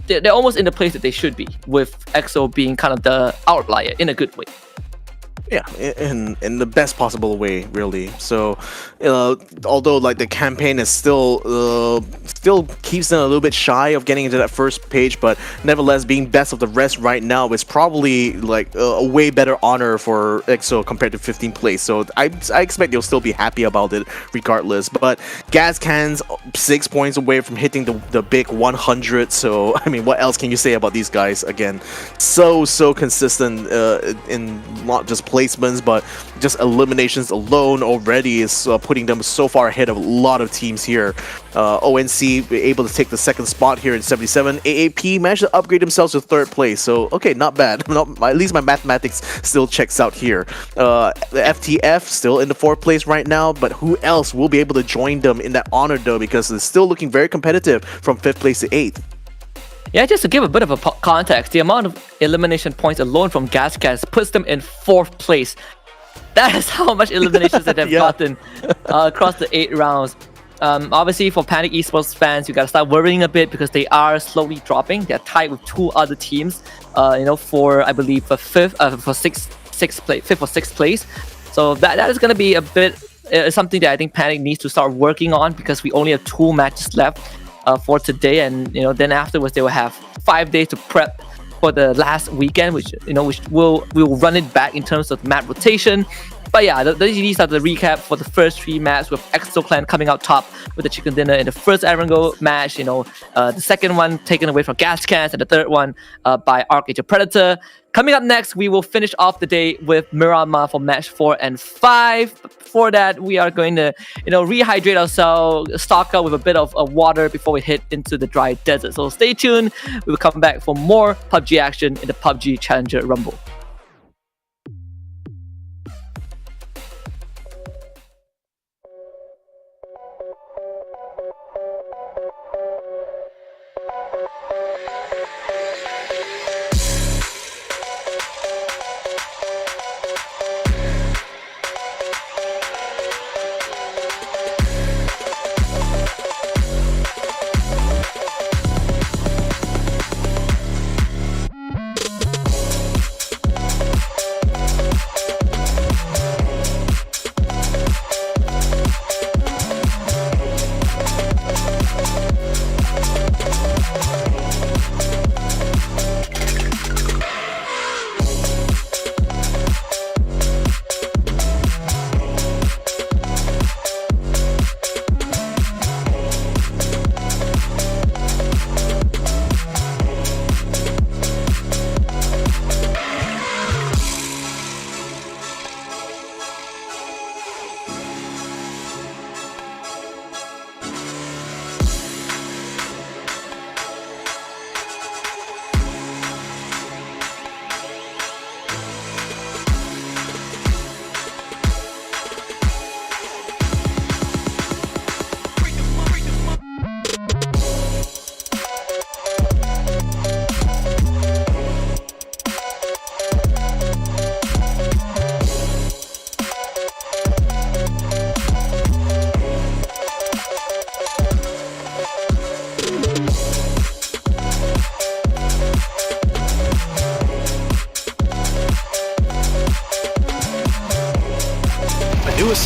they're almost in the place that they should be, with EXO being kind of the outlier in a good way. Yeah, in the best possible way, really. So, although like the campaign is still keeps them a little bit shy of getting into that first page, but nevertheless, being best of the rest right now is probably like a way better honor for EXO compared to 15th place. So I expect they'll still be happy about it regardless. But Gascans 6 points away from hitting the big 100. So I mean, what else can you say about these guys? Again, so consistent in not just placements, but just eliminations alone already is putting them so far ahead of a lot of teams here. ONC able to take the 2nd spot here in 77. AAP managed to upgrade themselves to 3rd place, so okay, not bad. At least my mathematics still checks out here. The FTF still in the 4th place right now, but who else will be able to join them in that honor though, because it's still looking very competitive from 5th place to 8th. Yeah, just to give a bit of a context, the amount of elimination points alone from Gascans puts them in 4th place. That is how much eliminations that they've gotten across the 8 rounds. Obviously, for Panic Esports fans, you gotta start worrying a bit because they are slowly dropping. They're tied with 2 other teams. For I believe for 5th or 6th place. So that is gonna be a bit something that I think Panic needs to start working on, because we only have 2 matches left for today, and then afterwards they will have 5 days to prep for the last weekend, which we'll run it back in terms of map rotation. But yeah, these are the recap for the first 3 maps, with EXO Clan coming out top with the chicken dinner in the first Arkangel match. The second one taken away from Gascans, and the third one by Arkangel Predator. Coming up next, we will finish off the day with Miramar for match 4 and 5. But before that, we are going to rehydrate ourselves, stock up with a bit of water before we head into the dry desert. So stay tuned. We will come back for more PUBG action in the PUBG Challenger Rumble.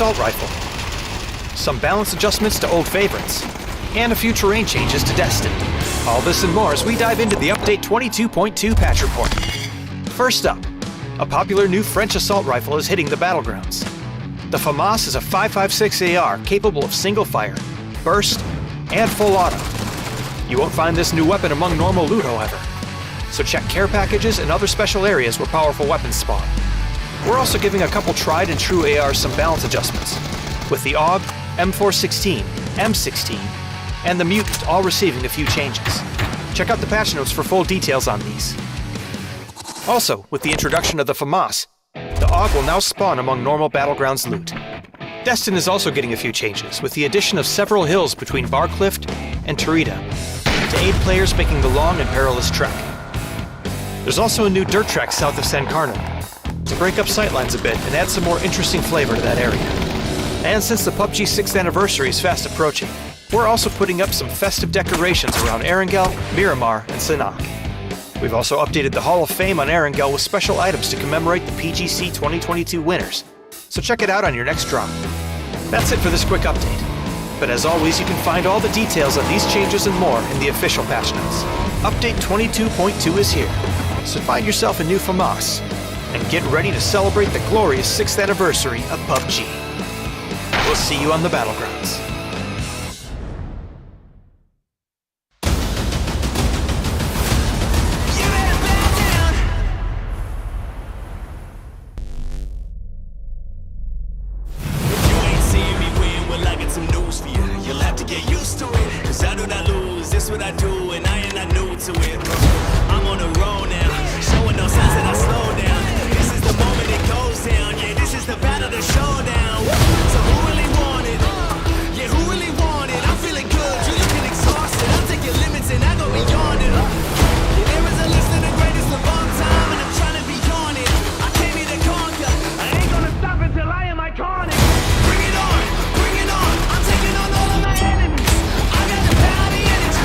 assault rifle, some balance adjustments to old favorites, and a few terrain changes to Destined. All this and more as we dive into the Update 22.2 patch report. First up, a popular new French assault rifle is hitting the battlegrounds. The FAMAS is a 5.56 AR capable of single fire, burst, and full auto. You won't find this new weapon among normal loot, however, so check care packages and other special areas where powerful weapons spawn. We're also giving a couple tried and true ARs some balance adjustments, with the AUG, M416, M16, and the Mutant all receiving a few changes. Check out the patch notes for full details on these. Also, with the introduction of the FAMAS, the AUG will now spawn among normal Battlegrounds loot. Destin is also getting a few changes, with the addition of several hills between Barcliff and Tarita, to aid players making the long and perilous trek. There's also a new dirt track south of San Carlo, to break up sightlines a bit and add some more interesting flavor to that area. And since the PUBG 6th anniversary is fast approaching, we're also putting up some festive decorations around Erangel, Miramar, and Cicak. We've also updated the Hall of Fame on Erangel with special items to commemorate the PGC 2022 winners, so check it out on your next drop. That's it for this quick update. But as always, you can find all the details on these changes and more in the official patch notes. Update 22.2 is here, so find yourself a new FAMAS, and get ready to celebrate the glorious 6th anniversary of PUBG. We'll see you on the battlegrounds. What I do, and I ain't not new to it. I'm on a roll now, showing no signs that I slow down. This is the moment it goes down. Yeah, this is the battle, the showdown. So who really want it? Yeah, who really want it? I'm feeling good, you looking exhausted. I'll take your limits and I go beyond it. Yeah, there is a list of the greatest of all time, and I'm trying to be on it. I came here to conquer. I ain't gonna stop until I am iconic. Bring it on, bring it on. I'm taking on all of my enemies. I got the power, the energy.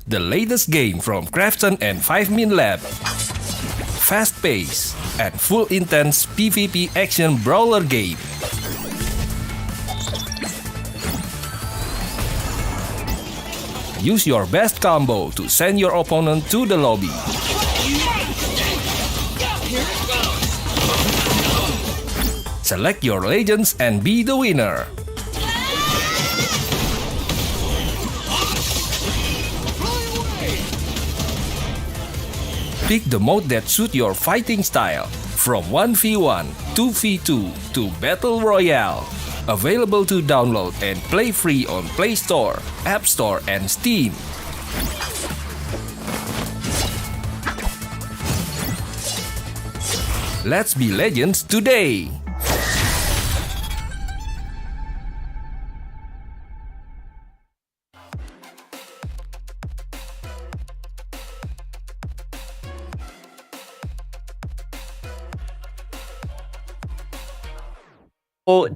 The latest game from Krafton and 5min Lab. Fast pace and full intense PvP action brawler game. Use your best combo to send your opponent to the lobby. Select your legends and be the winner. Pick the mode that suits your fighting style, from 1v1, 2v2 to Battle Royale. Available to download and play free on Play Store, App Store and Steam. Let's be legends today!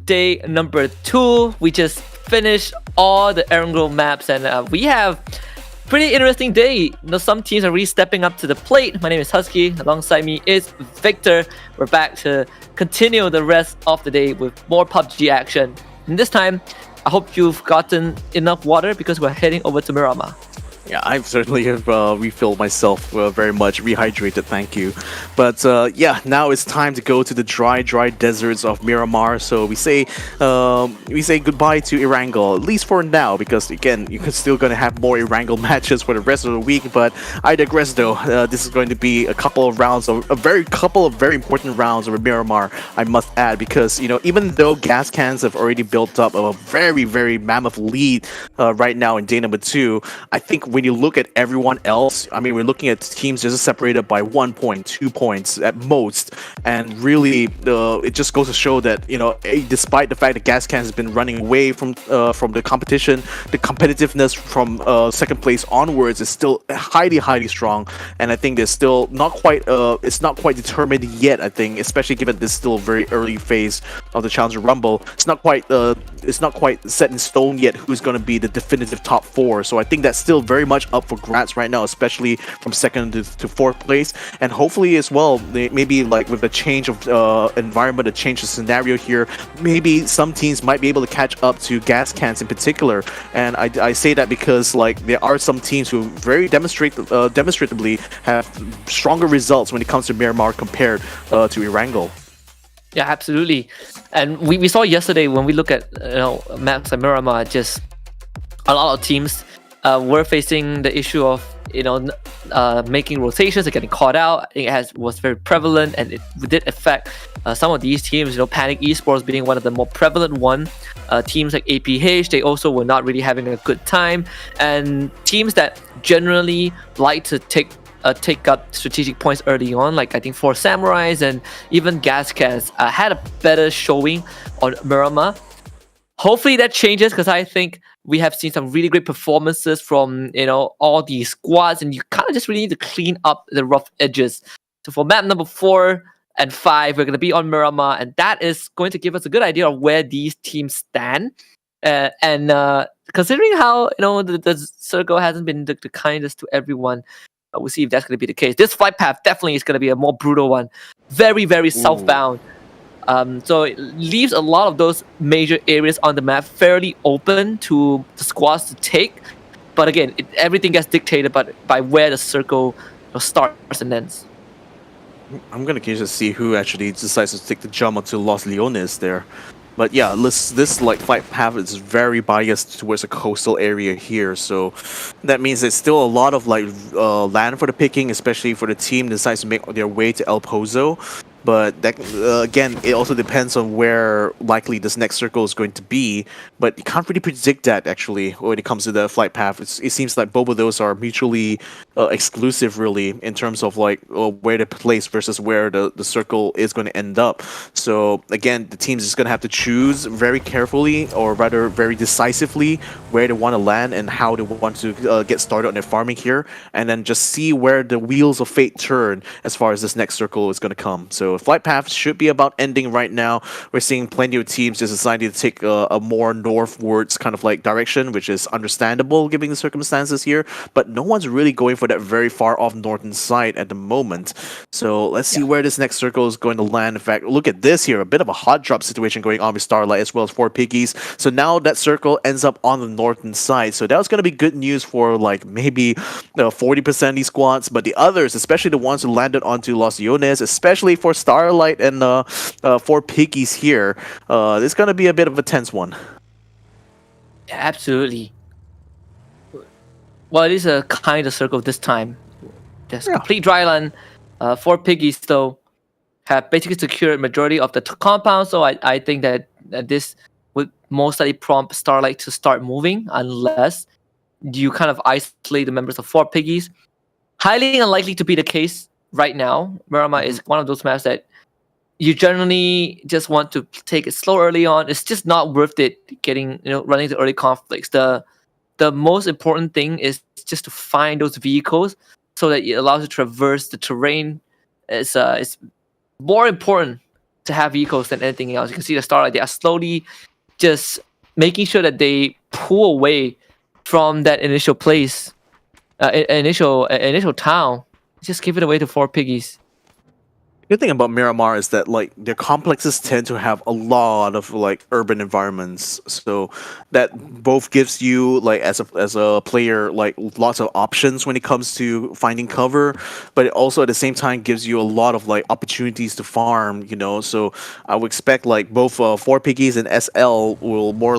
Day number 2, we just finished all the Erangel maps, and we have pretty interesting day. Some teams are really stepping up to the plate. My name is Husky. Alongside me is Victor. We're back to continue the rest of the day with more PUBG action. And this time, I hope you've gotten enough water because we're heading over to Miramar. Yeah, I've certainly have refilled myself very much, rehydrated, thank you. But yeah, now it's time to go to the dry deserts of Miramar. So we say goodbye to Erangel, at least for now, because again, you're still going to have more Erangel matches for the rest of the week. But I digress, though. This is going to be a couple of rounds, of couple of very important rounds over Miramar, I must add, because even though Gascans have already built up a very mammoth lead right now in day number 2, I think when you look at everyone else, I mean, we're looking at teams just separated by 1 point, 2 points at most, and really, it just goes to show that despite the fact that Gascans has been running away from the competition, the competitiveness from second place onwards is still highly strong, and I think there's still not quite it's not quite determined yet. I think, especially given this is still a very early phase of the Challenger Rumble, it's not quite set in stone yet who's going to be the definitive top 4. So I think that's still very much up for grabs right now, especially from second to 4th place. And hopefully as well, maybe like with the change of environment, a change of scenario here, maybe some teams might be able to catch up to Gascans in particular. And I say that because like there are some teams who very demonstrably have stronger results when it comes to Miramar compared to Erangel. Yeah, absolutely. And we saw yesterday when we look at maps like Miramar, just a lot of teams were facing the issue of making rotations and getting caught out. I think it was very prevalent, and it did affect some of these teams. Panic Esports being one of the more prevalent one. Teams like APH, they also were not really having a good time, and teams that generally like to take up strategic points early on, like I think 4 Samurais and even Gascans had a better showing on Miramar. Hopefully that changes, because I think we have seen some really great performances from all these squads, and you kind of just really need to clean up the rough edges. So for map number 4 and 5, we're going to be on Miramar, and that is going to give us a good idea of where these teams stand. And considering how the circle hasn't been the kindest to everyone, we'll see if that's going to be the case. This flight path definitely is going to be a more brutal one. Very southbound. So it leaves a lot of those major areas on the map fairly open to the squads to take. But again, everything gets dictated by where the circle starts and ends. I'm going to curious to see who actually decides to take the jump onto Los Leones there. But yeah, this like flight path is very biased towards the coastal area here, so that means there's still a lot of like land for the picking, especially for the team that decides to make their way to El Pozo. But that, again, it also depends on where likely this next circle is going to be. But you can't really predict that, actually, when it comes to the flight path. It seems like both of those are mutually exclusive, really, in terms of like where to place versus where the circle is going to end up. So, again, the team's just going to have to choose very carefully, or rather very decisively, where they want to land and how they want to get started on their farming here. And then just see where the wheels of fate turn as far as this next circle is going to come. So flight path should be about ending right now. We're seeing plenty of teams just deciding to take a more northwards kind of like direction, which is understandable given the circumstances here. But no one's really going for that very far off northern side at the moment. So let's see where this next circle is going to land. In fact, look at this here, a bit of a hot drop situation going on with Starlight as well as 4 Piggies. So now that circle ends up on the northern side. So that was going to be good news for like maybe 40% of these squads, but the others, especially the ones who landed onto Los Leones, especially for Starlight and 4 Piggies here, this is going to be a bit of a tense one. Yeah, absolutely. Well, it is a kind of circle this time. There's complete dry land. 4 Piggies, though, have basically secured majority of the compound, so I think that this would most likely prompt Starlight to start moving, unless you kind of isolate the members of 4 Piggies. Highly unlikely to be the case right now. Miramar is one of those maps that you generally just want to take it slow early on. It's just not worth it running the early conflicts. The most important thing is just to find those vehicles so that it allows you to traverse the terrain. It's more important to have vehicles than anything else. You can see the Starlight, they are slowly just making sure that they pull away from that initial place, initial town. Just give it away to 4 Piggies. Good thing about Miramar is that like their complexes tend to have a lot of like urban environments, so that both gives you like as a player like lots of options when it comes to finding cover, but it also at the same time gives you a lot of like opportunities to farm. So I would expect like both 4Piggies and SL will more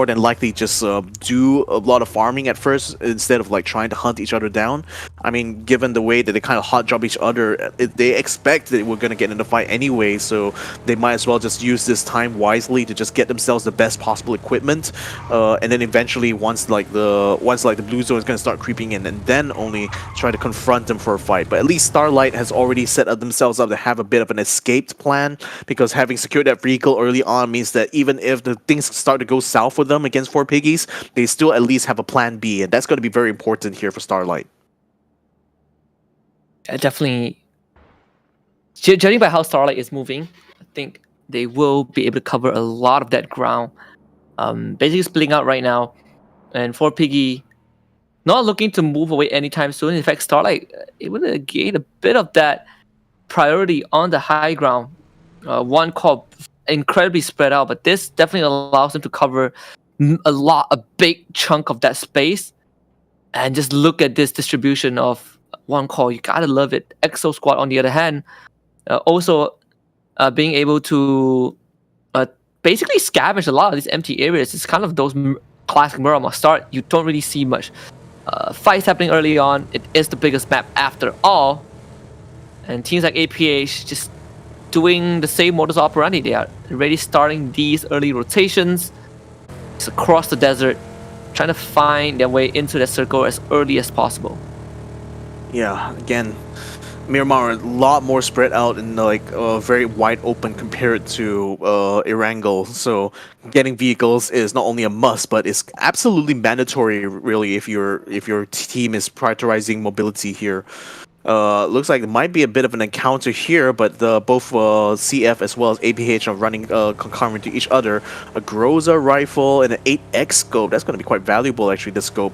than likely just do a lot of farming at first instead of like trying to hunt each other down. I mean, given the way that they kind of hot job each other, they expect that we're going to get in the fight anyway, so they might as well just use this time wisely to just get themselves the best possible equipment, and then eventually once the blue zone is going to start creeping in, and then only try to confront them for a fight. But at least Starlight has already set up themselves up to have a bit of an escaped plan, because having secured that vehicle early on means that even if the things start to go south with them against 4Piggies, they still at least have a plan B, and that's going to be very important here for Starlight. Definitely. Judging by how Starlight is moving, I think they will be able to cover a lot of that ground. Basically splitting out right now, and 4Piggy not looking to move away anytime soon. In fact, Starlight able to gain a bit of that priority on the high ground. One call incredibly spread out, but this definitely allows them to cover a big chunk of that space. And just look at this distribution of one call. You gotta love it. EXO squad, on the other hand, also being able to basically scavenge a lot of these empty areas. It's kind of those classic Miramar start. You don't really see much fights happening early on. It is the biggest map after all, and teams like APH just doing the same modus operandi. They are already starting these early rotations. It's across the desert, trying to find their way into the circle as early as possible. Yeah, again, Miramar a lot more spread out and like very wide open compared to Erangel. So getting vehicles is not only a must, but it's absolutely mandatory, really, if your team is prioritizing mobility here. Looks like it might be a bit of an encounter here, but both CF as well as APH are running concurrent to each other. A Groza rifle and an 8X scope. That's going to be quite valuable, actually, the scope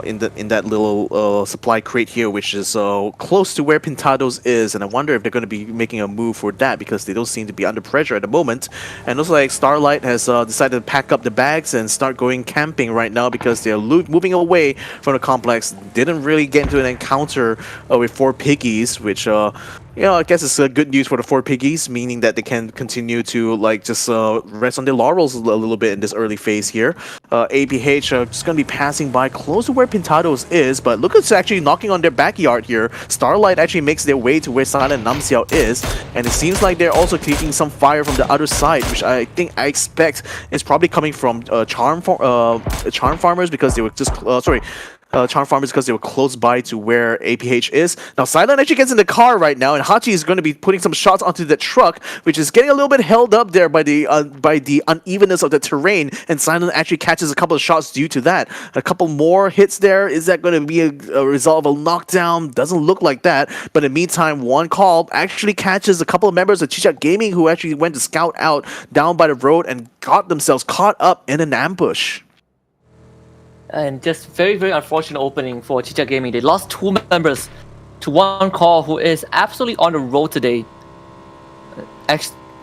in that little supply crate here, which is close to where Pintadoes is. And I wonder if they're going to be making a move for that, because they don't seem to be under pressure at the moment. And looks like Starlight has decided to pack up the bags and start going camping right now, because they're moving away from the complex. Didn't really get into an encounter with 4Piggies, which I guess it's good news for the 4Piggies, meaning that they can continue to like just rest on their laurels a little bit in this early phase here. APH just going to be passing by close to where Pintadoes is, but look, it's actually knocking on their backyard here. Starlight actually makes their way to where Silent Namxiao is, and it seems like they're also taking some fire from the other side, which I expect is probably coming from Charm Farmers, because they were just Charm Farmers, because they were close by to where APH is. Now Silent actually gets in the car right now, and Hachi is going to be putting some shots onto the truck, which is getting a little bit held up there by the unevenness of the terrain, and Silent actually catches a couple of shots due to that. A couple more hits there. Is that going to be a result of a knockdown? Doesn't look like that, but in the meantime, one call actually catches a couple of members of Cicak Gaming who actually went to scout out down by the road and got themselves caught up in an ambush. And just very, very unfortunate opening for Cicak Gaming. They lost 2 members to one call, who is absolutely on the road today.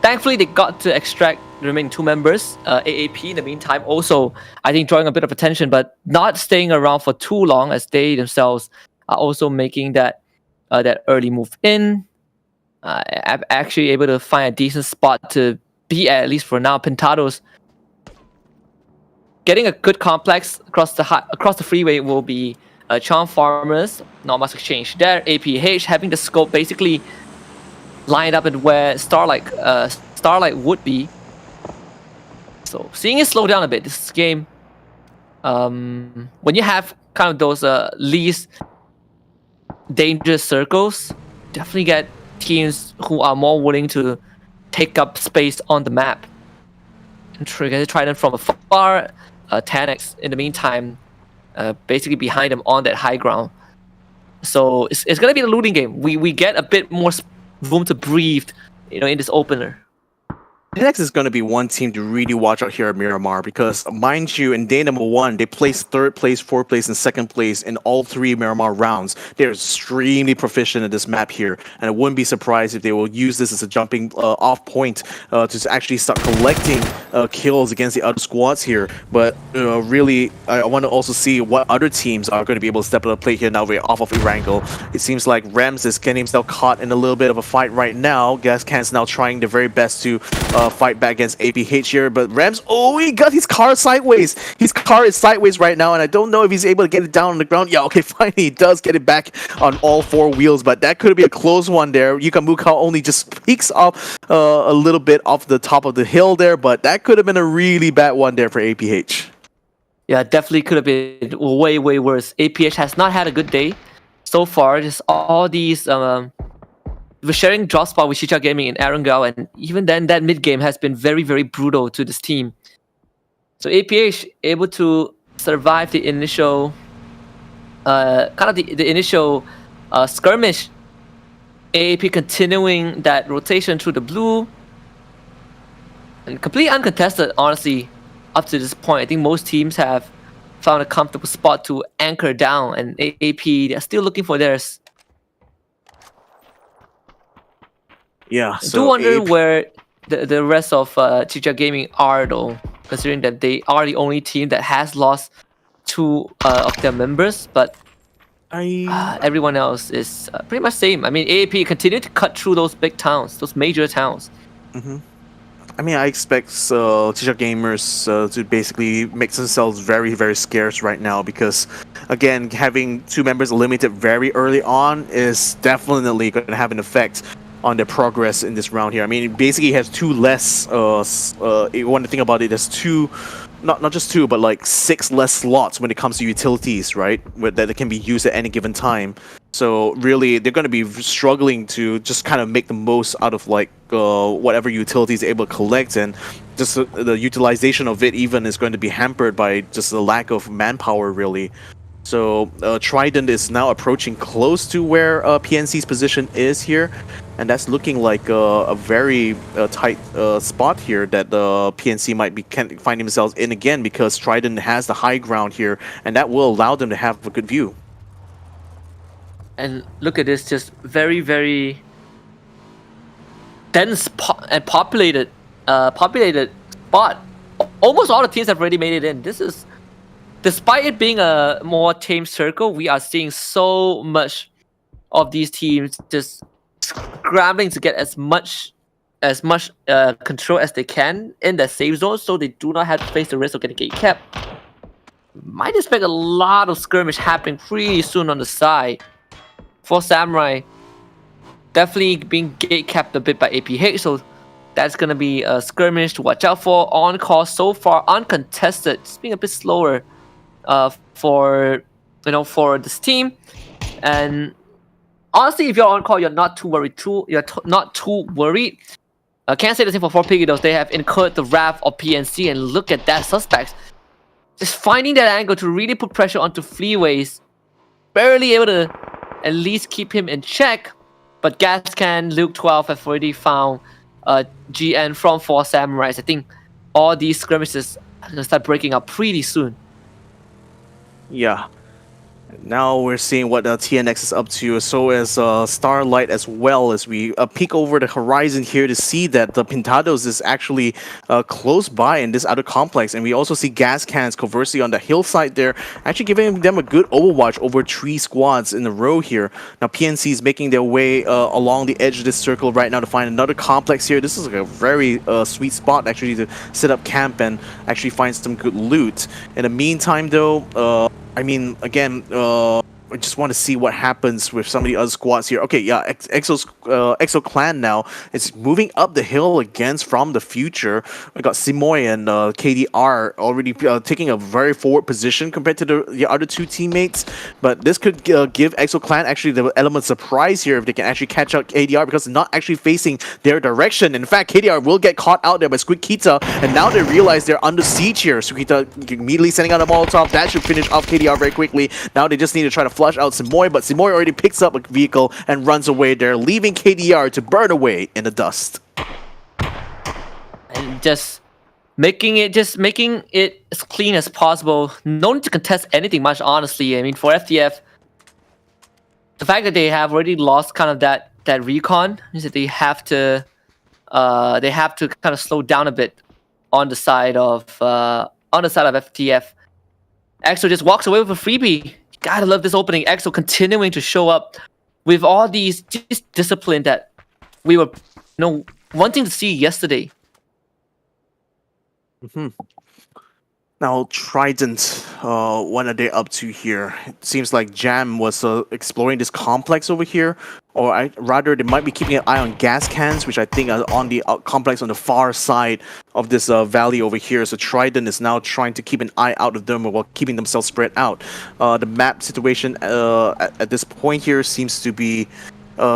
Thankfully, they got to extract the remaining 2 members. AAP, in the meantime, also, I think, drawing a bit of attention, but not staying around for too long, as they themselves are also making that early move in. Actually able to find a decent spot to be at least for now. Pintadoes getting a good complex across the freeway will be Charm Farmers. Not much exchange there. APH having the scope basically lined up at where Starlight would be. So seeing it slow down a bit. This game, when you have kind of those least dangerous circles, definitely get teams who are more willing to take up space on the map. And Trident from afar. Tenax, in the meantime, basically behind them on that high ground. So it's going to be the looting game. We get a bit more room to breathe, in this opener. Tenax is going to be one team to really watch out here at Miramar because, mind you, in day number 1, they placed 3rd place, 4th place, and 2nd place in all 3 Miramar rounds. They're extremely proficient at this map here, and I wouldn't be surprised if they will use this as a jumping off point to actually start collecting kills against the other squads here. But really, I want to also see what other teams are going to be able to step up the plate here now we're off of Erangel. It seems like Rams is getting himself caught in a little bit of a fight right now. Gascans now trying their very best to fight back against APH here, but Rams, oh, he got his car sideways. His car is sideways right now, and I don't know if he's able to get it down on the ground. Yeah, okay, finally he does get it back on all 4 wheels, but that could be a close one there. Yukamuka only just peeks off a little bit off the top of the hill there, but that could have been a really bad one there for APH. Yeah, definitely could have been way, way worse. APH has not had a good day so far. Just all these we're sharing drop spot with Cicak Gaming in Arkangel, and even then, that mid game has been very, very brutal to this team. So APH able to survive the initial, the initial skirmish. AAP continuing that rotation through the blue, and completely uncontested. Honestly, up to this point, I think most teams have found a comfortable spot to anchor down, and AAP, they're still looking for theirs. Yeah, I do wonder where the rest of Cicak Gaming are, though, considering that they are the only team that has lost 2 of their members, but everyone else is pretty much same. I mean, AAP continue to cut through those big towns, those major towns. I mean, I expect Cicak gamers to basically make themselves very, very scarce right now because, again, having 2 members eliminated very early on is definitely going to have an effect on their progress in this round here. I mean, it basically has 2 less, you want to think about it, there's 2, not just 2, but like 6 less slots when it comes to utilities, right? That can be used at any given time. So really, they're going to be struggling to just kind of make the most out of like whatever utilities they're able to collect, and just the utilization of it even is going to be hampered by just the lack of manpower, really. So Trident is now approaching close to where PNC's position is here, and that's looking like a very tight spot here that PNC might be find themselves in again, because Trident has the high ground here, and that will allow them to have a good view. And look at this, just very, very dense and populated spot. Almost all the teams have already made it in. This is, despite it being a more tame circle, we are seeing so much of these teams just scrambling to get as much control as they can in the safe zone, so they do not have to face the risk of getting gate capped. Might expect a lot of skirmish happening pretty soon on the side. For Samurai, definitely being gate capped a bit by APH, so that's gonna be a skirmish to watch out for. On call so far uncontested, just being a bit slower for this team. And honestly, if you're on call, you're not too worried. Not too worried. I can't say the same for Piggies. They have incurred the wrath of PNC, and look at that, suspects just finding that angle to really put pressure onto Fleaways, barely able to at least keep him in check. But Gascan, Luke 12 have already found GN from 4 Samurais. I think all these skirmishes are gonna start breaking up pretty soon. Yeah. Now we're seeing what TNX is up to, so as Starlight as well, as we peek over the horizon here to see that the Pintadoes is actually close by in this other complex, and we also see Gascans conversely on the hillside there, actually giving them a good overwatch over 3 squads in a row here. Now PNC is making their way along the edge of this circle right now to find another complex here. This is like a very sweet spot actually to set up camp and actually find some good loot. In the meantime though, I mean, again, I just want to see what happens with some of the other squads here. Okay, yeah, EXO Clan now is moving up the hill against from the future. We got Simoy and KDR already taking a very forward position compared to the other 2 teammates. But this could give EXO Clan actually the element of surprise here if they can actually catch out KDR, because they're not actually facing their direction. In fact, KDR will get caught out there by Squidkita, and now they realize they're under siege here. Squidkita immediately sending out a Molotov. That should finish off KDR very quickly. Now they just need to try to flush out Simoy, but Simoy already picks up a vehicle and runs away there, leaving KDR to burn away in the dust. and just making it as clean as possible. No need to contest anything much, honestly. I mean, for FTF, the fact that they have already lost kind of that recon means that they have to kind of slow down a bit on the side of FTF. EXO just walks away with a freebie. You gotta love this opening. EXO continuing to show up with all this discipline that we were, wanting to see yesterday. Now, Trident, what are they up to here? It seems like Jam was exploring this complex over here, or rather, they might be keeping an eye on Gascans, which I think are on the complex on the far side of this valley over here. So Trident is now trying to keep an eye out of them while keeping themselves spread out. The map situation at this point here seems to be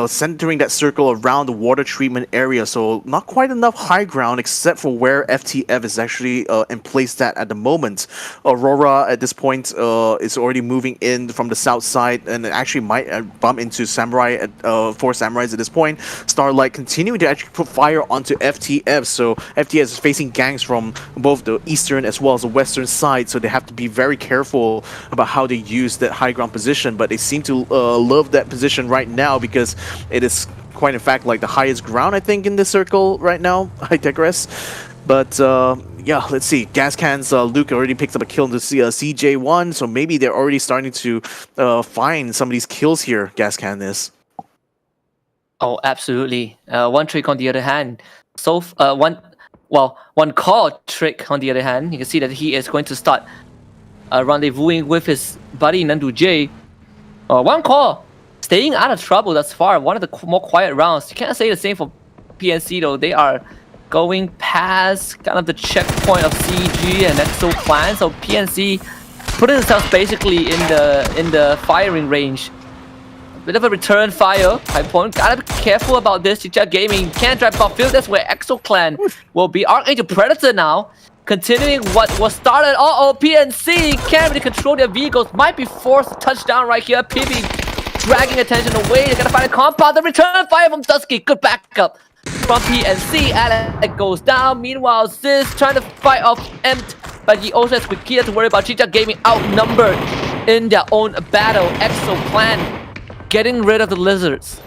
centering that circle around the water treatment area, so not quite enough high ground except for where FTF is actually in place at the moment. Aurora at this point is already moving in from the south side and actually might bump into Samurai at 4 Samurais at this point. Starlight continuing to actually put fire onto FTF, so FTF is facing gangs from both the eastern as well as the western side, so they have to be very careful about how they use that high ground position, but they seem to love that position right now because it is quite in fact like the highest ground I think in this circle right now. I digress, but yeah, let's see. Gascans, Luke already picked up a kill into CJ1, so maybe they're already starting to find some of these kills here. Gascan is. Oh, absolutely. One trick on the other hand. So one call trick on the other hand. You can see that he is going to start rendezvousing with his buddy Nandu J. One call. Staying out of trouble thus far, one of the more quiet rounds. You can't say the same for PNC though. They are going past kind of the checkpoint of CG and EXO Clan. So PNC putting themselves basically in the firing range. A bit of a return fire. High point. Gotta be careful about this. Cicak Gaming can't drive off field. That's where EXO Clan will be. Arkangel Predator now. Continuing what was started. PNC can't really control their vehicles. Might be forced to touch down right here. PB dragging attention away. They're gonna find a compound. The return fire from Dusky. Good backup from PNC. Alec goes down. Meanwhile, Ziz trying to fight off Empt, but he also has Quikita to worry about. Cicak Gaming outnumbered in their own battle. EXO Clan getting rid of the lizards.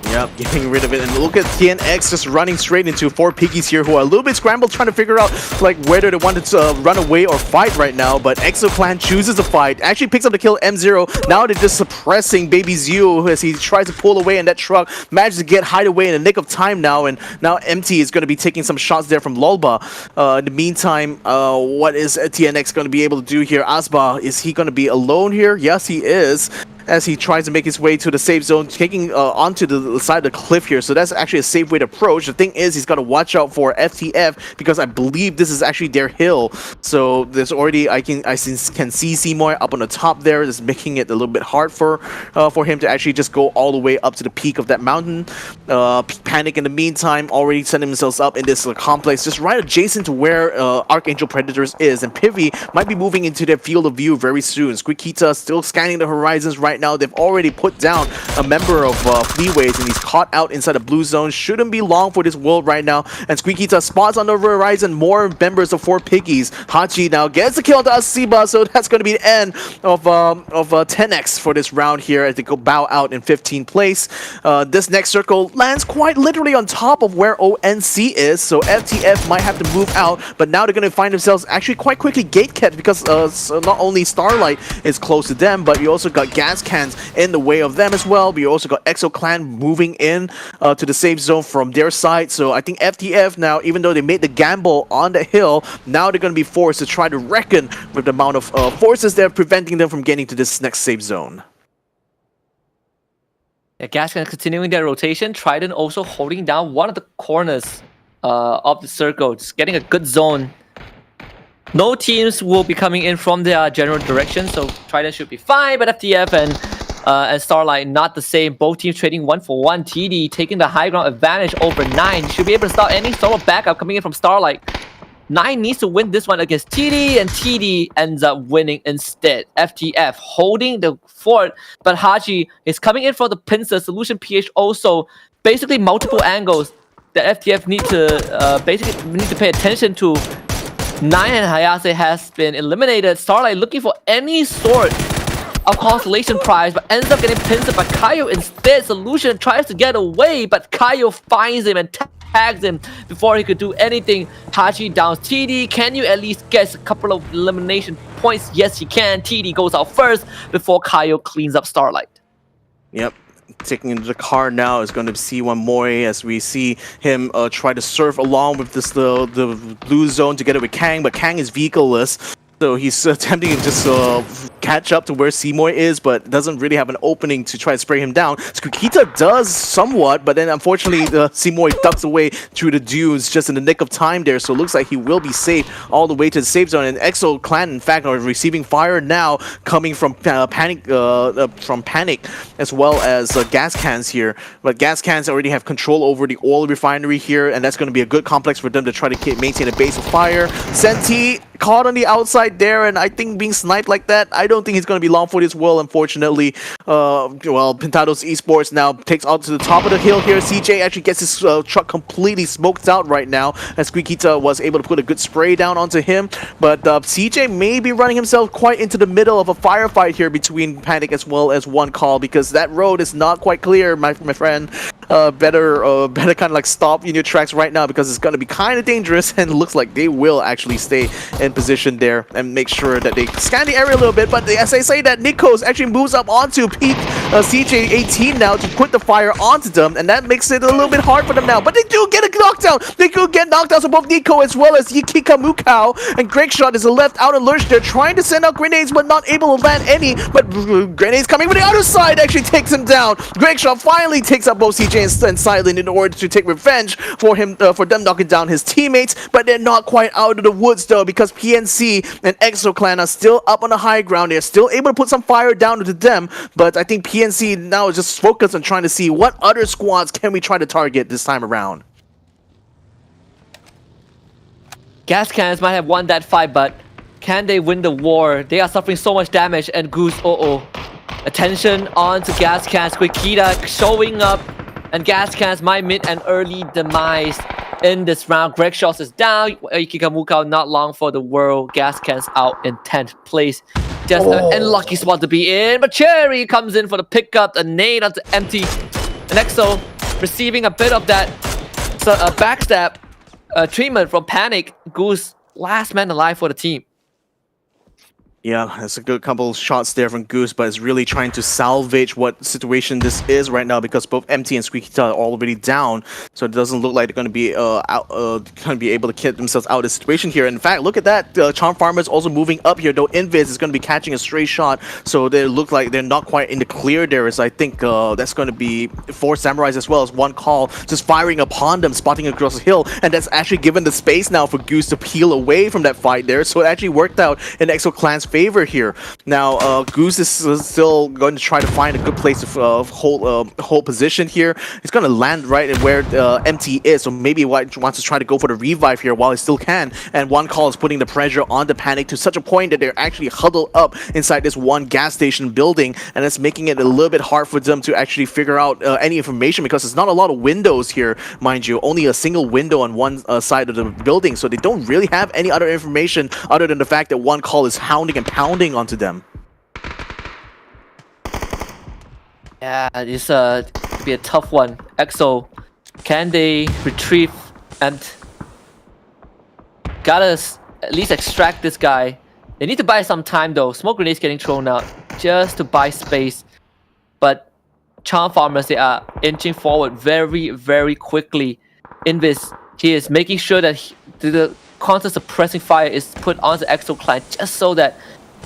Yep, getting rid of it. And look at TNX just running straight into 4 Piggies here who are a little bit scrambled trying to figure out like whether they want to run away or fight right now. But EXO Clan chooses to fight. Actually picks up the kill M0. Now they're just suppressing Baby Zio as he tries to pull away in that truck. Manages to get hideaway in the nick of time now. And now MT is going to be taking some shots there from Lolba. In the meantime, what is TNX going to be able to do here? Asba, is he going to be alone here? Yes, he is, as he tries to make his way to the safe zone, taking onto the side of the cliff here. So that's actually a safe way to approach. The thing is, he's got to watch out for FTF because I believe this is actually their hill. So there's already, I can see Seymour up on the top there. That's making it a little bit hard for him to actually just go all the way up to the peak of that mountain. Panic in the meantime, already setting themselves up in this complex, just right adjacent to where Arkangel Predators is. And Pivy might be moving into their field of view very soon. Squeakita still scanning the horizons right now. They've already put down a member of Fleaways, and he's caught out inside the blue zone. Shouldn't be long for this world right now. And Squeakita spots on the horizon more members of 4 Piggies. Hachi now gets the kill to Asiba, so that's going to be the end of Tenax for this round here as they go bow out in 15th place. This next circle lands quite literally on top of where ONC is, so FTF might have to move out, but now they're going to find themselves actually quite quickly gate-kept because so not only Starlight is close to them, but you also got Gascans in the way of them as well. We also got EXO Clan moving in to the safe zone from their side. So I think FTF now, even though they made the gamble on the hill, now they're going to be forced to try to reckon with the amount of forces that are preventing them from getting to this next safe zone. Yeah, Gascans continuing their rotation. Trident also holding down one of the corners of the circle, just getting a good zone. No teams will be coming in from their general direction, so Trident should be fine, but FTF and Starlight not the same. Both teams trading 1-for-1. TD taking the high ground advantage over 9. Should be able to start any sort of backup coming in from Starlight. 9 needs to win this one against TD, and TD ends up winning instead. FTF holding the fort, but Haji is coming in for the pincer. Solution PH also basically multiple angles. the FTF need to basically pay attention to. Nine and Hayase has been eliminated. Starlight looking for any sort of consolation prize, but ends up getting pinned by Kaio instead. Solution tries to get away, but Kaio finds him and tags him before he could do anything. Hachi downs TD. Can you at least get a couple of elimination points? Yes, you can. TD goes out first before Kaio cleans up Starlight. Yep. Taking into the car now is going to see one more as we see him try to surf along with this the blue zone together with Kang, but Kang is vehicleless. So he's attempting to just catch up to where Seymour is, but doesn't really have an opening to try to spray him down. Skukita does somewhat, but then unfortunately Seymour ducks away through the dunes just in the nick of time there. So it looks like he will be safe all the way to the safe zone. And EXO Clan, in fact, are receiving fire now coming from Panic, as well as Gascans here. But Gascans already have control over the oil refinery here, and that's going to be a good complex for them to try to maintain a base of fire. Senti caught on the outside there, and I think being sniped like that, I don't think he's going to be long for this well, unfortunately. Well, Pintadoes Esports now takes out to the top of the hill here. CJ actually gets his truck completely smoked out right now, as Squeakita was able to put a good spray down onto him. But CJ may be running himself quite into the middle of a firefight here between Panic as well as One Call, because that road is not quite clear, my friend. Better kind of like stop in your tracks right now, because it's going to be kind of dangerous, and it looks like they will actually stay in position there and make sure that they scan the area a little bit. But as I say that, Nikos actually moves up onto peak CJ18 now to put the fire onto them, and that makes it a little bit hard for them now. But they do get a knockdown. They do get knockdowns from both Nico as well as Yikika Mukau, and Greg Shot is left out and lurched there, trying to send out grenades but not able to land any. But grenades coming from the other side actually takes him down. Greg Shot finally takes up both CJ and Silent in order to take revenge for them knocking down his teammates, but they're not quite out of the woods though, because PNC and EXO Clan are still up on the high ground. They're still able to put some fire down to them, but I think PNC now is just focused on trying to see what other squads can we try to target this time around. Gascans might have won that fight, but can they win the war? They are suffering so much damage, and Goose, attention on to Gascans. Quikita showing up, and Gascans might meet an early demise in this round. Greg Shaws is down. Ikikamukao not long for the world. Gascans out in 10th place. Just an unlucky spot to be in. But Cherry comes in for the pickup. A nade onto empty. And EXO receiving a bit of that backstab treatment from Panic. Goose, last man alive for the team. Yeah, that's a good couple shots there from Goose, but it's really trying to salvage what situation this is right now, because both MT and Squeakita are already down, so it doesn't look like they're going to be able to get themselves out of the situation here. In fact, look at that, Charm Farmer is also moving up here, though Invis is going to be catching a stray shot, so they look like they're not quite in the clear there. So I think that's going to be 4 Samurais as well as One Call just firing upon them, spotting across the hill, and that's actually given the space now for Goose to peel away from that fight there, so it actually worked out in EXO Clan's favor here. Now Goose is still going to try to find a good place to hold position here. He's going to land right where MT is, so maybe he wants to try to go for the revive here while he still can, and One Call is putting the pressure on the Panic to such a point that they're actually huddled up inside this one gas station building, and it's making it a little bit hard for them to actually figure out any information, because there's not a lot of windows here, mind you, only a single window on one side of the building, so they don't really have any other information other than the fact that One Call is hounding and pounding onto them. Yeah, it's be a tough one. EXO, can they retrieve and gotta at least extract this guy? They need to buy some time though. Smoke grenades getting thrown out just to buy space, but Charm Farmers, they are inching forward very, very quickly. Invis, he is making sure that the constant suppressing fire is put onto EXO Clan just so that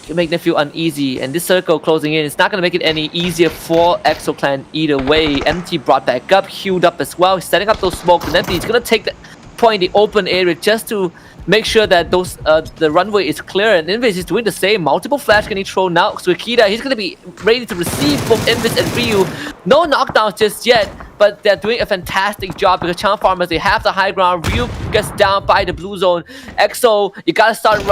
you make them feel uneasy, and this circle closing in is not going to make it any easier for EXO Clan either way. MT brought back up, healed up as well. He's setting up those smokes, and MT is going to take the point in the open area just to make sure that those the runway is clear, and Invis is doing the same. Multiple flash getting thrown out. So Akita, he's going to be ready to receive both Invis and Ryu. No knockdowns just yet, but they're doing a fantastic job because Charm Farmers, they have the high ground. Ryu gets down by the blue zone. EXO, you gotta start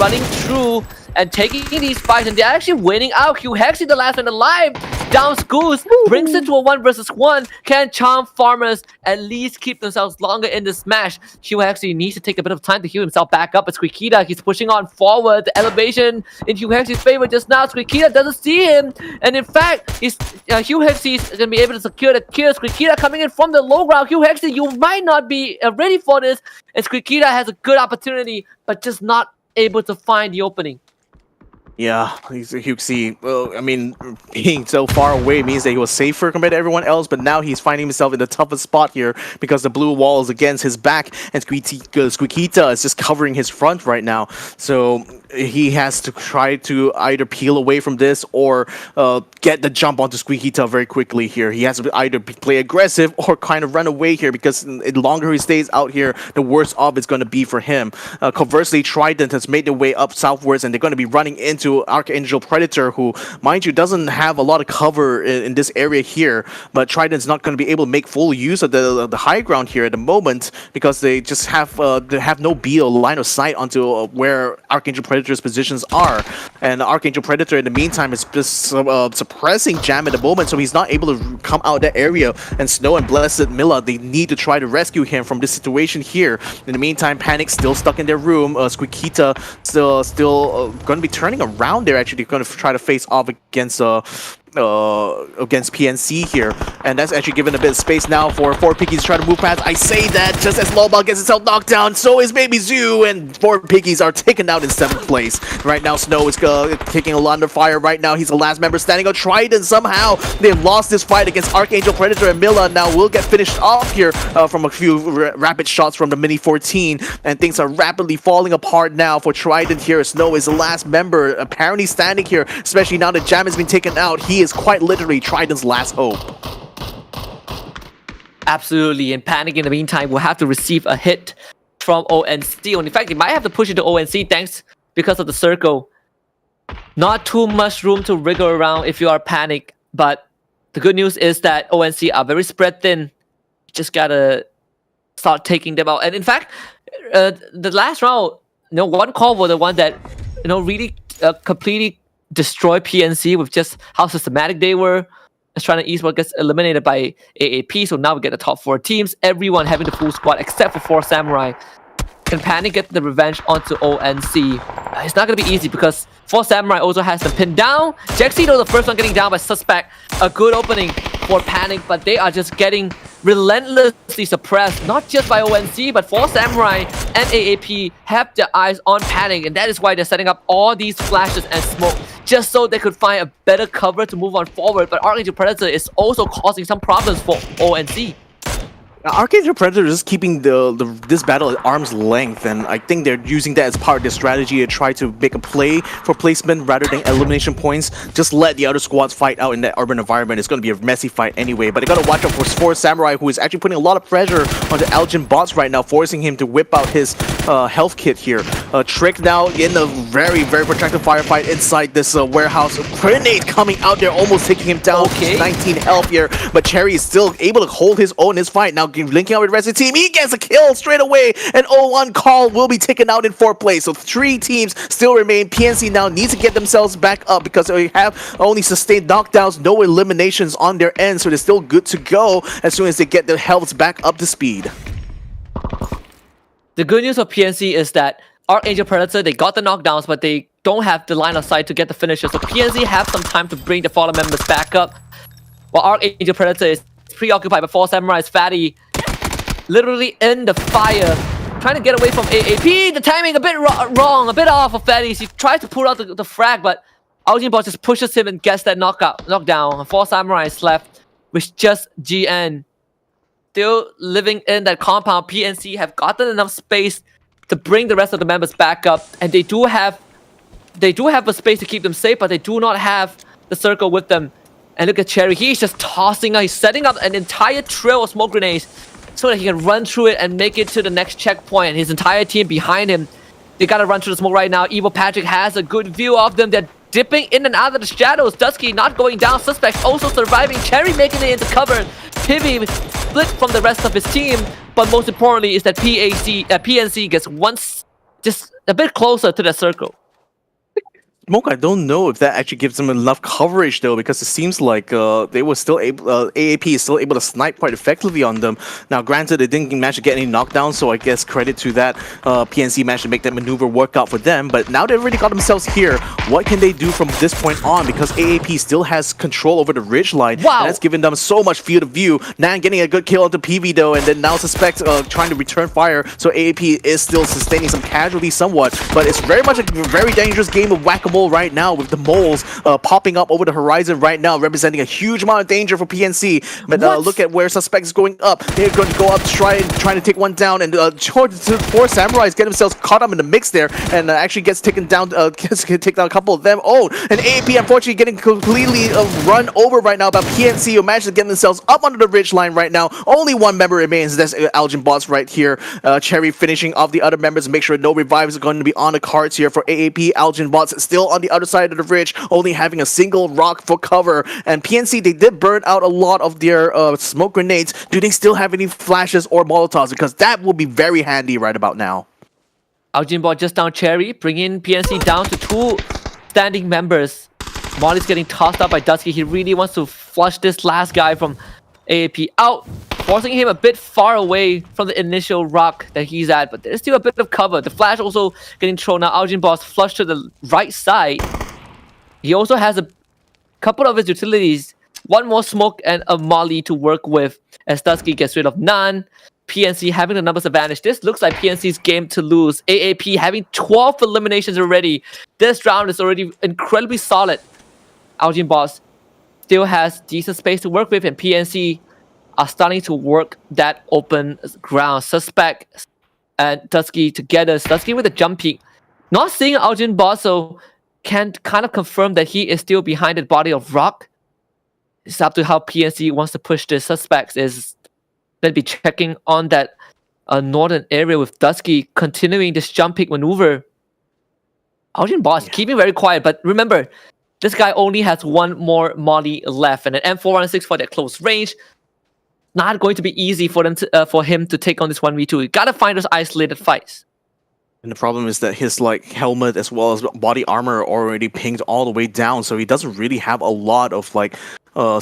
running through and taking these fights, and they're actually winning out. Hugh Hexy, the last man alive, down schools, brings it to a 1 versus 1. Can Charm Farmers at least keep themselves longer in this match? Hugh actually needs to take a bit of time to heal himself back up. It's Squeakita, he's pushing on forward. The elevation in Hugh Hexy's favor just now. Squeakita doesn't see him, and in fact, Hugh Hexy is gonna be able to secure the kill. Squeakita coming in from the low ground. Hugh Hexy, you might not be ready for this, and Squeakita has a good opportunity, but just not able to find the opening. Yeah, he's a Huxi. Well, I mean, being so far away means that he was safer compared to everyone else, but now he's finding himself in the toughest spot here because the blue wall is against his back, and Squeakita is just covering his front right now. So he has to try to either peel away from this or get the jump onto Squeakita very quickly here. He has to either play aggressive or kind of run away here, because the longer he stays out here, the worse off it's going to be for him. Conversely, Trident has made their way up southwards, and they're going to be running into Arkangel Predator, who, mind you, doesn't have a lot of cover in this area here, but Trident's not going to be able to make full use of the high ground here at the moment, because they just have no line of sight onto where Arkangel Predator's positions are. And Arkangel Predator in the meantime is just suppressing Jam at the moment, so he's not able to come out of that area. And Snow and Blessed Milla, they need to try to rescue him from this situation here. In the meantime, Panic's still stuck in their room. Squeakita still going to be turning around there. Actually, going to try to face off against PNC here, and that's actually given a bit of space now for Piggies to try to move past. I say that just as Lowball gets himself knocked down, so is Baby Zoo, and 4 Piggies are taken out in 7th place. Right now, Snow is taking a lot under fire right now. He's the last member standing on Trident. Somehow, they've lost this fight against Arkangel Predator, and Milla now will get finished off here from a few rapid shots from the Mini 14, and things are rapidly falling apart now for Trident here. Snow is the last member apparently standing here, especially now that Jam has been taken out. He is quite literally Trident's last hope. Absolutely, and Panic in the meantime will have to receive a hit from ONC. In fact, they might have to push it to ONC thanks because of the circle. Not too much room to wriggle around if you are Panic, but the good news is that ONC are very spread thin. You just gotta start taking them out. And in fact, the last round, one call was the one that really completely destroy PNC with just how systematic they were. Trident Esports gets eliminated by AAP, so now we get the top 4 teams, everyone having the full squad except for 4 Samurai. Can Panic get the revenge onto ONC? It's not going to be easy because 4 Samurai also has them pinned down. Jexi, though, the first one getting down by Suspect. A good opening for Panic, but they are just getting relentlessly suppressed, not just by ONC, but 4 Samurai and AAP have their eyes on Panic, and that is why they're setting up all these flashes and smoke, just so they could find a better cover to move on forward. But Arkangel Predator is also causing some problems for ONC. Arkangel Predator is just keeping this battle at arm's length, and I think they're using that as part of their strategy to try to make a play for placement rather than elimination points. Just let the other squads fight out in that urban environment. It's going to be a messy fight anyway, but they got to watch out for 4 Samurai, who is actually putting a lot of pressure on the Elgin bots right now, forcing him to whip out his health kit here. Trick now in a very, very protracted firefight inside this warehouse. Grenade coming out there, almost taking him down. Okay. 19 health here, but Cherry is still able to hold his own in this fight. Now linking up with the rest of the team, he gets a kill straight away, and 0-1 call will be taken out in 4th place. So 3 teams still remain. PNC now needs to get themselves back up because they have only sustained knockdowns, no eliminations on their end, so they're still good to go as soon as they get their healths back up to speed. The good news for PNC is that Arkangel Predator, they got the knockdowns, but they don't have the line of sight to get the finisher. So PNC have some time to bring the fallen members back up, while Arkangel Predator is preoccupied by 4 Samurai's Fatty, literally in the fire, trying to get away from AAP. The timing a bit wrong, a bit off of Fatty. He tries to pull out the frag, but Elgin Bot just pushes him and gets that knockdown. 4 Samurais left with just GN. Still living in that compound. PNC have gotten enough space to bring the rest of the members back up, and they do have a space to keep them safe, but they do not have the circle with them. And look at Cherry, he's just tossing, he's setting up an entire trail of smoke grenades so that he can run through it and make it to the next checkpoint. And his entire team behind him, they gotta run through the smoke right now. Evil Patrick has a good view of them. They're dipping in and out of the shadows. Dusky not going down. Suspects also surviving. Cherry making it into cover. Pivy split from the rest of his team. But most importantly is that PNC gets just a bit closer to the circle. Smoke, I don't know if that actually gives them enough coverage though, because it seems like they were still able, AAP is still able to snipe quite effectively on them. Now, granted, they didn't manage to get any knockdowns, so I guess credit to that. PNC managed to make that maneuver work out for them, but now they've already got themselves here. What can they do from this point on? Because AAP still has control over the ridge line, Wow. and that's given them so much field of view. Nan getting a good kill onto PV though, and then now Suspect trying to return fire, so AAP is still sustaining some casualties somewhat, but it's very much a very dangerous game of whack-a-mole right now, with the moles popping up over the horizon right now, representing a huge amount of danger for PNC. But look at where Suspect is going up. They're going to go up, trying to take one down, and four Samurais get themselves caught up in the mix there, and actually gets taken down. Gets taken down a couple of them. Oh, and AAP unfortunately getting completely run over right now. But PNC who managed to get themselves up under the ridge line right now. Only one member remains. That's Algin Bots right here. Cherry finishing off the other members, make sure no revives are going to be on the cards here for AAP. Algin Bots still on the other side of the ridge, only having a single rock for cover. And PNC, they did burn out a lot of their smoke grenades. Do they still have any flashes or molotovs? Because that will be very handy right about now. Aljinbot just down Cherry, bringing PNC down to 2 standing members. Molly's getting tossed up by Dusky. He really wants to flush this last guy from AAP out, forcing him a bit far away from the initial rock that he's at, but there's still a bit of cover. The flash also getting thrown out. Aljinbot flush to the right side. He also has a couple of his utilities, one more smoke and a molly to work with as Dusky gets rid of none. PNC having the numbers advantage. This looks like PNC's game to lose. AAP having 12 eliminations already. This round is already incredibly solid. Aljinbot still has decent space to work with, and PNC are starting to work that open ground. Suspect and Dusky together. Dusky with a jump peak. Not seeing Aljinbot, so can kind of confirm that he is still behind the body of rock. It's up to how PNC wants to push this. Suspects is going to be checking on that northern area with Dusky continuing this jump pick maneuver. Aljinbot keeping very quiet, but remember, this guy only has one more molly left, and an M416 for that close range. Not going to be easy for them to, for him to take on this 1v2. You gotta find those isolated fights. And the problem is that his helmet as well as body armor are already pinged all the way down, so he doesn't really have a lot of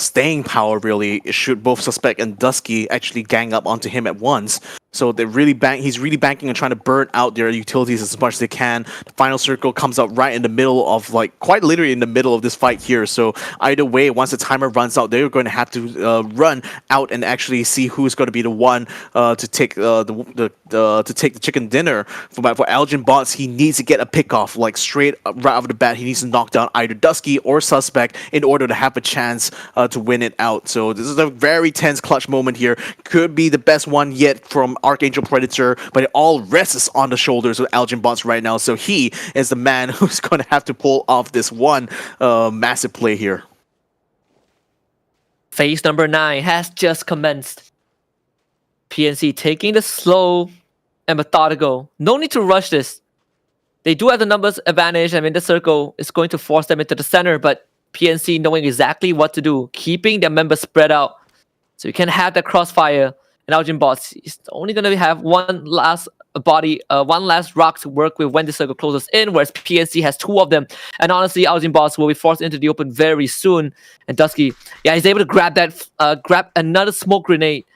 staying power really, should both Suspect and Dusky actually gang up onto him at once. So they're really he's really banking on trying to burn out their utilities as much as they can. The final circle comes up right in the middle of, quite literally in the middle of this fight here. So either way, once the timer runs out, they're going to have to run out and actually see who's going to be the one to take to take the chicken dinner. For Aljinbot, he needs to get a pick off, straight right off the bat. He needs to knock down either Dusky or Suspect in order to have a chance to win it out. So this is a very tense clutch moment here. Could be the best one yet from Arkangel Predator, but it all rests on the shoulders of Aljinbot right now. So he is the man who's going to have to pull off this one massive play here. Phase number 9 has just commenced. PNC taking the slow and methodical. No need to rush this. They do have the numbers advantage. I mean, the circle is going to force them into the center, but PNC knowing exactly what to do, keeping their members spread out so you can have that crossfire. And Aljinbot is only going to have one last rock to work with when the circle closes in, whereas PNC has 2 of them. And honestly, Aljinbot will be forced into the open very soon. And Dusky, he's able to grab that, grab another smoke grenade.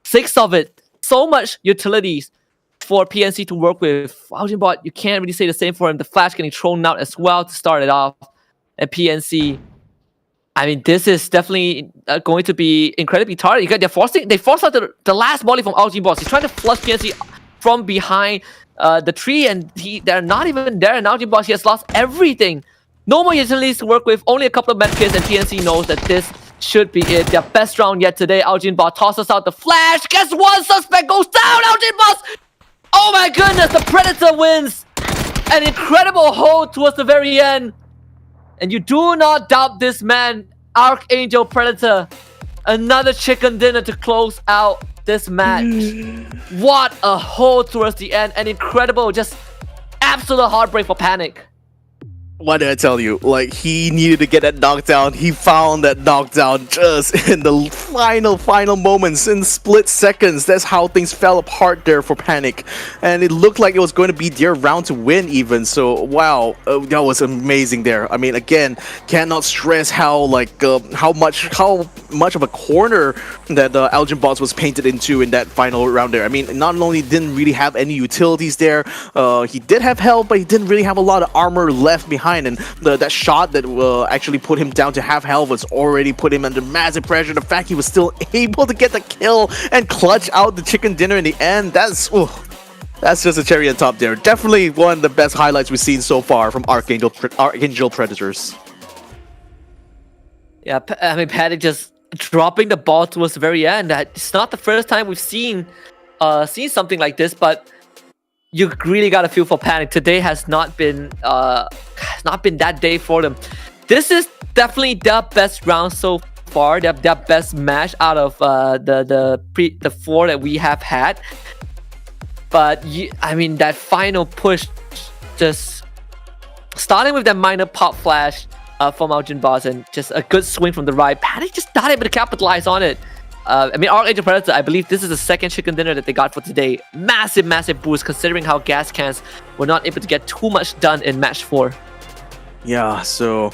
6 of it. So much utilities for PNC to work with. Aljinbot, you can't really say the same for him. The flash getting thrown out as well to start it off. And PNC, I mean, this is definitely going to be incredibly targeted. They forced out the last volley from Aljinbot. He's trying to flush PNC from behind the tree, and they're not even there. And Aljinbot, he has lost everything. No more utilities to work with, only a couple of medkits, and PNC knows that this should be it. Their best round yet today. Aljinbot tosses out the flash. Guess what? Suspect goes down. Aljinbot! Oh my goodness, the Predator wins! An incredible hold towards the very end. And you do not doubt this man, Arkangel Predator. Another chicken dinner to close out this match. What a hold towards the end. An incredible, just absolute heartbreak for Panic. What did I tell you? Like, he needed to get that knockdown. He found that knockdown just in the final moments, in split seconds. That's how things fell apart there for Panic. And it looked like it was going to be their round to win even. So, wow, that was amazing there. I mean, again, cannot stress how, like, how much of a corner that Elgin Boss was painted into in that final round there. I mean, not only didn't really have any utilities there, he did have health, but he didn't really have a lot of armor left behind. And that shot that actually put him down to half health was already put him under massive pressure. The fact he was still able to get the kill and clutch out the chicken dinner in the end, that's just a cherry on top there. Definitely one of the best highlights we've seen so far from Arkangel Predators. Yeah, I mean, Paddock just dropping the ball towards the very end. It's not the first time we've seen something like this, but you really got to feel for Panic. Today has not been that day for them. This is definitely the best round so far. Their best match out of the four that we have had. But I mean, that final push, just starting with that minor pop flash from Elgin Boss and just a good swing from the right. Panic just not able to capitalize on it. I mean, Arkangel Predator, I believe this is the second chicken dinner that they got for today. Massive boost considering how Gascans were not able to get too much done in match 4. Yeah, so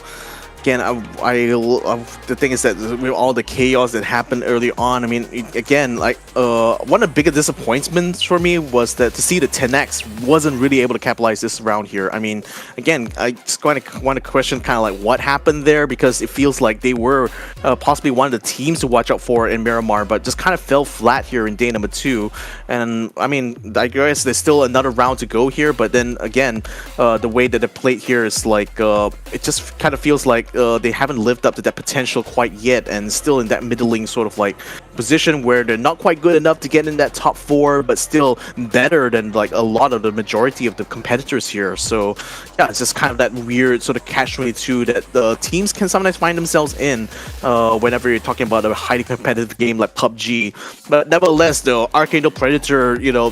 again, the thing is that with all the chaos that happened early on, I mean, again, like one of the biggest disappointments for me was that to see the Tenax wasn't really able to capitalize this round here. I mean, again, I just want to question kind of like what happened there, because it feels like they were possibly one of the teams to watch out for in Miramar, but just kind of fell flat here in day number 2. And I mean, I guess there's still another round to go here, but then again, the way that they played here is like it just kind of feels like they haven't lived up to that potential quite yet, and still in that middling sort of like position where they're not quite good enough to get in that top 4, but still better than like a lot of the majority of the competitors here. So yeah, it's just kind of that weird sort of catch-22 that the teams can sometimes find themselves in whenever you're talking about a highly competitive game like PUBG. But nevertheless, though, Arkangel Predator, you know,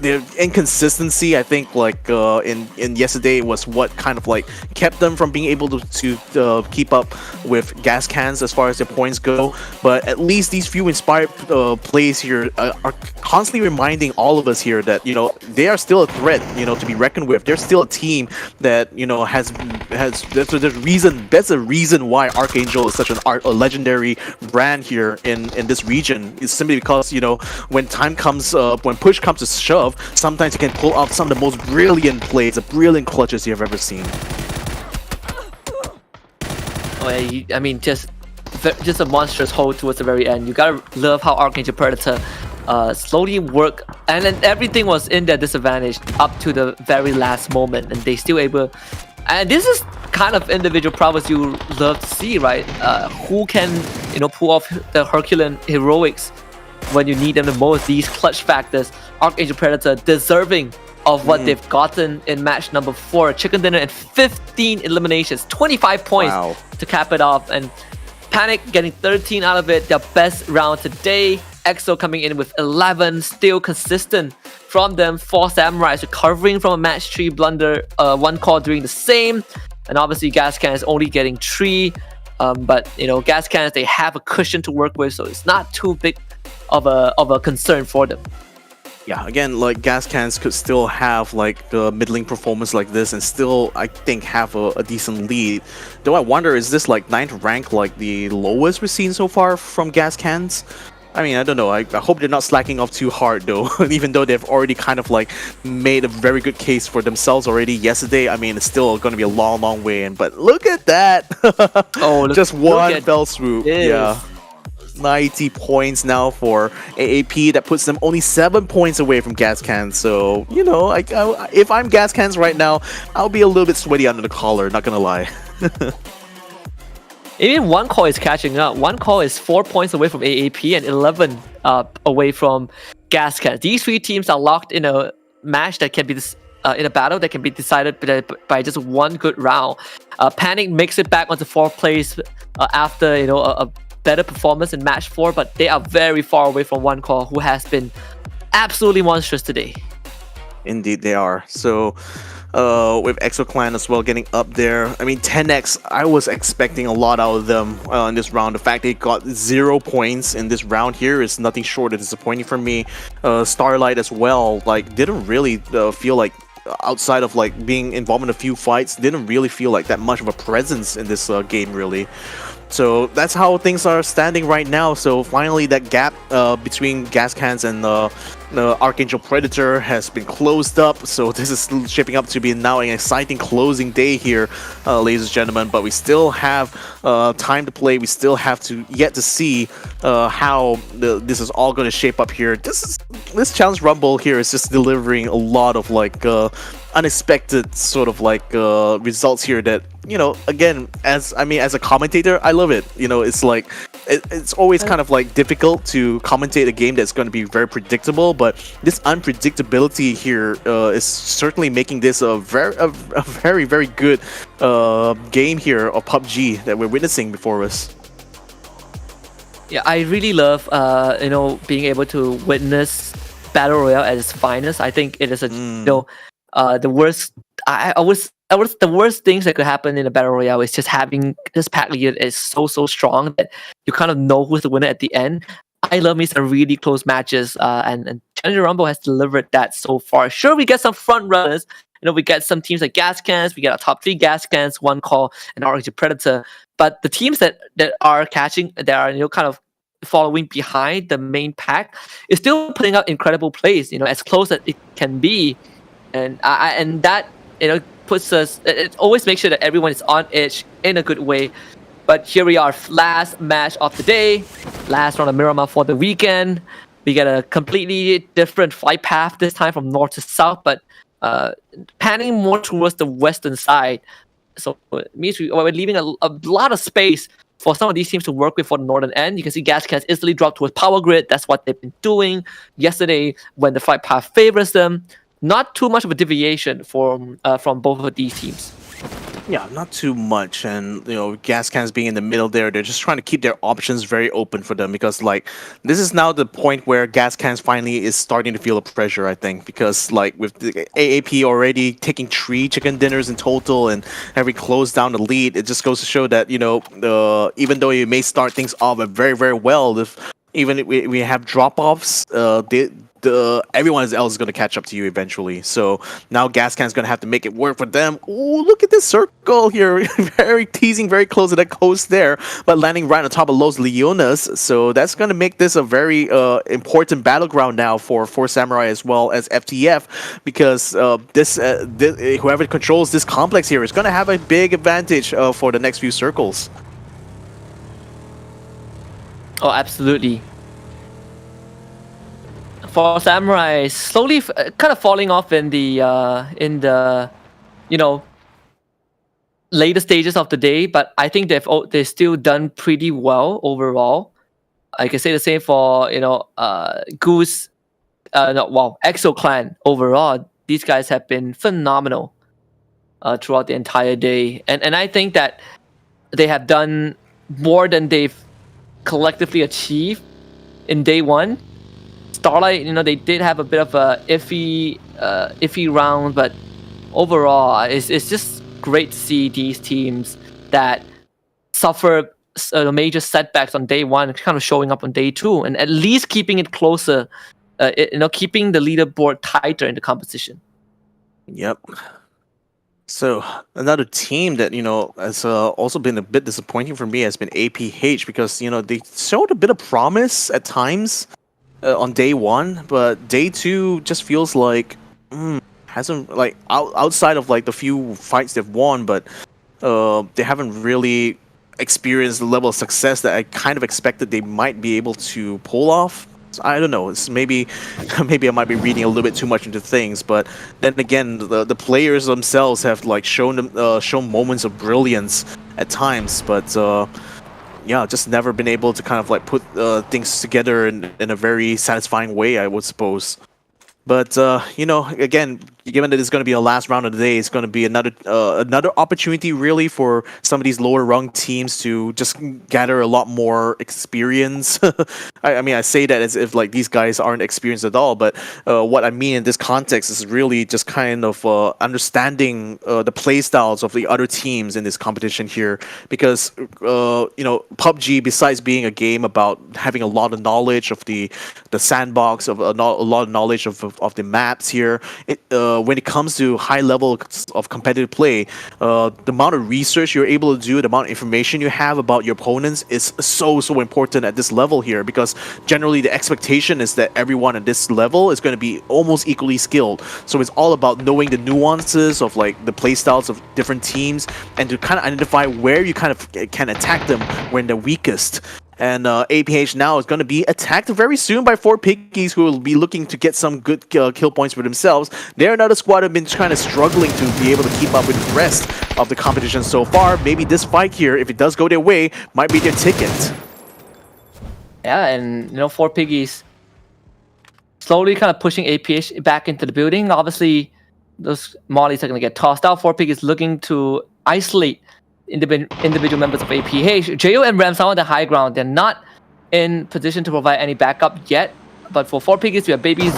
the inconsistency, I think, like in yesterday was what kind of like kept them from being able to keep up with Gascans as far as their points go. But at least these few inspired plays here are constantly reminding all of us here that, you know, they are still a threat, you know, to be reckoned with. They're still a team that, you know, has that's a reason why Arkangel is such a legendary brand here in this region. It's simply because, you know, when time comes, when push comes to shove, sometimes you can pull off some of the most brilliant plays, the brilliant clutches you have ever seen. Oh, yeah, I mean, just a monstrous hold towards the very end. You gotta love how Arkangel Predator slowly work, and then everything was in their disadvantage up to the very last moment, and they still able. And this is kind of individual prowess you love to see, right? Who can, you know, pull off the Herculean heroics when you need them the most? These clutch factors. Arkangel Predator deserving of what they've gotten in match number 4. Chicken dinner and 15 eliminations, 25 points to cap it off, and Panic getting 13 out of it. Their best round today. EXO coming in with 11, still consistent from them. 4 Samurais recovering from a match 3 blunder, 1 call doing the same, and obviously Gascans only getting 3. But you know, Gascans, they have a cushion to work with, so it's not too big of a concern for them. Yeah, again, like Gascans could still have like the middling performance like this and still, I think, have a decent lead. Though I wonder, is this like 9th rank like the lowest we've seen so far from Gascans? I mean, I don't know. I hope they're not slacking off too hard though, even though they've already kind of like made a very good case for themselves already yesterday. I mean, it's still going to be a long way in, but look at that. Oh, just one fell swoop. This. Yeah. 90 points now for AAP. That puts them only 7 points away from Gascans. So, you know, if I'm Gascans right now, I'll be a little bit sweaty under the collar, not gonna lie. Even 1 call is catching up. 1 call is 4 points away from AAP and 11 away from Gascans. These 3 teams are locked in a match that can be in a battle that can be decided by just 1 good round. Panic makes it back onto 4th place after, you know, a better performance in match 4, but they are very far away from 1 call, who has been absolutely monstrous today. Indeed they are. So with EXO Clan as well getting up there. I mean, Tenax, I was expecting a lot out of them in this round. The fact they got 0 points in this round here is nothing short of disappointing for me. Starlight as well, like, didn't really feel like, outside of like being involved in a few fights, didn't really feel like that much of a presence in this game really. So that's how things are standing right now. So finally that gap between Gascans and the Arkangel Predator has been closed up. So this is shaping up to be now an exciting closing day here, ladies and gentlemen. But we still have time to play. We still have to yet to see how this is all going to shape up here. This Challenge Rumble here is just delivering a lot of like unexpected sort of like results here that, you know, again, as a commentator, I love it. You know, it's like it's always kind of like difficult to commentate a game that's going to be very predictable, but this unpredictability here is certainly making this a very good game here of PUBG that we're witnessing before us. Yeah, I really love you know, being able to witness Battle Royale at its finest. I think it is a you know, the worst. I was the worst things that could happen in a Battle Royale is just having this pack leader is so strong that you kind of know who's the winner at the end. I love me some really close matches, and Challenger Rumble has delivered that so far. Sure, we get some front runners. You know, we get some teams like Gascans, we get our top 3 Gascans, one call, and Arkangel Predator. But the teams that are catching, that are, you know, kind of following behind the main pack, is still putting out incredible plays. You know, as close as it can be, and that, you know, puts us. It always makes sure that everyone is on edge in a good way. But here we are, last match of the day, last round of Miramar for the weekend. We get a completely different flight path this time from north to south, but panning more towards the western side. So it means we're leaving a lot of space for some of these teams to work with for the northern end. You can see Gascans easily drop towards Power Grid. That's what they've been doing yesterday when the flight path favors them. Not too much of a deviation from both of these teams. Yeah, not too much. And, you know, Gascans being in the middle there, they're just trying to keep their options very open for them, because, like, this is now the point where Gascans finally is starting to feel the pressure, I think, because, like, with the AAP already taking 3 chicken dinners in total and having closed down the lead, it just goes to show that, you know, even though you may start things off very well, even if we have drop-offs, everyone else is going to catch up to you eventually. So now Gascan's going to have to make it work for them. Ooh, look at this circle here. Very teasing, very close to that coast there, but landing right on top of Los Leones. So that's going to make this a very important battleground now for Samurai as well as FTF, because whoever controls this complex here is going to have a big advantage for the next few circles. Oh, absolutely. For Samurai, slowly kind of falling off in the you know, later stages of the day, but I think they've still done pretty well overall. I can say the same for, you know, Goose, EXO Clan overall. These guys have been phenomenal throughout the entire day, and I think that they have done more than they've collectively achieved in day one. Starlight, you know, they did have a bit of a iffy round, but overall, it's just great to see these teams that suffer major setbacks on day one kind of showing up on day two, and at least keeping it closer, you know, keeping the leaderboard tighter in the competition. Yep. So another team that, you know, has also been a bit disappointing for me has been APH, because, you know, they showed a bit of promise at times on day one, but day two just feels like hasn't, like, outside of like the few fights they've won, but they haven't really experienced the level of success that I kind of expected they might be able to pull off. I don't know. It's maybe I might be reading a little bit too much into things, but then again, the players themselves have like shown moments of brilliance at times, but yeah, just never been able to kind of like put things together in a very satisfying way, I would suppose. But you know, again, given that it's going to be the last round of the day, it's going to be another opportunity really for some of these lower rung teams to just gather a lot more experience. I mean, I say that as if like these guys aren't experienced at all, but what I mean in this context is really just kind of understanding the play styles of the other teams in this competition here, because PUBG, besides being a game about having a lot of knowledge of the sandbox, of a lot of knowledge of the maps here, when it comes to high level of competitive play, the amount of research you're able to do, the amount of information you have about your opponents is so important at this level here, because generally the expectation is that everyone at this level is going to be almost equally skilled. So it's all about knowing the nuances of like the play styles of different teams, and to kind of identify where you kind of can attack them when they're weakest. And APH now is going to be attacked very soon by 4 Piggies, who will be looking to get some good kill points for themselves. They're another squad who have been kind of struggling to be able to keep up with the rest of the competition so far. Maybe this fight here, if it does go their way, might be their ticket. Yeah, and 4 Piggies slowly kind of pushing APH back into the building. Obviously, those mollies are going to get tossed out. 4 Piggies looking to isolate individual members of APH. JO and Rams are on the high ground. They're not in position to provide any backup yet. But for 4 Piggies, we have Baby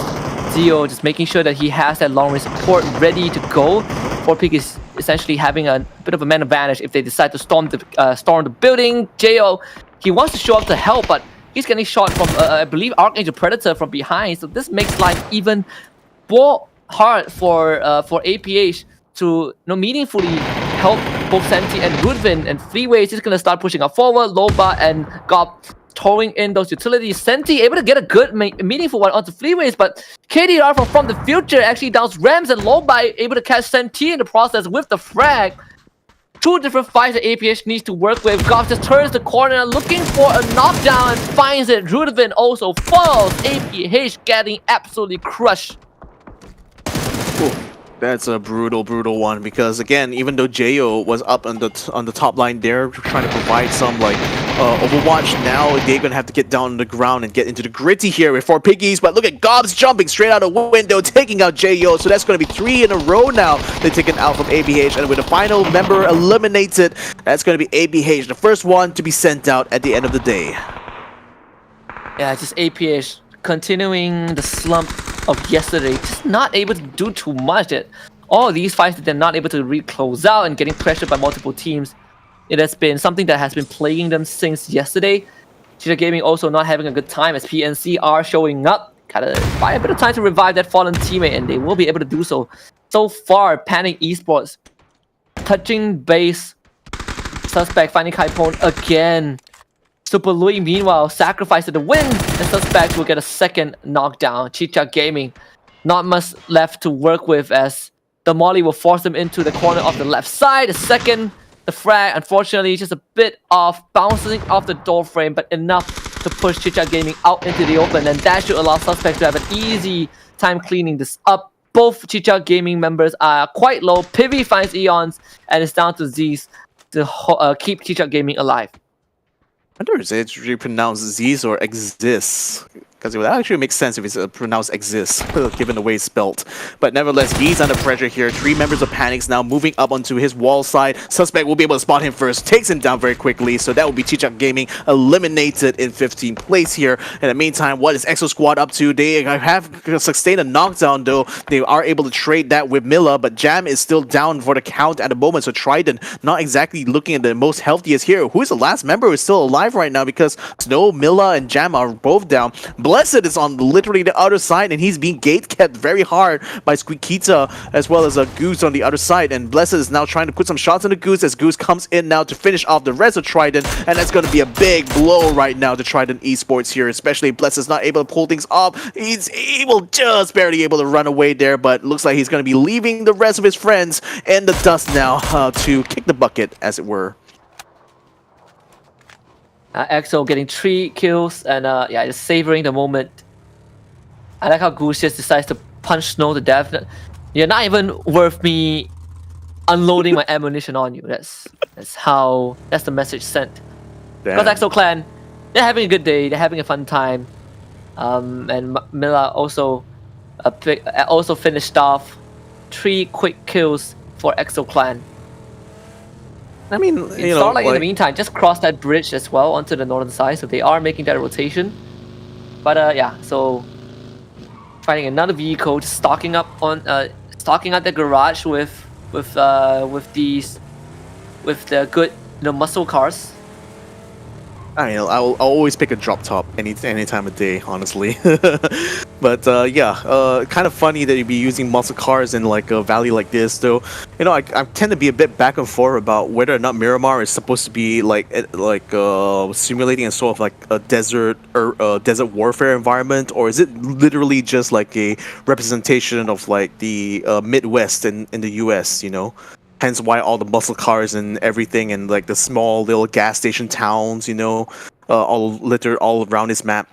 Zio just making sure that he has that long range support ready to go. 4 Piggies essentially having a bit of a man advantage if they decide to storm the building. JO, he wants to show up to help, but he's getting shot from, I believe, Arkangel Predator from behind. So this makes life even more hard for APH to meaningfully help both Senti and Rudvin. And Freeway is just going to start pushing up forward. Loba and Gob throwing in those utilities. Senti able to get a good, meaningful one onto Freeways, but KDR from the future actually downs Rams, and Loba able to catch Senti in the process with the frag. 2 different fights that APH needs to work with. Gob just turns the corner looking for a knockdown and finds it. Rudvin also falls. APH getting absolutely crushed. Ooh. That's a brutal one, because again, even though Jo was up on the top line there trying to provide some like overwatch, now they're gonna have to get down on the ground and get into the gritty here with 4 Piggies. But look at Gobs jumping straight out the window, taking out Jo. So that's gonna be 3 in a row now. They're taken out from ABH, and with the final member eliminated, that's gonna be ABH, the first one to be sent out at the end of the day. Yeah, just APH continuing the slump of yesterday, just not able to do too much. All these fights that they're not able to close out and getting pressured by multiple teams. It has been something that has been plaguing them since yesterday. Cicak Gaming also not having a good time as PNC are showing up. Gotta buy a bit of time to revive that fallen teammate, and they will be able to do so. So far, Trident Esports touching base. Suspect finding Kaipon again. Super Louis, meanwhile, sacrifices the win, and Suspect will get a second knockdown. Cicak Gaming, not much left to work with, as the molly will force them into the corner of the left side. The frag, unfortunately, just a bit off, bouncing off the door frame, but enough to push Cicak Gaming out into the open, and that should allow Suspect to have an easy time cleaning this up. Both Cicak Gaming members are quite low. Pivy finds Eons, and it's down to Z's to keep Cicak Gaming alive. I wonder if it's really pronounced Z's or exists, because it would actually make sense if it's pronounced exists, given the way it's spelt. But nevertheless, he's under pressure here. 3 members of Panics now moving up onto his wall side. Suspect will be able to spot him first, takes him down very quickly. So that will be Cicak Gaming eliminated in 15th place here. In the meantime, what is EXO Squad up to? They have sustained a knockdown, though. They are able to trade that with Milla, but Jam is still down for the count at the moment. So Trident not exactly looking at the most healthiest here. Who is the last member who is still alive right now? Because Snow, Milla, and Jam are both down. Blessed is on literally the other side, and he's being gate-kept very hard by Squeakita, as well as a Goose on the other side. And Blessed is now trying to put some shots on the Goose, as Goose comes in now to finish off the rest of Trident, and that's going to be a big blow right now to Trident Esports here, especially Blessed is not able to pull things off. He's just barely able to run away there, but looks like he's going to be leaving the rest of his friends in the dust now to kick the bucket, as it were. EXO getting 3 kills, and yeah, just savoring the moment. I like how Goose just decides to punch Snow to death. You're not even worth me unloading my ammunition on you. That's the message sent. Because EXO Clan, they're having a good day, they're having a fun time. And Milla also finished off 3 quick kills for EXO Clan. I mean, you know, Starlight in the like, meantime just crossed that bridge as well onto the northern side, so they are making that rotation. But yeah, so finding another vehicle, just stocking up the garage with the good muscle cars. I mean, I'll always pick a drop top any time of day, honestly. But yeah, kind of funny that you'd be using muscle cars in like a valley like this. Though, you know, I tend to be a bit back and forth about whether or not Miramar is supposed to be like simulating a sort of like a desert or desert warfare environment, or is it literally just like a representation of like the Midwest in the U.S. You know? Hence why all the muscle cars and everything and like the small little gas station towns, you know, all littered all around this map.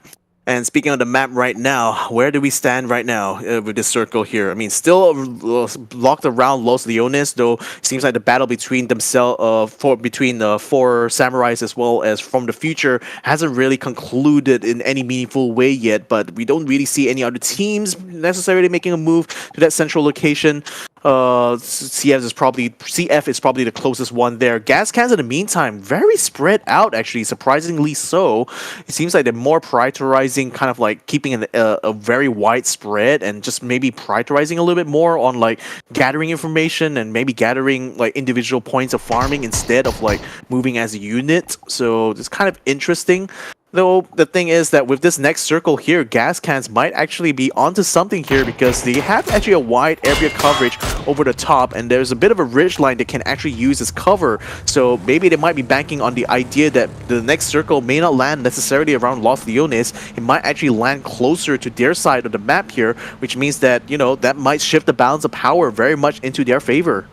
And speaking of the map right now, where do we stand right now with this circle here? I mean, still blocked around Los Leones, though it seems like the battle between between the 4 samurais as well as From the Future hasn't really concluded in any meaningful way yet, but we don't really see any other teams necessarily making a move to that central location. CF is probably the closest one there. Gascans in the meantime, very spread out actually, surprisingly so. It seems like they're more prioritizing kind of like keeping a very wide spread and just maybe prioritizing a little bit more on like gathering information and maybe gathering like individual points of farming instead of like moving as a unit. So it's kind of interesting. Though the thing is that with this next circle here, Gascans might actually be onto something here because they have actually a wide area coverage over the top, and there's a bit of a ridge line they can actually use as cover. So maybe they might be banking on the idea that the next circle may not land necessarily around Los Leones. It might actually land closer to their side of the map here, which means that, you know, that might shift the balance of power very much into their favor.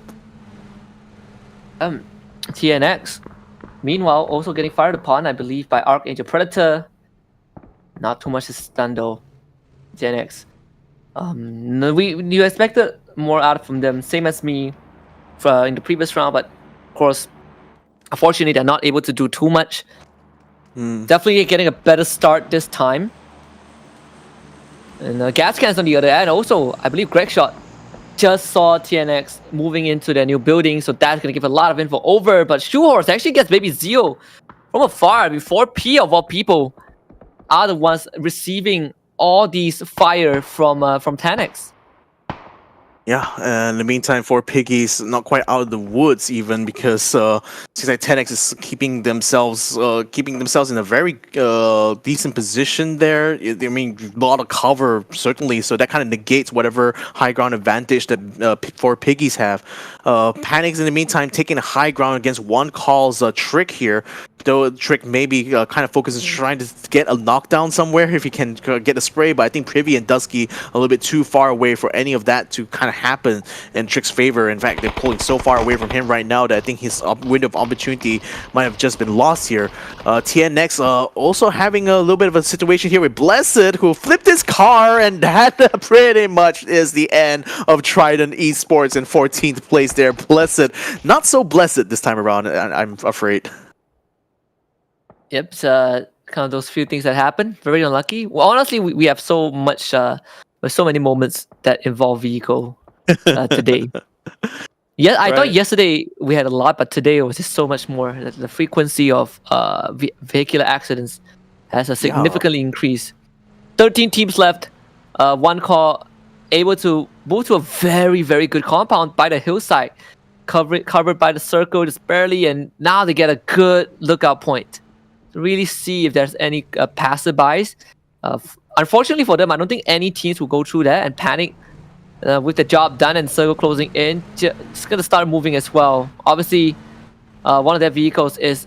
TNX. Meanwhile, also getting fired upon, I believe, by Arkangel Predator. Not too much is done though. TNX. No, you expected more out from them, same as me in the previous round, but of course, unfortunately, they're not able to do too much. Definitely getting a better start this time. And Gascans on the other end, also, I believe Greg Shot just saw TNX moving into their new building, so that's going to give a lot of info over. But Shoehorse actually gets Baby Zeo from afar before P of all people are the ones receiving all these fire from Tenax. Yeah, and in the meantime, for Piggies, not quite out of the woods even, because seems like Tenax is keeping themselves in a very decent position there. I mean, a lot of cover certainly, so that kind of negates whatever high ground advantage that for Piggies have. Panics in the meantime taking a high ground against one calls Trick here. Though Trick maybe kind of focuses trying to get a knockdown somewhere if he can get a spray, but I think Privy and Dusky a little bit too far away for any of that to kind of happen in Trick's favor. In fact, they're pulling so far away from him right now that I think his window of opportunity might have just been lost here. TNX also having a little bit of a situation here with Blessed, who flipped his car, and that pretty much is the end of Trident Esports in 14th place there. Blessed, not so blessed this time around, I'm afraid. Yep, it's kind of those few things that happen. Very unlucky. Well, honestly, we have so much, so many moments that involve vehicle today. Yeah, I thought yesterday we had a lot, but today it was just so much more. The frequency of vehicular accidents has significantly increased. 13 teams left. One call able to move to a very, very good compound by the hillside, covered by the circle just barely, and now they get a good lookout point to really see if there's any passerbys. Unfortunately for them, I don't think any teams will go through that and panic with the job done and circle closing in. Just gonna start moving as well. Obviously, one of their vehicles has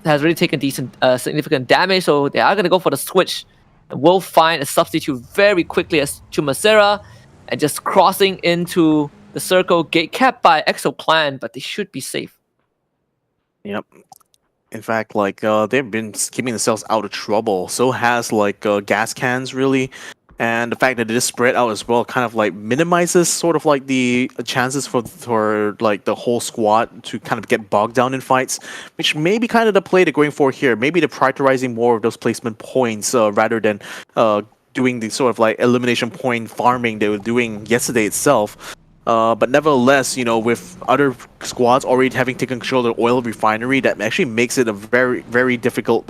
really taken decent significant damage, so they are gonna go for the switch. And we'll find a substitute very quickly as Chumacera, and just crossing into the circle, gate kept by EXO Clan, but they should be safe. Yep. In fact, like they've been keeping themselves out of trouble. So has like Gascans really, and the fact that it is spread out as well kind of like minimizes sort of like the chances for like the whole squad to kind of get bogged down in fights, which may be kind of the play they're going for here. Maybe they're prioritizing more of those placement points rather than doing the sort of like elimination point farming they were doing yesterday itself. But nevertheless, you know, with other squads already having taken control of the oil refinery, that actually makes it a very, very difficult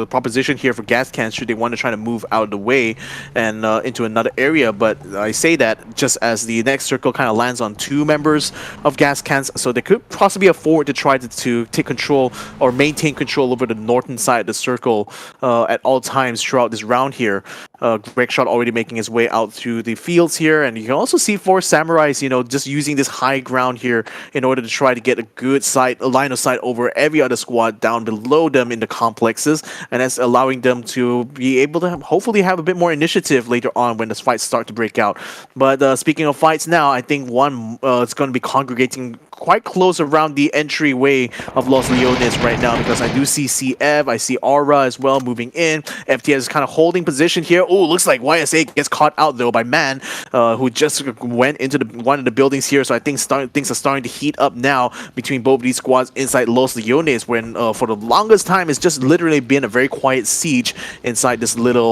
proposition here for Gascans should they want to try to move out of the way and into another area. But I say that just as the next circle kind of lands on 2 members of Gascans, so they could possibly afford to try to take control or maintain control over the northern side of the circle at all times throughout this round here. Gregshot already making his way out through the fields here, and you can also see 4 Samurais, you know, just using this high ground here in order to try to get a good line of sight over every other squad down below them in the complexes, and that's allowing them to be able to hopefully have a bit more initiative later on when the fights start to break out. But speaking of fights now, I think one is going to be congregating quite close around the entryway of Los Leones right now, because I do see CF, I see Aura as well moving in. FTS is kind of holding position here. Oh, looks like YSA gets caught out though by Man, who just went into one of the buildings here. So I think things are starting to heat up now between both of these squads inside Los Leones, when for the longest time it's just literally been a very quiet siege inside this little,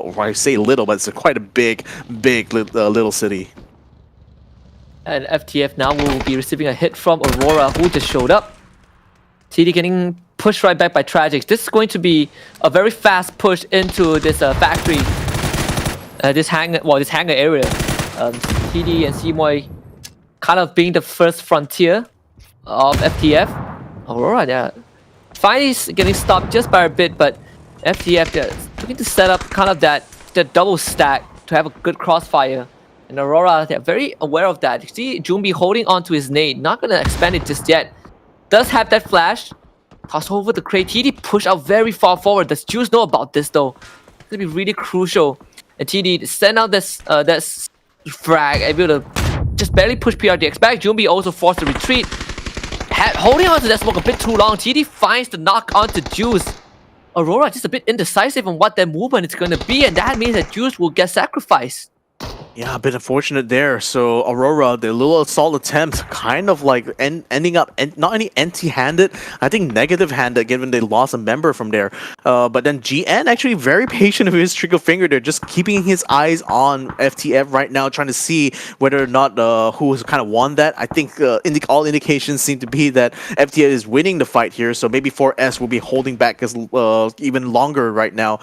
or I say little, but it's quite a big little city. And FTF now will be receiving a hit from Aurora, who just showed up. TD getting pushed right back by Tragics. This is going to be a very fast push into this factory, this hangar area. TD and Simoy kind of being the first frontier of FTF. Aurora, yeah, finally getting stopped just by a bit, but FTF, they're looking to set up kind of that double stack to have a good crossfire. And Aurora, they're very aware of that. You see Jumbi holding on to his nade, not going to expand it just yet. Does have that flash. Toss over the crate. TD push out very far forward. Does Juice know about this though? It's going to be really crucial. And TD send out this frag, able to just barely push PRDX back. Jumbi also forced to retreat. Holding on to that smoke a bit too long. TD finds the knock onto Juice. Aurora just a bit indecisive on what their movement is going to be, and that means that Juice will get sacrificed. Yeah, a bit unfortunate there. So Aurora, the little assault attempt, kind of like ending up not only empty-handed, I think negative-handed, given they lost a member from there. But then GN actually very patient with his trigger finger there, just keeping his eyes on FTF right now, trying to see whether or not who has kind of won that. I think all indications seem to be that FTF is winning the fight here. So maybe 4S will be holding back even longer right now,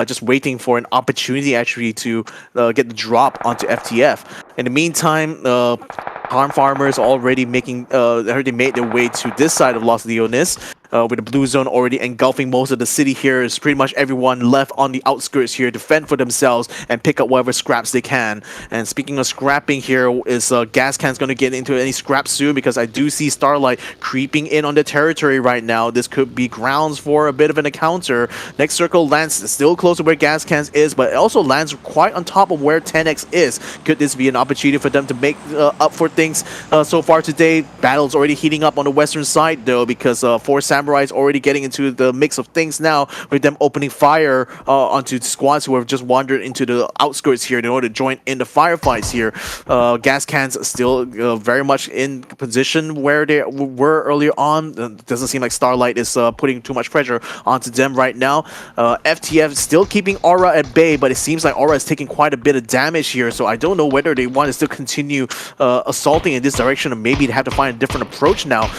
just waiting for an opportunity actually to get the drop onto FTF. In the meantime, Farm Farmers already made their way to this side of Los Leones. With the blue zone already engulfing most of the city here, is pretty much everyone left on the outskirts here to fend for themselves and pick up whatever scraps they can. And speaking of scrapping here, is Gascans going to get into any scraps soon? Because I do see Starlight creeping in on the territory right now. This could be grounds for a bit of an encounter. Next circle lands still close to where Gascans is, but it also lands quite on top of where Tenax is. Could this be an opportunity for them to make up for things so far today? Battle's already heating up on the western side though, because 4 Samurais already getting into the mix of things now, with them opening fire onto squads who have just wandered into the outskirts here in order to join in the firefights here. Gascans still very much in position where they were earlier on. Doesn't seem like Starlight is putting too much pressure onto them right now. FTF still keeping Aura at bay, but it seems like Aura is taking quite a bit of damage here, so I don't know whether they want to still continue assaulting in this direction, or maybe they have to find a different approach now.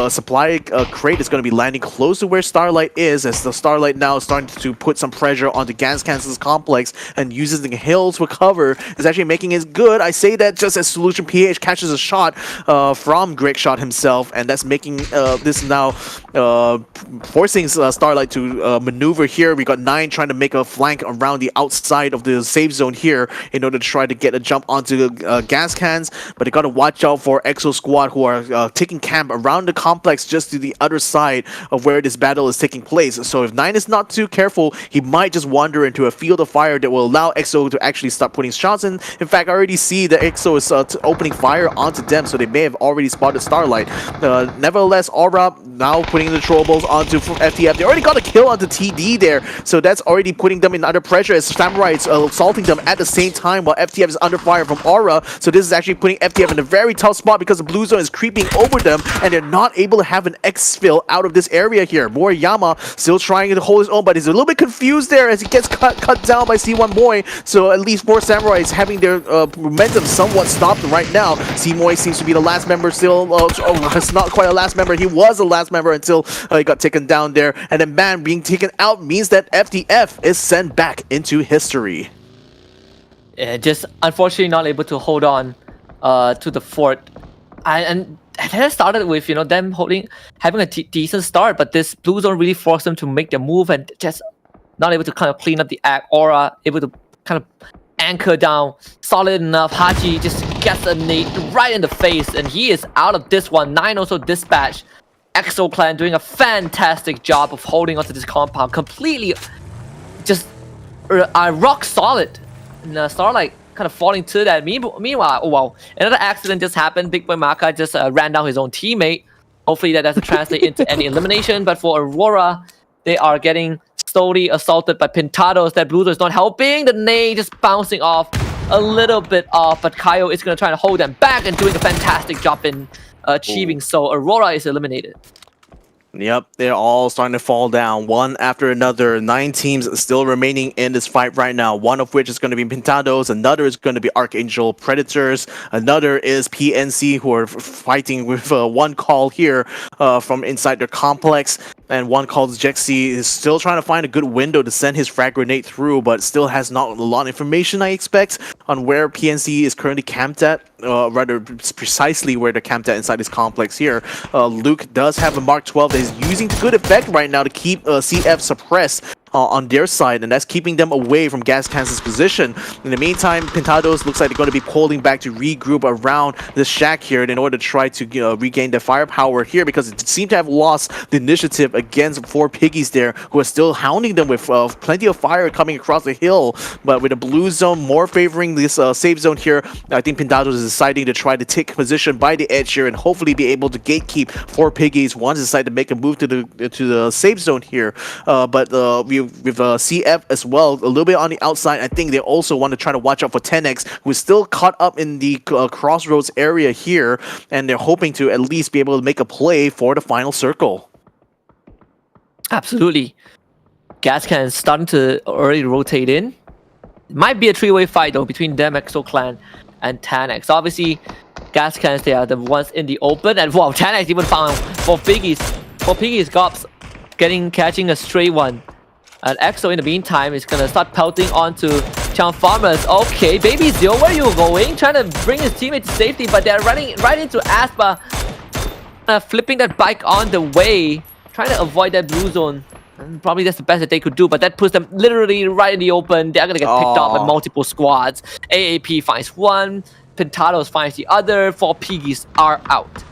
Supply crate is going to be landing close to where Starlight is, as the Starlight now is starting to put some pressure onto Gascans' complex and uses the hills for cover. Is actually making it good. I say that just as Solution PH catches a shot from Gregshot himself, and that's making this now forcing Starlight to maneuver here. We got 9 trying to make a flank around the outside of the safe zone here in order to try to get a jump onto Gascans, but they got to watch out for EXO squad, who are taking camp around the complex just to the other side of where this battle is taking place. So if 9 is not too careful, he might just wander into a field of fire that will allow EXO to actually start putting shots in. In fact, I already see that EXO is opening fire onto them, so they may have already spotted Starlight. Nevertheless, Aura now putting the throwables onto FTF. They already got a kill onto TD there, so that's already putting them in under pressure as Samurai is assaulting them at the same time while FTF is under fire from Aura. So this is actually putting FTF in a very tough spot, because the blue zone is creeping over them and they're not able to have an exfil out of this area here. Moriyama still trying to hold his own, but he's a little bit confused there as he gets cut down by C1 Moy. So at least 4 Samurai is having their momentum somewhat stopped right now. C Moy seems to be the last member still. It's not quite a last member. He was the last member until he got taken down there. And then man being taken out means that FDF is sent back into history. Yeah, just unfortunately not able to hold on to the fort. And that started with them having a decent start, but this blue zone really forced them to make their move and just not able to kind of clean up the act. Aura able to kind of anchor down solid enough. Haji just gets a nade right in the face, and he is out of this one. 9 also dispatched. EXO Clan doing a fantastic job of holding onto this compound, completely just rock solid. And Starlight kind of falling to that. Meanwhile, oh wow, another accident just happened. Big Boy Maka just ran down his own teammate. Hopefully that doesn't translate into any elimination. But for Aurora, they are getting slowly assaulted by Pintadoes. That blue is not helping. The nade just bouncing off a little bit off, but Kaio is going to try to hold them back and doing a fantastic job in achieving so. Aurora is eliminated. Yep, they're all starting to fall down one after another. 9 teams still remaining in this fight right now, one of which is going to be Pintadoes, another is going to be Arkangel Predators, another is PNC, who are fighting with one call here from inside their complex, and one called Jexy is still trying to find a good window to send his frag grenade through, but still has not a lot of information, I expect, on where PNC is currently camped at, rather precisely where they're camped at inside this complex here. Luke does have a Mark 12 that is using to good effect right now to keep CF suppressed on their side, and that's keeping them away from Gascans' position. In the meantime, Pintadoes looks like they're going to be pulling back to regroup around this shack here in order to try to regain their firepower here, because it seemed to have lost the initiative against 4 Piggies there, who are still hounding them with plenty of fire coming across the hill. But with the blue zone more favoring this safe zone here, I think Pintadoes is deciding to try to take position by the edge here and hopefully be able to gatekeep 4 Piggies once they decide to make a move to the safe zone here. But with CF as well, a little bit on the outside, I think they also want to try to watch out for Tenax, who is still caught up in the crossroads area here, and they're hoping to at least be able to make a play for the final circle. Absolutely. Gascans starting to already rotate in. It might be a 3-way fight though between them, EXO Clan, and Tenax. Obviously, Gascans, they are the ones in the open, and wow, Tenax even found 4 Piggies. 4 Piggies Gops catching a stray one. And EXO in the meantime is gonna start pelting onto Chang Farmers. Okay, Baby Zio, where are you going? Trying to bring his teammate to safety, but they're running right into Aspa. Flipping that bike on the way, trying to avoid that blue zone. And probably that's the best that they could do, but that puts them literally right in the open. They're gonna get picked up by multiple squads. AAP finds one, Pintadoes finds the other. 4 Piggies are out.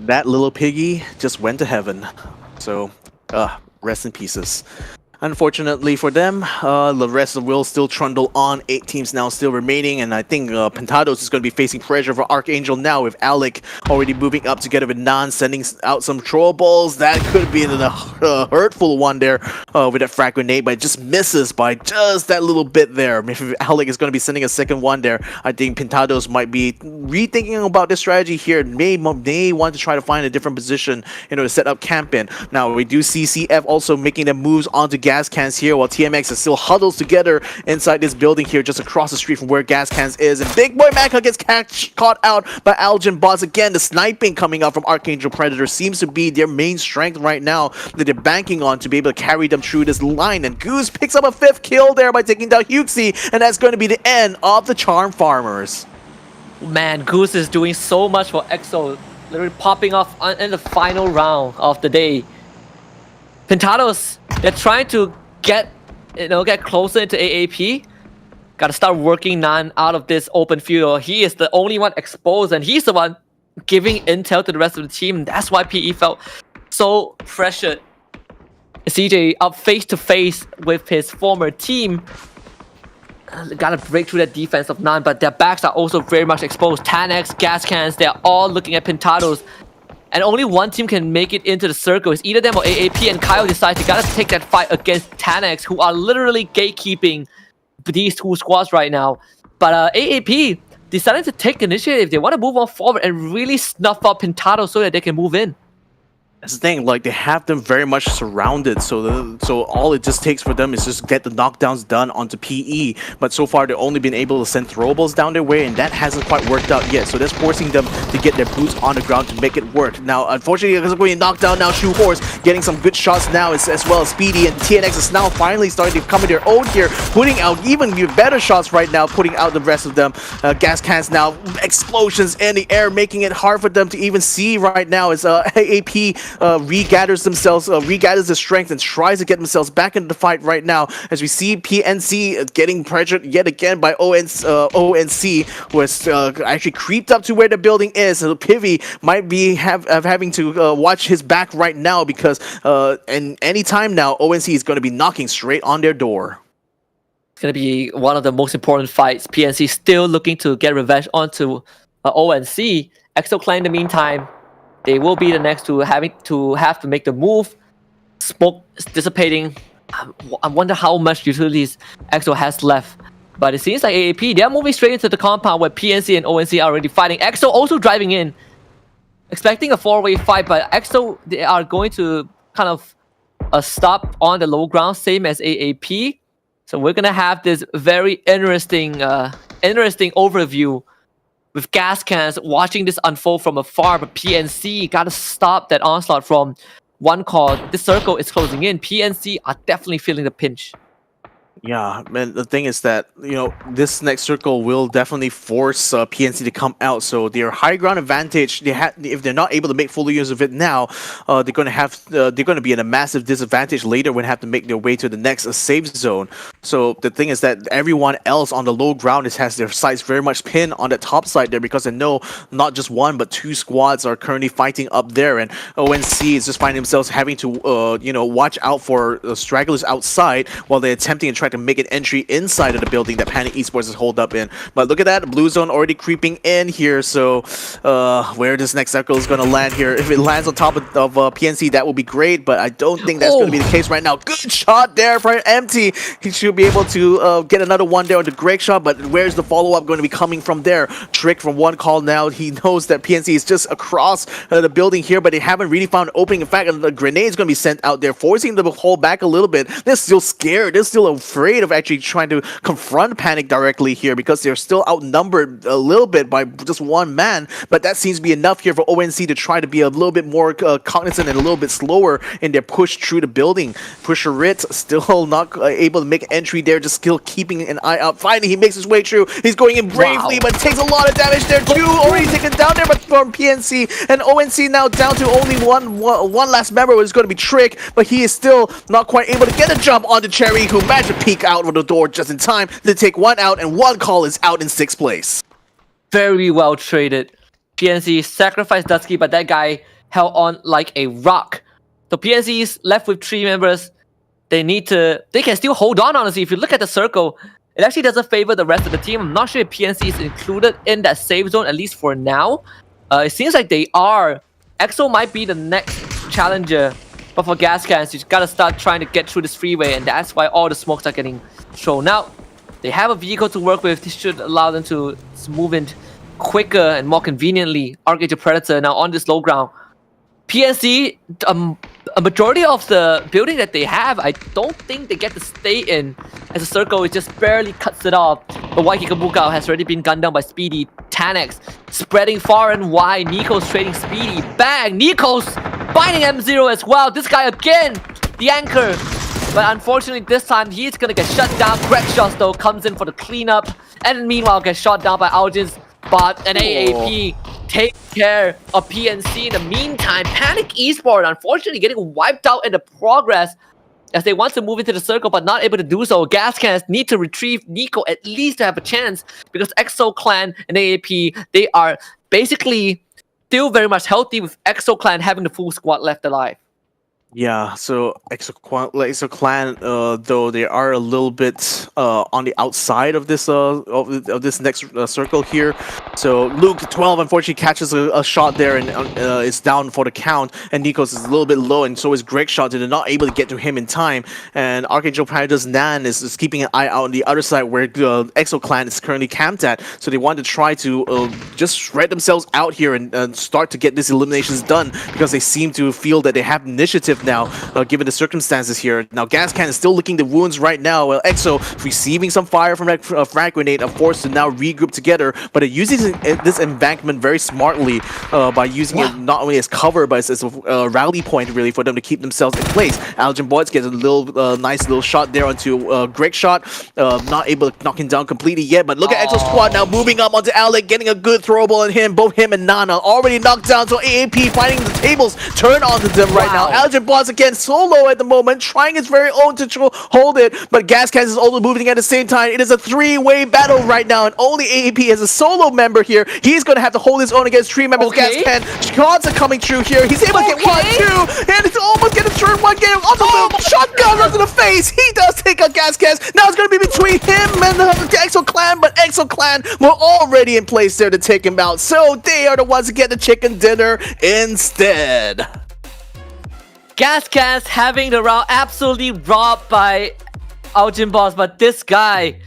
That little piggy just went to heaven. So, rest in pieces. Unfortunately for them, the rest will still trundle on. 8 teams now still remaining, and I think Pintadoes is going to be facing pressure for Arkangel now, with Alec already moving up together with Nan, sending out some troll balls. That could be a hurtful one there with that frag grenade, but it just misses by just that little bit there. If Alec is going to be sending a second one there, I think Pintadoes might be rethinking about this strategy here. May want to try to find a different position in order to set up camp in. Now, we do see CF also making their moves onto Gascans here, while TMX is still huddles together inside this building here just across the street from where Gascans is, and Big Boy Maka gets caught out by Algin Boss again. The sniping coming out from Arkangel Predator seems to be their main strength right now that they're banking on to be able to carry them through this line, and Goose picks up a 5th kill there by taking down Huxi, and that's going to be the end of the Charm Farmers. Man, Goose is doing so much for EXO, literally popping off in the final round of the day. Pintadoes, they're trying to get closer into AAP. Gotta start working Nan out of this open field. He is the only one exposed, and he's the one giving intel to the rest of the team. That's why PE felt so pressured. CJ up face to face with his former team. Gotta break through that defense of Nan, but their backs are also very much exposed. Tenax, Gascans, they're all looking at Pintadoes. And only one team can make it into the circle. It's either them or AAP, and Kyle decides he gotta take that fight against Tenax, who are literally gatekeeping these 2 squads right now. But AAP decided to take initiative. They want to move on forward and really snuff out Pintadoes so that they can move in. That's the thing, like they have them very much surrounded, so all it just takes for them is just get the knockdowns done onto PE. But so far they've only been able to send throwables down their way, and that hasn't quite worked out yet. So that's forcing them to get their boots on the ground to make it work. Now, unfortunately, because we're knocked down now, Shoe Horse getting some good shots now, as well as Speedy, and TNX is now finally starting to come in their own here, putting out even better shots right now, putting out the rest of them. Gascans now, explosions in the air, making it hard for them to even see right now as AAP regathers the strength and tries to get themselves back into the fight right now, as we see PNC getting pressured yet again by ONC, who has actually creeped up to where the building is. So Pivy might be having to watch his back right now, because and any time now ONC is going to be knocking straight on their door. It's going to be one of the most important fights. PNC still looking to get revenge onto ONC. EXO Clan in the meantime, they will be the next to have to make the move. Smoke is dissipating. I wonder how much utilities EXO has left. But it seems like AAP, they're moving straight into the compound where PNC and ONC are already fighting. EXO also driving in, expecting a four-way fight, but EXO, they are going to kind of stop on the low ground, same as AAP. So we're gonna have this very interesting overview with Gascans watching this unfold from afar, but PNC gotta stop that onslaught from one call. This circle is closing in. PNC are definitely feeling the pinch. Yeah, man, the thing is that, you know, this next circle will definitely force PNC to come out. So their high ground advantage, if they're not able to make full use of it now, they're going to be in a massive disadvantage later when they have to make their way to the next safe zone. So the thing is that everyone else on the low ground has their sights very much pinned on the top side there, because they know not just one but two squads are currently fighting up there, and ONC is just finding themselves having to you know, watch out for stragglers outside while they're attempting to try to make an entry inside of the building that Panic Esports is holed up in. But look at that, blue zone already creeping in here. So where this next circle is going to land here, if it lands on top of PNC, that will be great, but I don't think that's going to be the case right now. Good shot there for Empty. He should be able to get another one there on the Greg shot, but where's the follow-up going to be coming from there? Trick from one call now. He knows that PNC is just across the building here, but they haven't really found an opening. In fact, a grenade is going to be sent out there, forcing them to hold back a little bit. They're still scared. They're still afraid of actually trying to confront Panic directly here, because they're still outnumbered a little bit by just one man. But that seems to be enough here for ONC to try to be a little bit more cognizant and a little bit slower in their push through the building. Pusher Rit still not able to make an entry there, just still keeping an eye out. Finally, he makes his way through. He's going in bravely, but takes a lot of damage there too. Already taken down there, but from PNC and ONC now down to only one last member, which is going to be Trick, but he is still not quite able to get a jump on the Cherry, who managed to peek out of the door just in time to take one out, and one call is out in 6th place. Very well traded. PNC sacrificed Dusky, but that guy held on like a rock. So PNC is left with 3 members. They can still hold on, honestly. If you look at the circle, it actually doesn't favor the rest of the team. I'm not sure if PNC is included in that safe zone, at least for now. It seems like they are. EXO might be the next challenger, but for Gascans, you gotta start trying to get through this freeway, and that's why all the smokes are getting thrown out. They have a vehicle to work with. This should allow them to move in quicker and more conveniently. Arkangel Predator now on this low ground. PNC, a majority of the building that they have, I don't think they get to stay in, as the circle it just barely cuts it off. But Waiki Kabuka has already been gunned down by Speedy. Tenax spreading far and wide. Nico's trading Speedy. Bang! Nico's binding M0 as well. This guy again, the anchor. But unfortunately this time he's gonna get shut down. Greg Shots though comes in for the cleanup, and meanwhile gets shot down by Aljin's bot, and AAP take care of PNC in the meantime. Panic Esports unfortunately getting wiped out in the progress, as they want to move into the circle but not able to do so. Gascans need to retrieve Nico at least to have a chance, because EXO Clan and AAP, they are basically still very much healthy, with EXO Clan having the full squad left alive. Yeah, so EXO Clan, though they are a little bit on the outside of this next circle here. So Luke 12 unfortunately catches a shot there and is down for the count. And Nikos is a little bit low, and so is Greg shot. They're not able to get to him in time. And Arkangel Predator's Nan is keeping an eye out on the other side where EXO Clan is currently camped at. So they want to try to just spread themselves out here and start to get these eliminations done, because they seem to feel that they have initiative now, given the circumstances here. Now, Gascan is still licking the wounds right now. Well, EXO receiving some fire from that frag grenade, are forced to now regroup together, but they're using this embankment very smartly by using it not only as cover, but as a rally point, really, for them to keep themselves in place. Algin Boyds gets a little nice little shot there onto Greg shot. Not able to knock him down completely yet, but look at EXO Squad now moving up onto Alec, getting a good throwable on him. Both him and Nana already knocked down, so AAP finding the tables turn onto them right now. Algin Boyds again solo at the moment, trying his very own to hold it, but Gascans is also moving at the same time. It is a three-way battle right now, and only AAP as a solo member here. He's going to have to hold his own against three members. Gascan shots are coming through here. He's able to get 1, 2, and it's almost getting turn one. Getting also the shotgun runs in the face. He does take out Gascans. Now it's going to be between him and the EXO Clan, but EXO Clan were already in place there to take him out, so they are the ones to get the chicken dinner instead. Gascans having the round absolutely robbed by Aljin Boss, but this guy,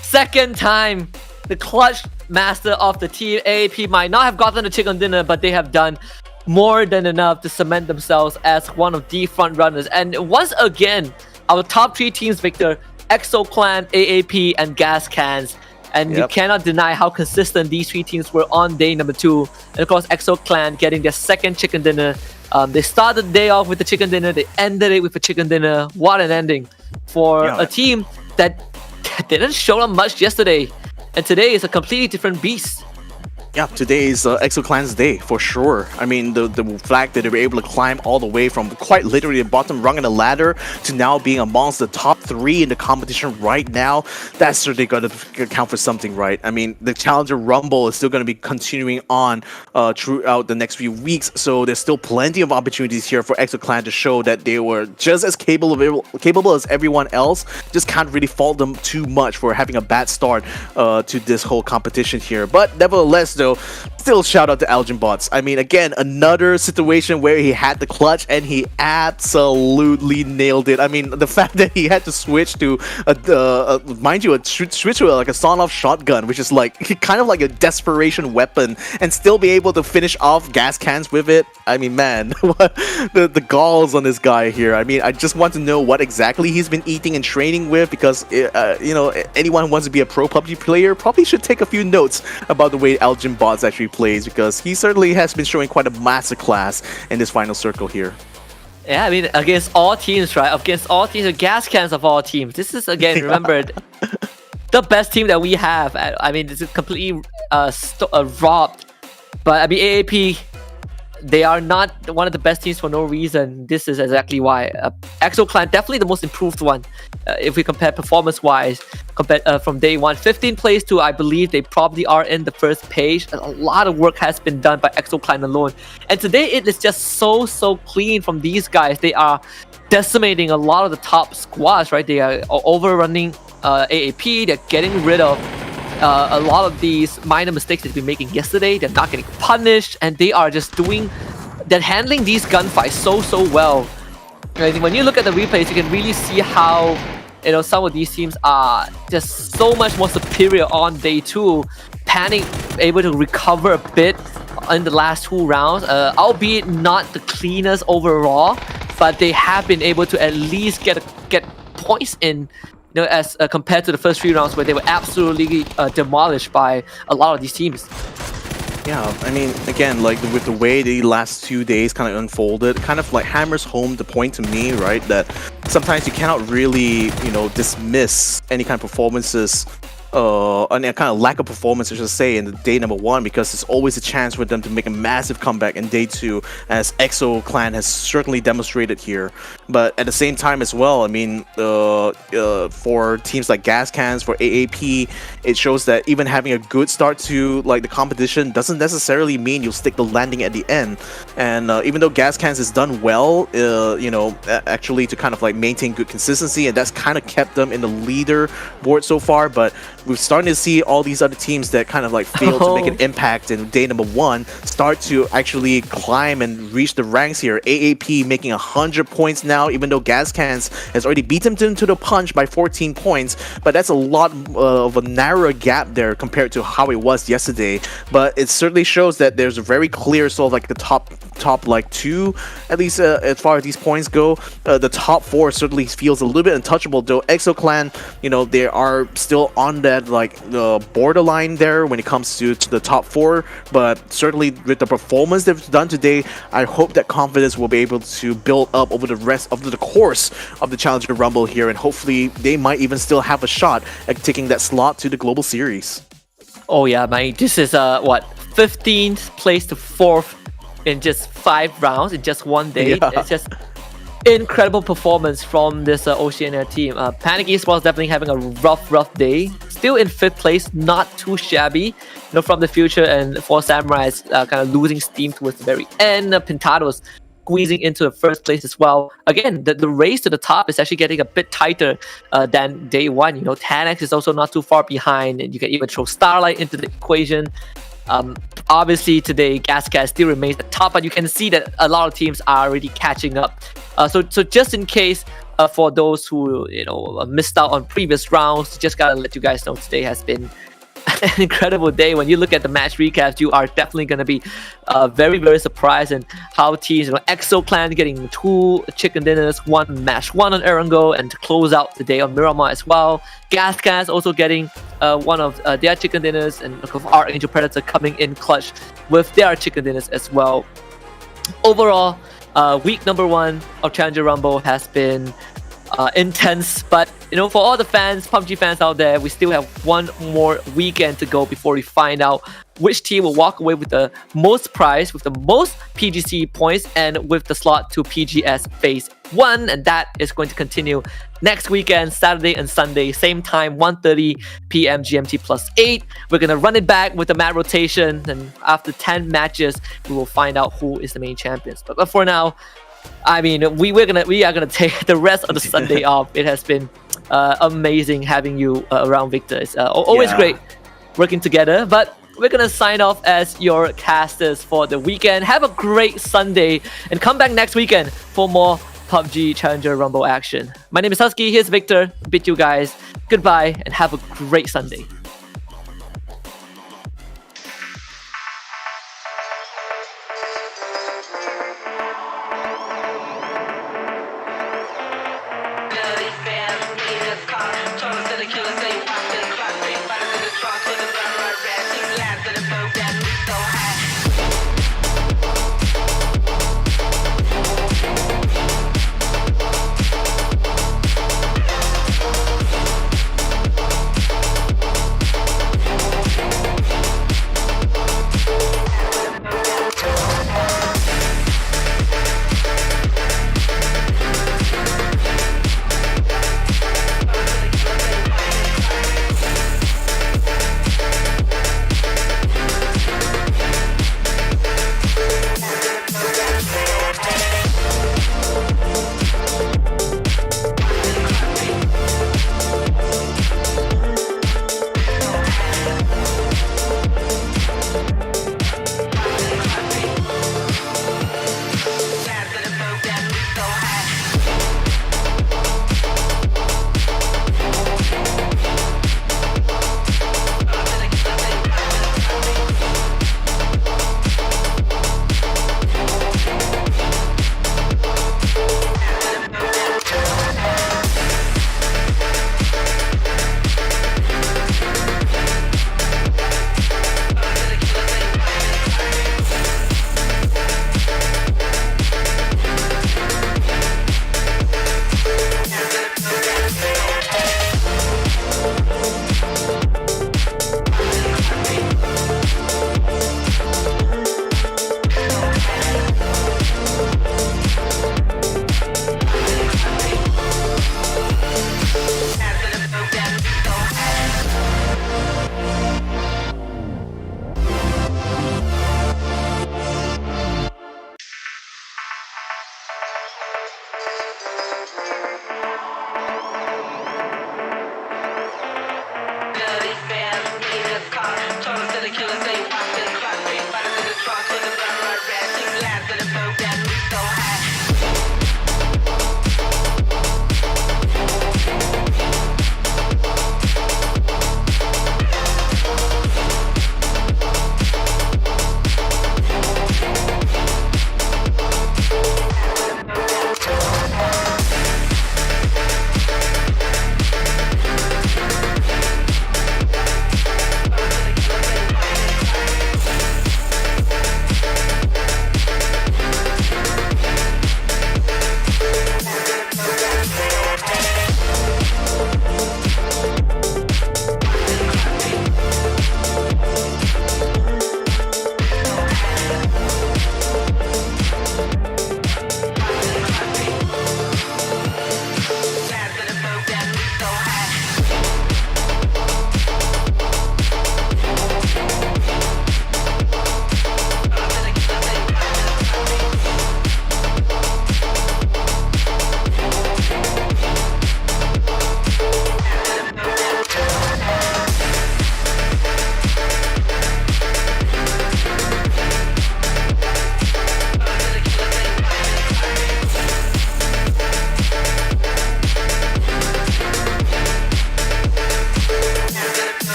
second time, the clutch master of the team. AAP might not have gotten the chicken dinner, but they have done more than enough to cement themselves as one of the front runners. And once again, our top 3 teams, Victor, EXO Clan, AAP, and Gascans. And you cannot deny how consistent these 3 teams were on day number 2. And of course, EXO Clan getting their second chicken dinner. They started the day off with the chicken dinner. They ended it with a chicken dinner. What an ending for a team that didn't show up much yesterday. And today is a completely different beast. Yeah, today is EXO Clan's day, for sure. I mean, the fact that they were able to climb all the way from quite literally the bottom rung of the ladder to now being amongst the top 3 in the competition right now, that's certainly going to count for something, right? I mean, the Challenger Rumble is still going to be continuing on throughout the next few weeks, so there's still plenty of opportunities here for EXO Clan to show that they were just as capable as everyone else. Just can't really fault them too much for having a bad start to this whole competition here. But nevertheless, though, still shout out to Algin Bots. I mean, again, another situation where he had the clutch and he absolutely nailed it. I mean, the fact that he had to switch to mind you, switch to like a sawn-off shotgun, which is like kind of like a desperation weapon, and still be able to finish off gas cans with it. I mean, man, the galls on this guy here. I mean, I just want to know what exactly he's been eating and training with, because you know, anyone who wants to be a pro PUBG player probably should take a few notes about the way Algin Bots actually plays, because he certainly has been showing quite a masterclass in this final circle here. Yeah, I mean, against all teams, right? Against all teams, the gas cans of all teams. This is, again, remember, the best team that we have. I mean, this is completely robbed. But, I mean, AAP, they are not one of the best teams for no reason. This is exactly why. EXO Clan, definitely the most improved one. If we compare performance-wise, from day 1. 15th place to, I believe, they probably are in the first page. A lot of work has been done by EXO Clan alone. And today, it is just so clean from these guys. They are decimating a lot of the top squads, right? They are overrunning AAP. They're getting rid of a lot of these minor mistakes they've been making yesterday. They're not getting punished, and they are just they're handling these gunfights so well. I think when you look at the replays, you can really see how, you know, some of these teams are just so much more superior on day 2. Panic able to recover a bit in the last 2 rounds, albeit not the cleanest overall, but they have been able to at least get points in, you know, as compared to the first 3 rounds where they were absolutely demolished by a lot of these teams. Yeah, I mean, again, like with the way the last 2 days kind of unfolded, kind of like hammers home the point to me, right, that sometimes you cannot really, you know, dismiss any kind of performances and a kind of lack of performance, I should say, in the day number 1, because there's always a chance for them to make a massive comeback in day 2, as EXO Clan has certainly demonstrated here. But at the same time as well, I mean, for teams like Gascans, for AAP, it shows that even having a good start to like the competition doesn't necessarily mean you'll stick the landing at the end. And even though Gascans has done well, you know, actually to kind of like maintain good consistency, and that's kind of kept them in the leader board so far, but we're starting to see all these other teams that kind of like fail to make an impact in day number 1 start to actually climb and reach the ranks here. AAP making 100 points now, even though Gascans has already beaten them to the punch by 14 points, but that's a lot of a narrow gap there compared to how it was yesterday. But it certainly shows that there's a very clear sort of like the top like 2, at least as far as these points go. The top 4 certainly feels a little bit untouchable, though EXO Clan, you know, they are still on that like borderline there when it comes to the top 4. But certainly with the performance they've done today, I hope that confidence will be able to build up over the rest of the course of the Challenger Rumble here, and hopefully they might even still have a shot at taking that slot to the Global Series. Oh yeah, man, this is what, 15th place to 4th in just 5 rounds in just one day. Yeah. It's just incredible performance from this Oceania team. Panic Esports definitely having a rough day. Still in 5th place, not too shabby, you know, from the future. And for Samurais, kind of losing steam towards the very end. Pintadoes squeezing into the 1st place as well. Again, the race to the top is actually getting a bit tighter than day 1. You know, Tenax is also not too far behind, and you can even throw Starlight into the equation. Obviously today Gascans still remains at the top, but you can see that a lot of teams are already catching up. So just in case, for those who, you know, missed out on previous rounds, just gotta let you guys know today has been an incredible day. When you look at the match recaps, you are definitely going to be very surprised in how teams, you know, EXO Clan getting 2 chicken dinners, 1 match 1 on Erangel, and to close out the day on Miramar as well. Gascans also getting one of their chicken dinners, and of course Arkangel Predator coming in clutch with their chicken dinners as well. Overall, week number 1 of Challenger Rumble has been intense, but you know, for all the fans, PUBG fans out there, we still have 1 more weekend to go before we find out which team will walk away with the most prize, with the most PGC points, and with the slot to PGS Phase 1, and that is going to continue next weekend, Saturday and Sunday, same time, 1:30 p.m. GMT +8. We're gonna run it back with the map rotation, and after 10 matches, we will find out who is the main champions. But for now, I mean, we are gonna take the rest of the Sunday off. It has been amazing having you around, Victor. It's always great working together. But we're gonna sign off as your casters for the weekend. Have a great Sunday, and come back next weekend for more PUBG Challenger Rumble action. My name is Husky. Here's Victor. Bid you guys goodbye and have a great Sunday.